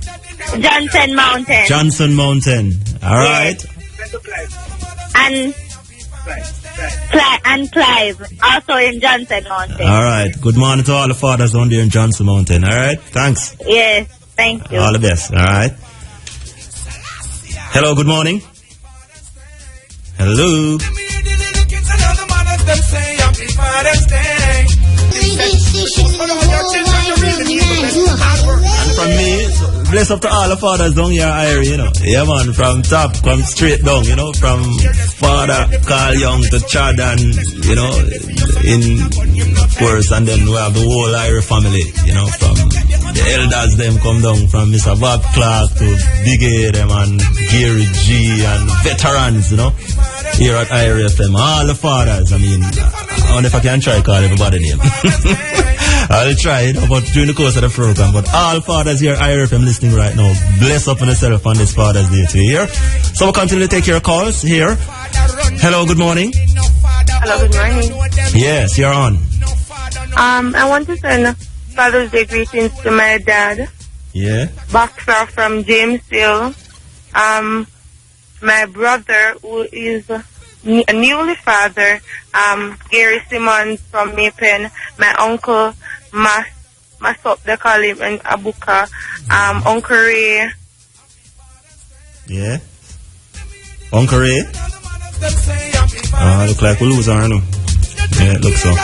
Johnson Mountain. Johnson Mountain. All right. And Clive, also in Johnson Mountain. All right. Good morning to all the fathers down there in Johnson Mountain. All right. Thanks. Yes. Thank you. All the best. All right. Hello. Good morning. Hello. And from me, bless up to all the fathers down here, Irie, you know. Yeah, man, from top, come straight down, you know, from Father Carl Young to Chad and, you know, in course, and then we have the whole Irie family, you know, from the elders, them come down from Mr. Bob Clark to Big A, them and Gary G and veterans, you know, here at Irie FM. All the fathers, I mean, I wonder if I can try call everybody name. I'll try it, but during the course of the program. But all fathers here at Irie FM listening right now, bless up on yourself on this Father's Day to hear. So we'll continue to take your calls here. Hello, good morning. Hello, good morning. Yes, you're on. I want to send Father's Day greetings to my dad. Yeah. Boxer from Jamesville. My brother, who is a newly father, Gary Simmons from Maypen. My uncle, Masop, they call him, and Abuka. Uncle Ray. Yeah. Uncle Ray? Look like we lose her, no? Yeah, it looks so.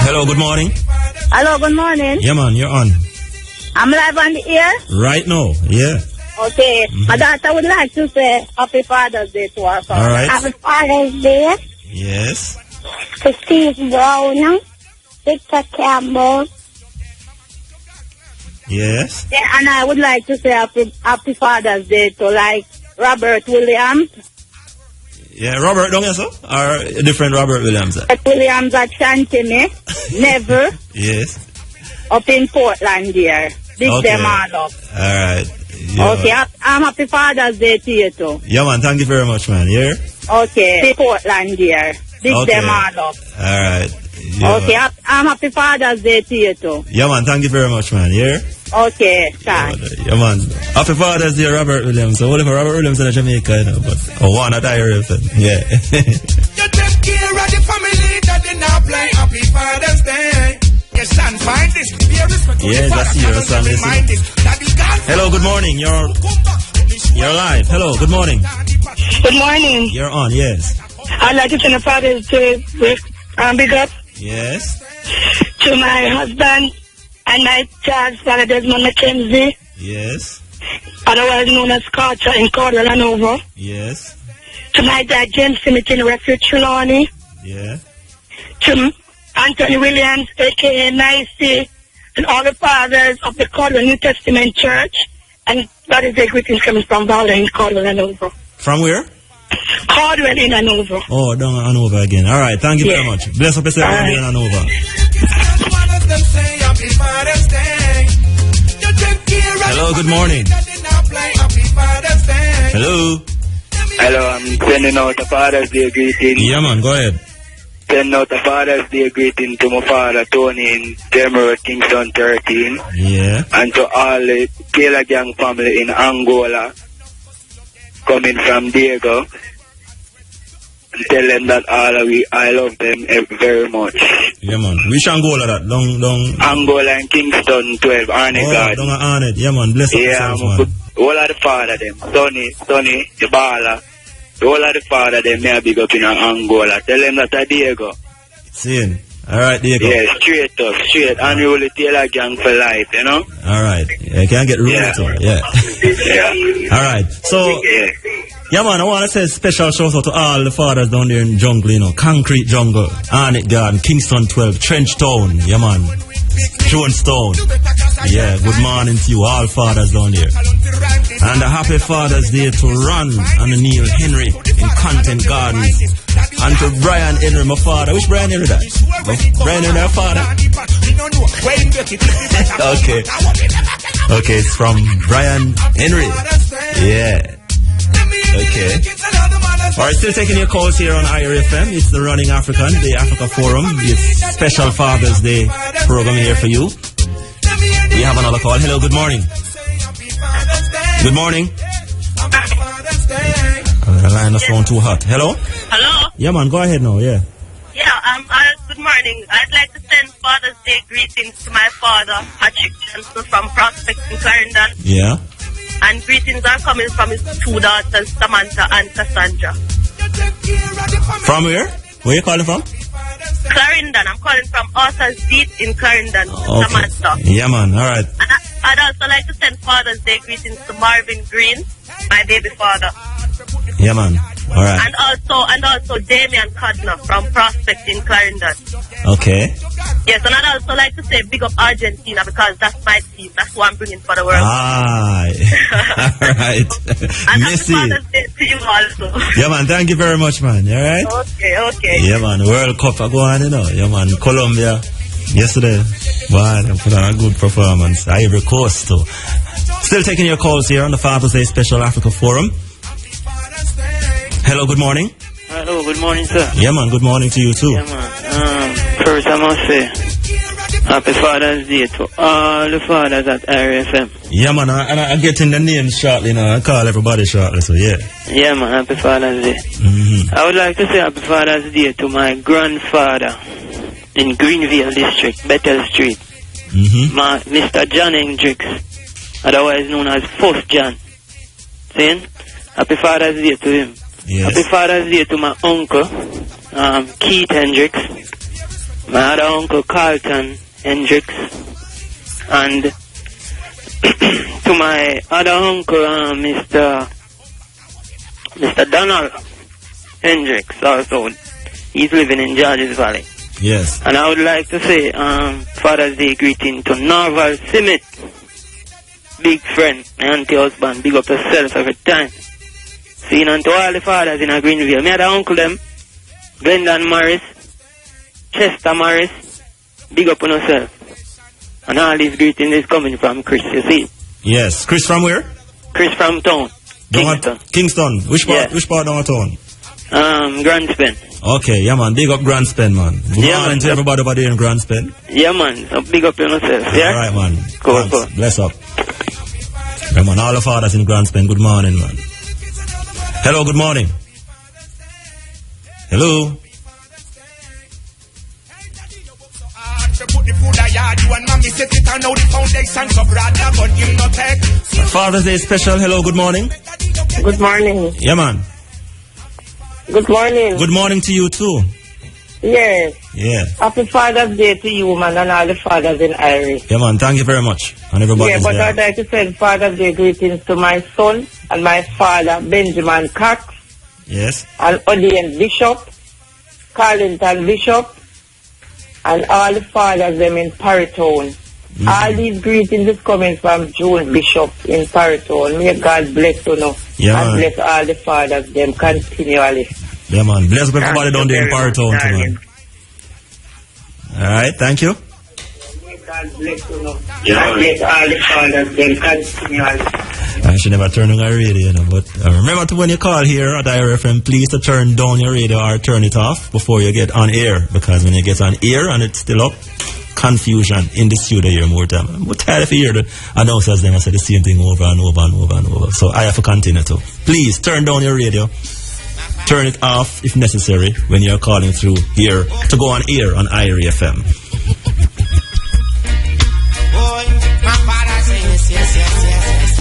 Hello, good morning. Hello, good morning. Yeah, man, you're on. I'm live on the air. Right now, yeah. Okay. My daughter would like to say Happy Father's Day to her father. All right. Happy Father's Day Yes. to Steve Brown, Victor Campbell. Yes. Yeah, and I would like to say Happy Father's Day to like Robert Williams. Yeah, Robert, don't you, sir? Or a different Robert Williams? Williams at Chantime, Never, Yes. up in Portland here. Big Okay. them all up. All right. Yeah. Okay, I'm Happy Father's Day to you too. Yeah, man, thank you very much, man. Yeah? Okay, big Portland here. Big Okay. them all up. All right. Yeah, Okay, man. I'm Happy Father's Day to you too. Yeah, man, thank you very much, man. Yeah? Okay, thanks. Yeah, man. Happy Father's Day, Robert Williams. So, what if Robert Williams in Jamaica, you know, but one at Irie FM. Yeah. You take care of the family that they now play Happy Father's Day. Yes, son, find this. Be a respect to Yes, the that's father. your son, listen. Hello, good morning. You're live. Hello, good morning. Good morning. You're on, yes. I'd like to send a Father's Day big up Yes. to my husband and my child's father, Desmond McKenzie, Yes. otherwise known as Carter in Cordell and Over. Yes. To my dad, James Smith in Refuge Trelawney. Yeah. To Anthony Williams, a.k.a. Nicey, and all the fathers of the Cordell New Testament Church. And that is the greetings coming from Valor in Cordell and Over. From where? Cordell in Hanover. Oh, down and over again. All right, thank you very much. Bless up yourself down and over. Hello, good morning. Hello. Hello, I'm sending out a Father's Day greeting. Yeah, man, go ahead. Send out a Father's Day greeting to my father, Tony, in Demerara, Kingston 13. Yeah. And to all the Taylor Gang family in Angola, coming from Diego. And tell them that I love them very much. Yeah, man. Which Angola that? Long. Angola and Kingston 12, Arne God. Down at Arnett. Yeah, man. Bless up yourself, man. All of the father them, Tony, the baller. All of the father them, may I big up in Angola. Tell them that I Diego. See. All right, Diego. Yeah, straight. Unruly Taylor Gang for life, you know? All right. Yeah, can't get rude at all. Yeah. Yeah. All right. So, yeah, man, I want to say special shout out to all the fathers down there in jungle, you know, Concrete Jungle, Arnett Garden, Kingston 12, Trench Town, yeah, man, Jonestown. Yeah, good morning to you, all fathers down there. And a happy Father's Day to Ron and Neil Henry in Content Gardens. And to Brian Henry, my father. Which Brian Henry that? Brian Henry, our father? Okay, it's from Brian Henry. Yeah. Okay. Alright, still taking your calls here on Irie FM. It's the Running African, the Africa Forum. It's special Father's Day program here for you. We have another call. Hello, good morning. Good morning. The line doesn't sound too hot. Hello? Hello? Yeah, man, go ahead now, yeah. Yeah, good morning. I'd like to send Father's Day greetings to my father, Patrick Johnson from Prospect in Clarendon. Yeah. And greetings are coming from his two daughters, Samantha and Cassandra. From where? Where you calling from? Clarendon. I'm calling from Arthur's Deep in Clarendon, Samantha. Yeah, man. All right. And I'd also like to send Father's Day greetings to Marvin Green, my baby father. Yeah, man. All right. And also Damian Codner from Prospect in Clarendon. Okay. Yes, and I'd also like to say big up Argentina because that's my team. That's who I'm bringing for the world. Ah. All right. And happy Father's Day to you also. Yeah, man. Thank you very much, man. All right. Okay. Yeah, man. World Cup go on, you know. Yeah, man. Colombia yesterday. Wow, they put on a good performance. Ivory Coast too. Still taking your calls here on the Father's Day Special Africa Forum. Hello, good morning. Hello, good morning, sir. Yeah, man, good morning to you too. Yeah, man. First I must say, happy Father's Day to all the fathers at RFM. Yeah, man, and I'm getting the names shortly now. I call everybody shortly, so yeah. Yeah, man, happy Father's Day. I would like to say happy Father's Day to my grandfather in Greenville District, Bethel Street. Mr. John Hendricks, otherwise known as First John. Saying, happy Father's Day to him. Yes. Happy Father's Day to my uncle, Keith Hendricks, my other uncle Carlton Hendricks, and to my other uncle, Mr. Donald Hendricks also. He's living in Georges Valley. Yes. And I would like to say Father's Day greeting to Norval Simmet, big friend, my auntie husband, big up yourself every time. Seeing unto all the fathers in a Greenville. Me had a uncle them, Glendon Morris, Chester Morris, big up on yourself. And all these greetings is coming from Chris, you see. Yes. Chris from where? Chris from town. Kingston. Kingston. Which part of town? Grandspen. Okay, yeah, man. Big up Grandspen, man. Good morning to everybody over there in Grandspen. Yeah, man. So big up on yourself, yeah? All right, man. Cool. Bless up. Yeah, man. All the fathers in Grandspen, good morning, man. Hello, good morning. Hello. Father's Day special. Hello, good morning. Good morning. Yeah, man. Good morning. Good morning to you too. Yes. Yeah. Happy Father's Day to you, man, and all the fathers in Ivory. Yeah, man. Thank you very much. And everybody. Yeah, but I'd like to send Father's Day greetings to my son and my father, Benjamin Cox. Yes. And Odian Bishop, Carlington Bishop, and all the fathers them in Paritown. All these greetings is coming from June Bishop in Paritown. May God bless you know. Yeah, and man. bless all the fathers them continually. Yeah, man. Bless everybody down there in Paritown too, man. Alright, thank you. May God bless you know. And bless all the fathers them continually. I should never turn on our radio, you know, but remember to when you call here at IRFM, please to turn down your radio or turn it off before you get on air, because when you get on air and it's still up, confusion in the studio here more time. I'm tired of hearing the announcers then I say the same thing over and over and over and over. So I have to continue to. Please turn down your radio, turn it off if necessary when you're calling through here to go on air on IRFM.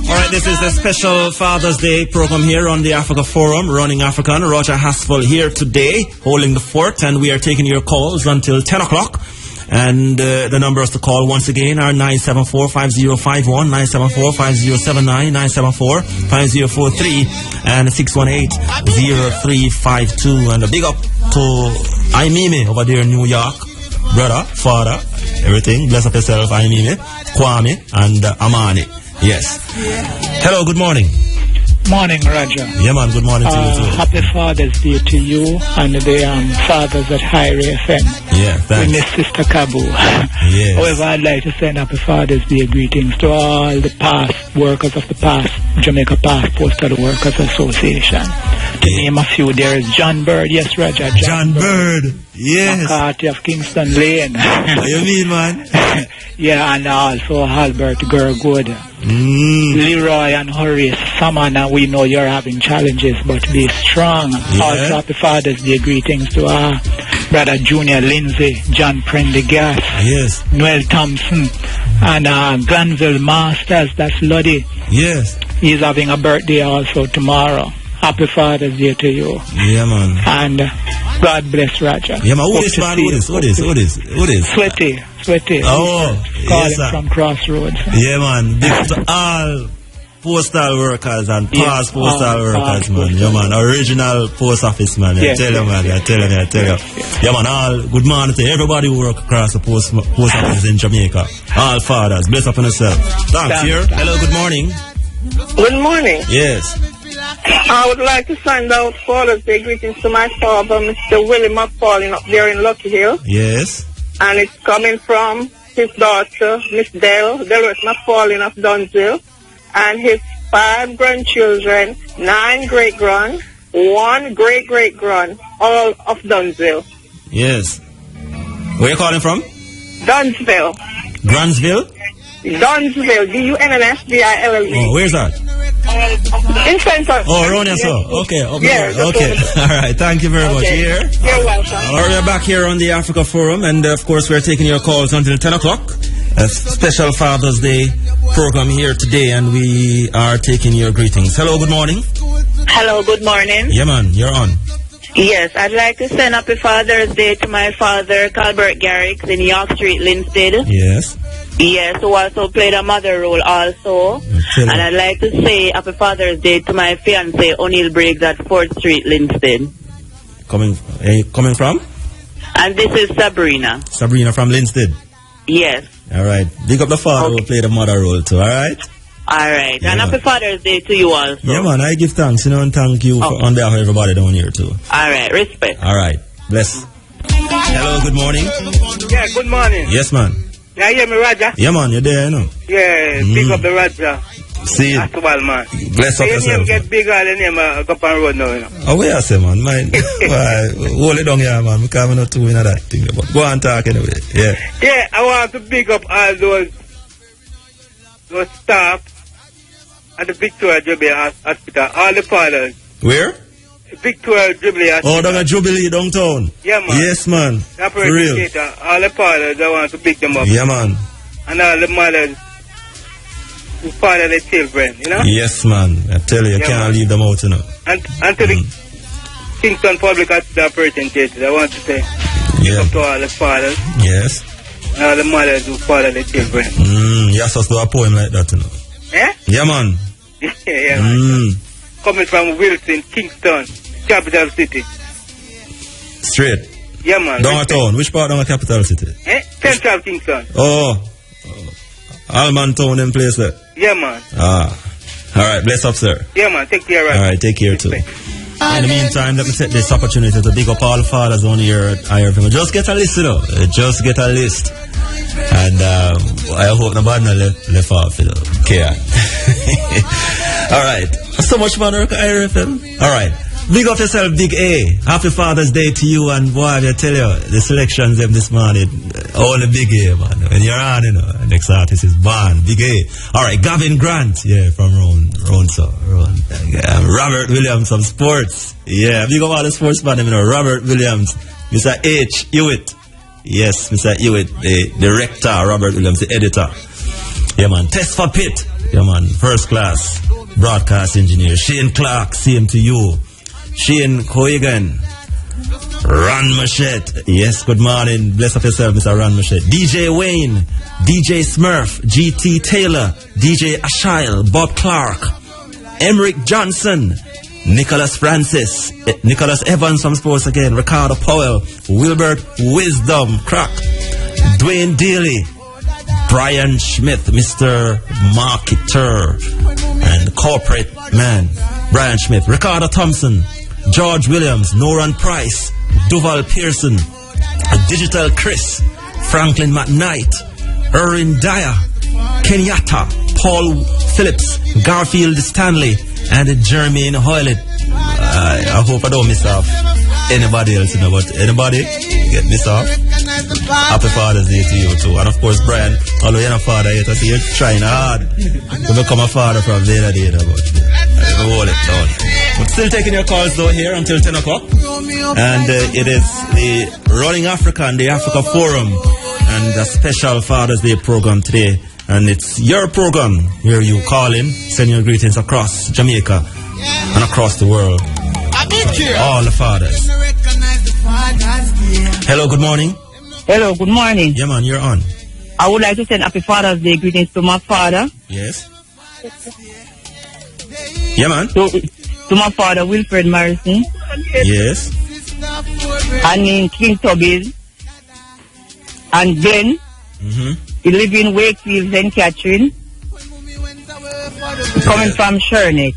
Alright, this is a special Father's Day program here on the Africa Forum, Running African. Roger Asphalt here today, holding the fort, and we are taking your calls until 10 o'clock. And the numbers to call once again are 974-5051, 974-5079, 974-5043, and 618-0352. And a big up to Imimi over there in New York. Brother, father, everything. Bless up yourself, Imimi, Kwame, and Amani. Yes. Hello, good morning. Morning, Roger. Yeah, man, good morning to you too. Happy Father's Day to you and the fathers at Higher FM. Yeah, thanks. We miss Sister Kabu. Yes. However, I'd like to send Happy Father's Day greetings to all the past workers of the past Jamaica Past Postal Workers Association. To name a few, there is John Bird. Yes, Roger. John Bird. Yes. McCarthy of Kingston Lane. What you mean, man? Yeah, and also Albert Gergood. Leroy and Horace Samana, we know you're having challenges, but be strong. Yeah. Also, happy Father's Day greetings to our brother Junior Lindsay, John Prendergast, yes, Noel Thompson, and Glanville Masters, that's Lodi. Yes. He's having a birthday also tomorrow. Happy Father's Day to you. Yeah, man. And God bless Roger. Yeah, man. Who is, man? Who is? Sweaty. Oh, calling yes, sir. from Crossroads. Yeah, man. Big to all postal workers and past postal workers, man. Yeah, man. Original post office, man. I tell you, man. I tell you. Yeah, man. All good morning to everybody who work across the post office in Jamaica. All fathers. Bless up on yourself. Thanks, here. Hello, good morning. Good morning. Yes. I would like to send out Father's Day greetings to my father, Mr. Willie McFarlane, up there in Lucky Hill. Yes. And it's coming from his daughter, Miss Delrose McFarlane of Dunsville, and his 5 grandchildren, 9 great-grand, 1 great-great-grand, all of Dunsville. Yes. Where you calling from? Dunsville. Gransville? Dunsville, Dunsville. Oh, where's that? In Center. Oh, around here, so. Okay. Yeah, okay. All right. Thank you very much. Here. You're welcome. All right, we're back here on the Africa Forum, and of course, we're taking your calls until 10 o'clock. A special Father's Day program here today, and we are taking your greetings. Hello, good morning. Hello, good morning. Yeah, man, you're on. Yes, I'd like to send Happy Father's Day to my father, Calbert Garrix, in York Street, Linstead. Yes. Yes, who also played a mother role also. And I'd like to say Happy Father's Day to my fiancé, O'Neill Briggs, at 4th Street, Linstead. Coming from? And this is Sabrina. Sabrina from Linstead? Yes. All right. Big up the father who played a mother role too, all right? All right. Yeah, and Happy Father's Day to you also. Yeah, man. I give thanks, and thank you on behalf of everybody down here too. All right. Respect. All right. Bless. Hello, good morning. Yeah, good morning. Yes, man. Yeah, you hear me, Roger? Yeah, man, you're there, Yeah, big up the Roger. See it. That's well, man. Bless up your yourself. name get bigger than name of Cup and Road now, Oh, where I say, man? Hold it down here, man. Because I'm not too in that thing. But go on talk anyway. Yeah. Yeah, I want to big up all those staff at the Victoria Jubilee Hospital, all the fathers. Where? Victoria Jubilee Hospital. Oh, down at Jubilee downtown. Yeah, man. Yes, man. For real. All the fathers, I want to pick them up. Yeah, man. And all the mothers who father their children, Yes, man. I tell you, you can't leave them out, And to the Kingston Public Hospital representatives, I want to say, pick up to all the fathers. Yes. And all the mothers who father their children. Yes, us do a poem like that, Eh? Yeah, man. Yeah, man. Coming from Wilson, Kingston, capital city. Straight. Yeah, man. Downtown. Which part of the capital city? Central Kingston. Oh. Alman Town and place there. Yeah, man. All right. Bless up, sir. Yeah, man. Take care, right? All right. Take care, too. In the meantime, let me take this opportunity to big up all the fathers on here at IRFM. Just get a list, Just get a list. And I hope nobody left off, Okay. All right. So much fun work at IRFM. All right. Big up yourself, Big A. Happy Father's Day to you. And boy, I tell you, the selections them this morning, all the Big A, man. When you're on, next artist is born, Big A. All right, Gavin Grant, from Robert Williams from sports. Yeah, big up all the sports man, Robert Williams, Mr. H. Hewitt. Yes, Mr. Hewitt, the director, Robert Williams, the editor. Yeah, man. Test for Pitt. Yeah, man. First class broadcast engineer. Shane Clark, same to you. Shane Coigan. Ron Machette. Yes, good morning. Bless up yourself, Mr. Ron Machette. DJ Wayne. DJ Smurf. GT Taylor. DJ Ashile. Bob Clark. Emric Johnson. Nicholas Francis. Nicholas Evans from Sports again. Ricardo Powell. Wilbert Wisdom. Crack. Dwayne Daly. Brian Smith. Mr. Marketer. And corporate man. Brian Smith. Ricardo Thompson. George Williams, Noran Price, Duval Pearson, Digital Chris, Franklin McKnight, Erin Dyer, Kenyatta, Paul Phillips, Garfield Stanley, and Jermaine Hoylett. I hope I don't miss off anybody else, but anybody get missed off. Happy Father's Day to you too. And of course, Brian, although you're not a father yet, I see you're trying hard to become a father from the other day, but hold it down. But still taking your calls though here until 10 o'clock. And it is the Running Africa and the Africa Forum and a special Father's Day program today. And it's your program where you call in, send your greetings across Jamaica and across the world. All the fathers. Hello, good morning. Hello, good morning. Yeah, man, you're on. I would like to send Happy Father's Day greetings to my father. Yes. Yeah, man. To my father, Wilfred Morrison. Yes. And in King Tubby's. And Glenn. He live in Wakefield, St. Catherine. Coming from Shernet.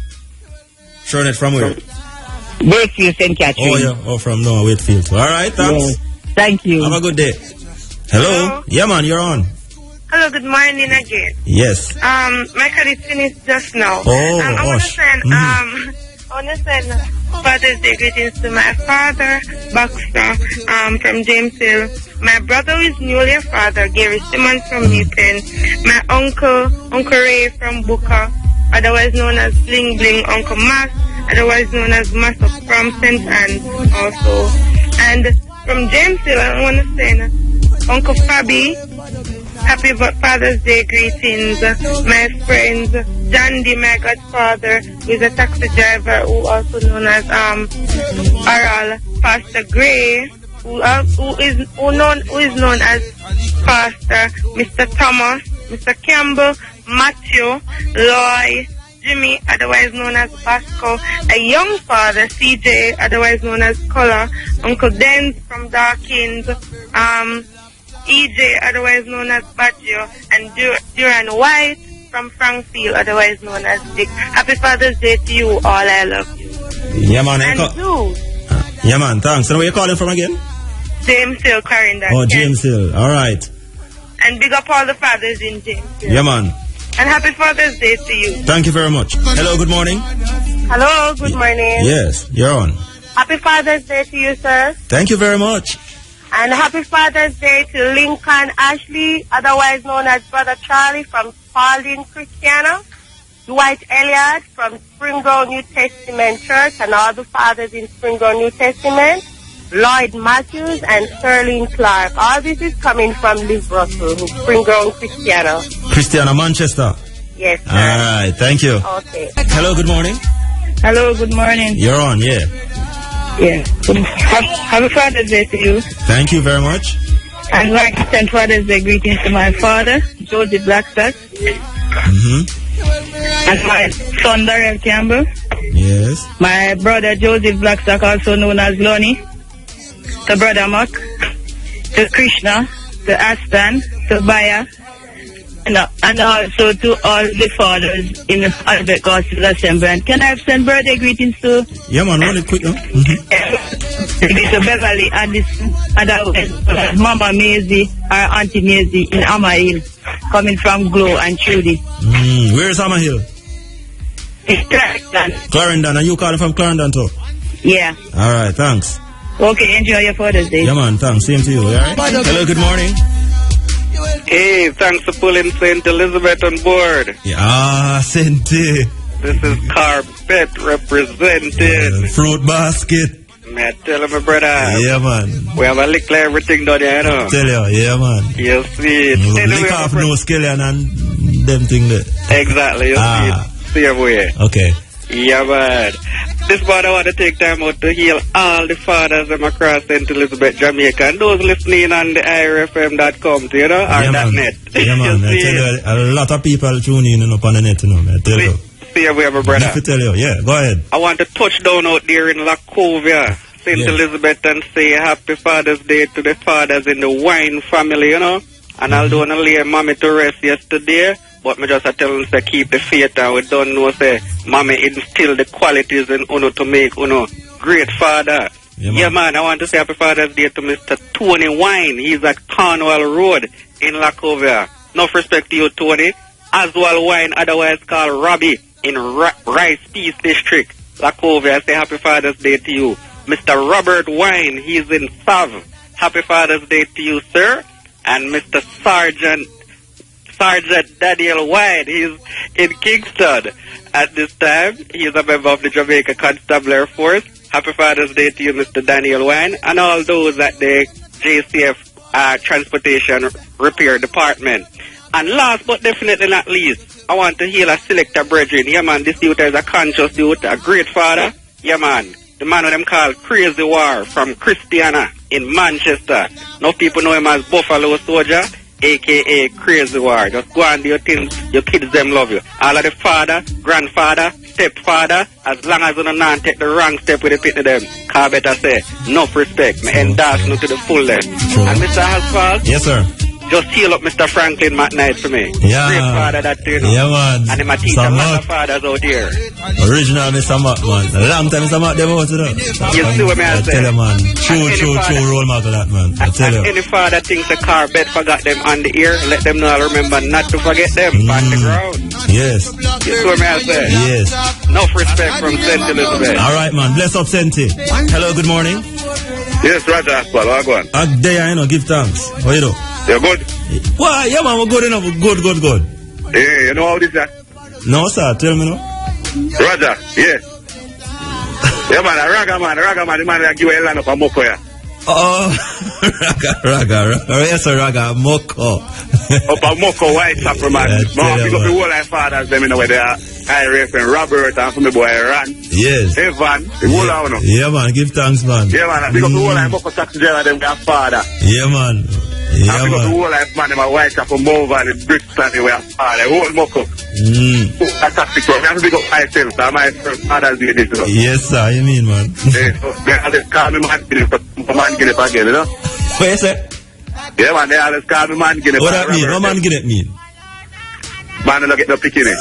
Shernet from where? Wakefield, St. Catherine. Oh, yeah. Oh, from Wakefield. All right, thanks. Yes. Thank you. Have a good day. Hello? Yeah, man, you're on. Hello, good morning again. Yes. My card is finished just now. Oh, I want to send Father's Day greetings to my father, Baxter, from James Hill. My brother who is newly a father, Gary Simmons from Newton. My uncle Ray from Booker, otherwise known as Bling Bling. Uncle Mass, otherwise known as Master from St. Anne also. And from James Hill, I want to send Uncle Fabi Happy Father's Day greetings. My friends, John D, my godfather, who is a taxi driver, who also known as Oral, Pastor Gray, who is known as Pastor, Mr. Thomas, Mr. Campbell, Matthew, Loy, Jimmy, otherwise known as Basco, a young father, CJ, otherwise known as Collar, Uncle Denz from Dawkins, EJ, otherwise known as Baggio, and Duran White from Frankfield, otherwise known as Dick. Happy Father's Day to you all. I love you. Yeah, man. Yeah, man. Thanks. And where you calling from again? James Hill, Clarendon. Oh, James Hill. All right. And big up all the fathers in James Hill. Yeah, man. And happy Father's Day to you. Thank you very much. Hello, good morning. Hello, good morning. Yes, you're on. Happy Father's Day to you, sir. Thank you very much. And happy Father's Day to Lincoln Ashley, otherwise known as Brother Charlie from Spalding, Christiana. Dwight Elliott from Springground New Testament Church and all the fathers in Springground New Testament. Lloyd Matthews and Sterling Clark. All this is coming from Liv Russell, Springground Christiana. Christiana, Manchester. Yes, sir. All right, thank you. Okay. Hello, good morning. Hello, good morning. You're on, yeah. Yeah. Happy Father's Day to you. Thank you very much. I'd like to send Father's Day greetings to my father, Joseph Blackstock. And my son, Darrell Campbell. Yes. My brother, Joseph Blackstock, also known as Lonnie. To Brother Muck. To Krishna. To Aston. To Baya. And also to all the fathers in the Albert Gospel Assembly. And can I send birthday greetings to... Yeah, man, run it quick, huh? To Beverly and this other Mama Maisie or Auntie Maisie in Amma Hill, coming from Glow and Trudy. Where's Amma Hill? It's Clarendon. Clarendon, and you calling from Clarendon too? Yeah. All right, thanks. Okay, enjoy your Father's Day. Yeah, man, thanks. Same to you, all right? Hello, good morning. Hey, thanks for pulling St. Elizabeth on board. Yeah, St. This is Carpet representing. Fruit basket. Man, tell him, my brother. Yeah, man. We have a lick everything down there, you know. Tell you, yeah, man. You see it. Lick off no skeleton and them thing there. Exactly, you see it. Same way. Okay. Yeah, man. This part I want to take time out to heal all the fathers from across St. Elizabeth, Jamaica, and those listening on the irfm.com, you know, or yeah, .net. Yeah, man. I tell you, a lot of people tune in up on the net, you know, I tell you. See we have a brother. Let me tell you, yeah, go ahead. I want to touch down out there in Lacovia, St. Elizabeth, and say Happy Father's Day to the fathers in the Wine family, you know. And although I lay mommy to rest yesterday, but me just tell them to keep the faith, and we don't know, say, mommy instill the qualities in Uno to make Uno great father. Yeah, man, I want to say Happy Father's Day to Mr. Tony Wine. He's at Cornwall Road in Lacovia. Enough respect to you, Tony. Aswell Wine, otherwise called Robbie, in Rice Peace District, Lacovia. I say Happy Father's Day to you. Mr. Robert Wine, he's in Sav. Happy Father's Day to you, sir. And Mr. Sergeant Daniel White, he's in Kingston. At this time, he's a member of the Jamaica Constabulary Force. Happy Father's Day to you, Mr. Daniel Wine, and all those at the JCF Transportation Repair Department. And last but definitely not least, I want to hail a selector brethren. Yeah, man, this youth is a conscious youth, a great father. Yeah, man, the man who them call Crazy War from Christiana in Manchester. Now people know him as Buffalo Soldier, a.k.a. Crazy War. Just go and do your things, your kids them love you. All of the father, grandfather, stepfather, as long as you don't take the wrong step with the pit of them. Cause better say, enough respect. Me endorse you to the fullest. And Mr. Asphalt? Yes, sir. Just heal up Mr. Franklin McKnight for me. Yeah. Great father that you know. Yeah, man. And him a teach a lot of fathers out here. Original Mr. Mac, man. A long time Mr. Mac them out, you know. You see what I tell you, man. True role model that, man. I tell you. Any father thinks a car bed forgot them on the ear, let them know I'll remember not to forget them on the ground. Yes. You see what I say? Yes. Enough respect from St. Elizabeth. All right, man. Bless up, Senti. Hello, good morning. Yes, Roger. Well, how going? There, you know, give thanks. How you do? You're good? Why? Yeah, man, we're good enough. Good. Hey, you know how this is? No, sir. Tell me now. Roger, yeah. Yeah, man, a raga man, the man that give a land up a moko, yeah. Oh, raga. Yes, sir, raga, moko. Up a moko, white sapper, man. Man, pick up the whole life fathers, them in the way they are. I reckon Robert and from the boy Ran. Yes. Evan, the whole of them. Yeah, man, give thanks, man. Yeah, man, pick up the whole life moko taxi driver, them got father. Yeah, man. Yeah, I pick up the whole life man, them a white sapper, move and the bricks and the way father, the whole moko. That's tactic, bro. I have to pick up myself, so my father's doing this, you know. Yes, sir, you mean, man. Yeah, so they always call me man, get it again, you know. What you say? Yeah, man, they always call me man, get it. What that mean? What man get it mean? Man, I don't get no picking it.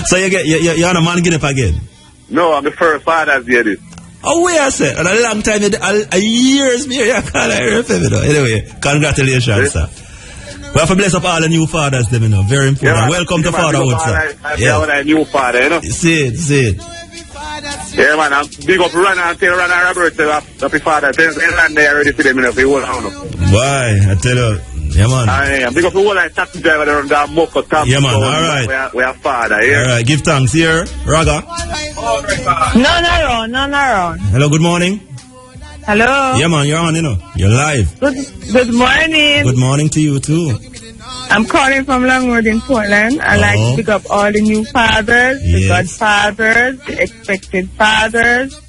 So you're on a man get up again? No, I'm the first father's day this. Oh, wait, I said, and a long time, a years, me, I can't remember, though. Anyway, congratulations, sir. We have to bless up all the new fathers, them, you know, very important. Yeah, welcome to fatherhood, sir. Yeah, a new father, you know. See it. Yeah, man, I'm big up Rana and tell Rana Robert to the father. Tell them they already see them, you know, if you hold on. Why? I tell you. Yeah, man. I'm big up the whole like taxi driver around that Moko Top. Yeah, man, alright. We are father, yeah. Alright, give thanks here. Raga. None around. Hello, good morning. Hello. Yeah, man, you're on, you know. You're live. Good morning. Good morning to you, too. I'm calling from Long Road in Portland. I like to pick up all the new fathers, the godfathers, the expected fathers.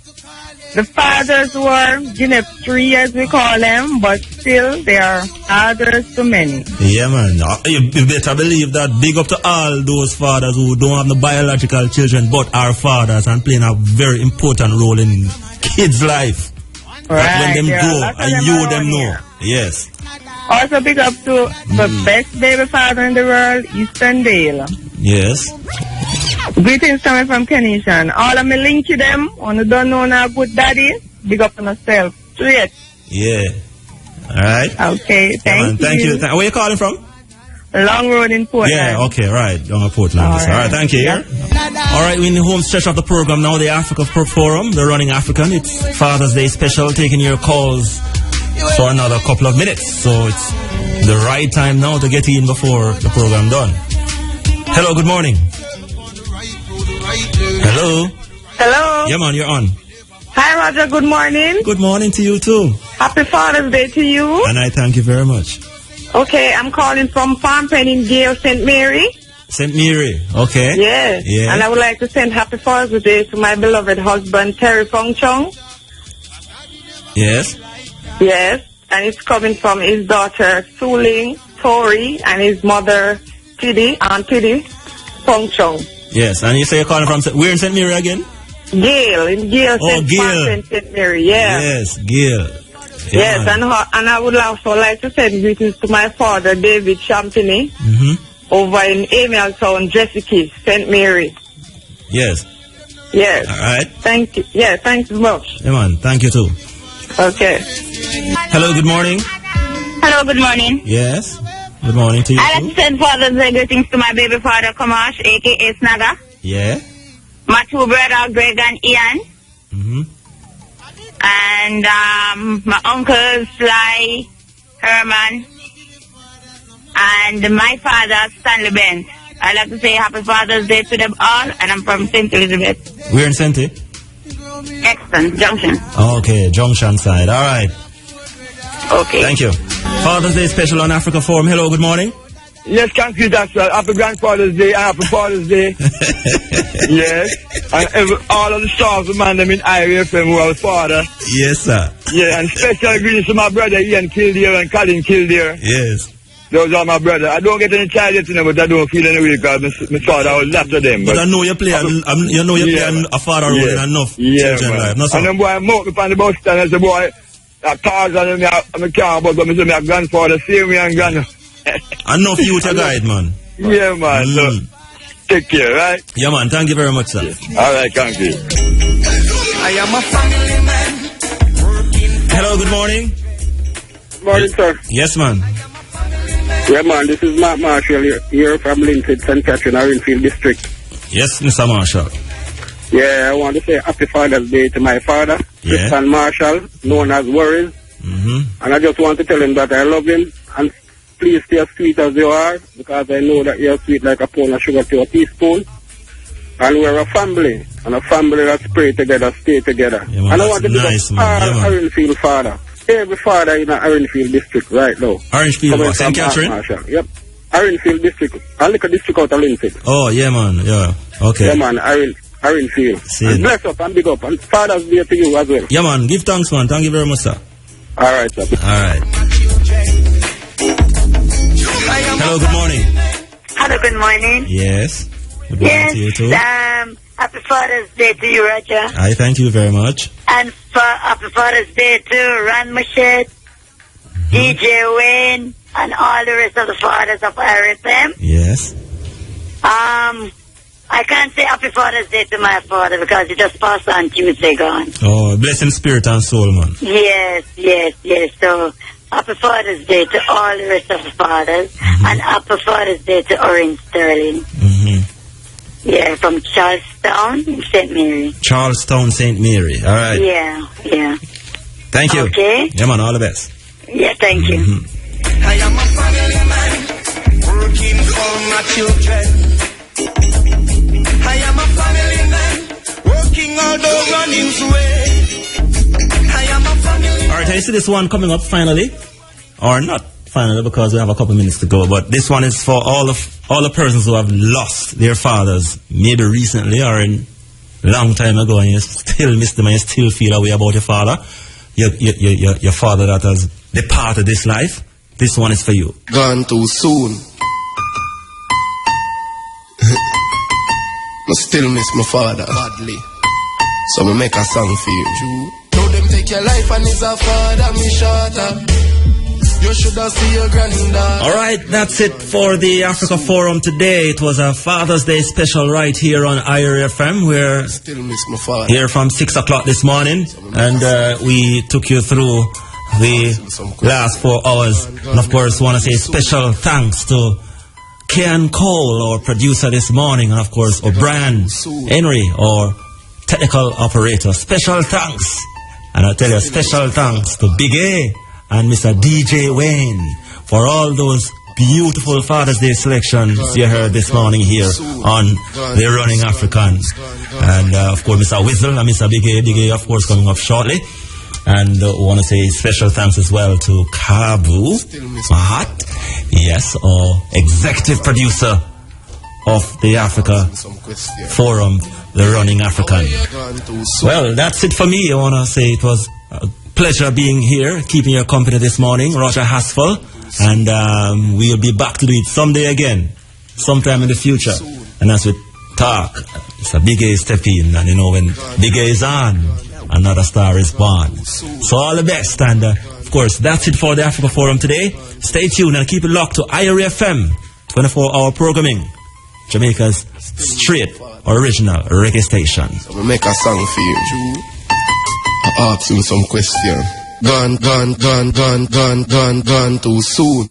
The fathers who are Guinea 3, as we call them, but still they are fathers to many. Yeah, man. You better believe that. Big up to all those fathers who don't have the biological children but are fathers and playing a very important role in kids' life. Right. That when them go and you them know. Here. Yes. Also big up to the best baby father in the world, Eastern Dale. Yes. Greetings coming from Kenishan. All of me link to them, on the don't know now good daddy, big up on yourself. Straight. Yeah. Alright. Okay, thank you. Where are you calling from? Long Road in Portland. Yeah, okay, right. Long Portland. Alright, thank you. Yeah. Alright, we're in the home stretch of the program now, the Africa Forum. They're running African. It's Father's Day special, taking your calls for another couple of minutes. So it's the right time now to get in before the program done. Hello, good morning. Hello. Yeah, man, you're on. Hi, Roger. Good morning. Good morning to you, too. Happy Father's Day to you. And I thank you very much. Okay, I'm calling from Farm Pen in Gale, St. Mary. St. Mary, okay. Yeah. And I would like to send Happy Father's Day to my beloved husband, Terry Fong Chong. Yes. Yes, and it's coming from his daughter, Suling, Tori, and his mother, Aunt Tiddy Fong Chong. Yes, and you say you're calling from, where in St. Mary again? Gale, in Gale, Gale. St. Mary, yeah. Yes, Gale. Yeah, yes, and I would also like to send greetings to my father, David Champini, over in Emiltown, Jessica, St. Mary. Yes. Yes. All right. Thank you. Yeah, thanks so much. Yeah, man, thank you too. Okay. Hello, good morning. Hello, good morning. Yes. Good morning to you. I like to send Father's Day greetings to my baby father, Kamash, a.k.a. Snaga. Yeah. My two brothers, Greg and Ian. And my uncles, Sly, Herman, and my father, Stanley Bent. I like to say Happy Father's Day to them all, and I'm from St. Elizabeth. We're in St. Exton, Junction. Okay, Junction side. All right. Okay. Thank you. Father's Day special on Africa Forum. Hello, good morning. Yes, concrete, that's right. Happy Grandfather's Day and Happy Father's Day. Yes. And all of the stars, the man, them in Irish FM who are the father. Yes, sir. Yeah, and special greetings to my brother Ian Kildare and Colin Kildare. Yes. Those are my brother. I don't get any child yet, but I don't feel any way because my father was after them. But I know you play, play a father role in enough children life. No, and then boy, I mock me on the bus stand and say, boy, I Tarzan and I can't, but I say my grandfather, same way and grand. Enough you to guide, man. Yeah, man. So, take care, right? Yeah, man. Thank you very much, sir. All right, thank you. I am a family man. Hello, good morning. Good morning, sir. Yes, man. Yeah, man, this is Mark Marshall here from Linfield, St. Catherine, Orangefield District. Yes, Mr. Marshall. Yeah, I want to say Happy Father's Day to my father, Tristan Marshall, known as Worries. And I just want to tell him that I love him, and please stay as sweet as you are, because I know that you're sweet like a pound of sugar to a teaspoon. And we're a family, and a family that's pray together, stay together. Yeah, man, and I want to do nice, all Orangefield father. Every father in the Orangefield district right now. Orangefield, St. Catherine? Yep. Orangefield district. I like a district out of Linfield. Oh, yeah, man. Yeah. Okay. Yeah, man. Orangefield. And bless up and big up. And Father's Day to you as well. Yeah, man. Give thanks, man. Thank you very much, sir. All right, sir. All right. Hello, good morning. Hello, good morning. Yes. Good morning to you too. Happy Father's Day to you, Roger. I thank you very much. And Happy Father's Day to Ron Machette, DJ Wayne, and all the rest of the fathers of RFM. Yes. I can't say Happy Father's Day to my father because he just passed on Tuesday gone. Oh, blessing spirit and soul, man. Yes. So, Happy Father's Day to all the rest of the fathers, and Happy Father's Day to Orange Sterling. Yeah, from Charlestown, St. Mary. Charlestown, St. Mary. All right. Yeah. Thank you. Okay. Yeah, man, all the best. Yeah, thank you. I am a family man, working for my children. I am a family man, working all the running's way. I am a family. All right, I see this one coming up finally, or not finally because we have a couple minutes to go. But this one is for all the persons who have lost their fathers, maybe recently or in a long time ago, and you still miss them and you still feel a way about your father, your father that has departed this life. This one is for you. Gone too soon. I still miss my father badly, so me make a song for you. Know them take your life and it's a father me shorter. You should have seen your granddad. Alright, that's it for the Africa Forum today. It was a Father's Day special right here on IRFM. We're still miss my father. Here from 6 o'clock this morning, and we took you through the last 4 hours. And of course, want to say special thanks to Ken Cole, our producer this morning, and of course O'Brien Henry, our technical operator. Special thanks, and I'll tell you, special thanks to Big A and Mr. DJ Wayne for all those beautiful Father's Day selections you heard this morning here on the Running African. And of course Mr. Whistle and Mr. Big A of course coming up shortly. And want to say special thanks as well to Kabu Mahat, yes, or executive producer of the Africa Forum, the Running African. Well, that's it for me. I want to say it was a pleasure being here, keeping your company this morning, Roger Haspel, and we'll be back to do it someday again, sometime in the future. And as we talk, it's a Big A step in, and you know when Big A is on, another star is born. So all the best, and of course that's it for the Africa Forum today. Stay tuned and keep it locked to IRFM, 24-hour programming, Jamaica's straight original reggae station. So we make a song for you. I ask him some question. Gone too soon.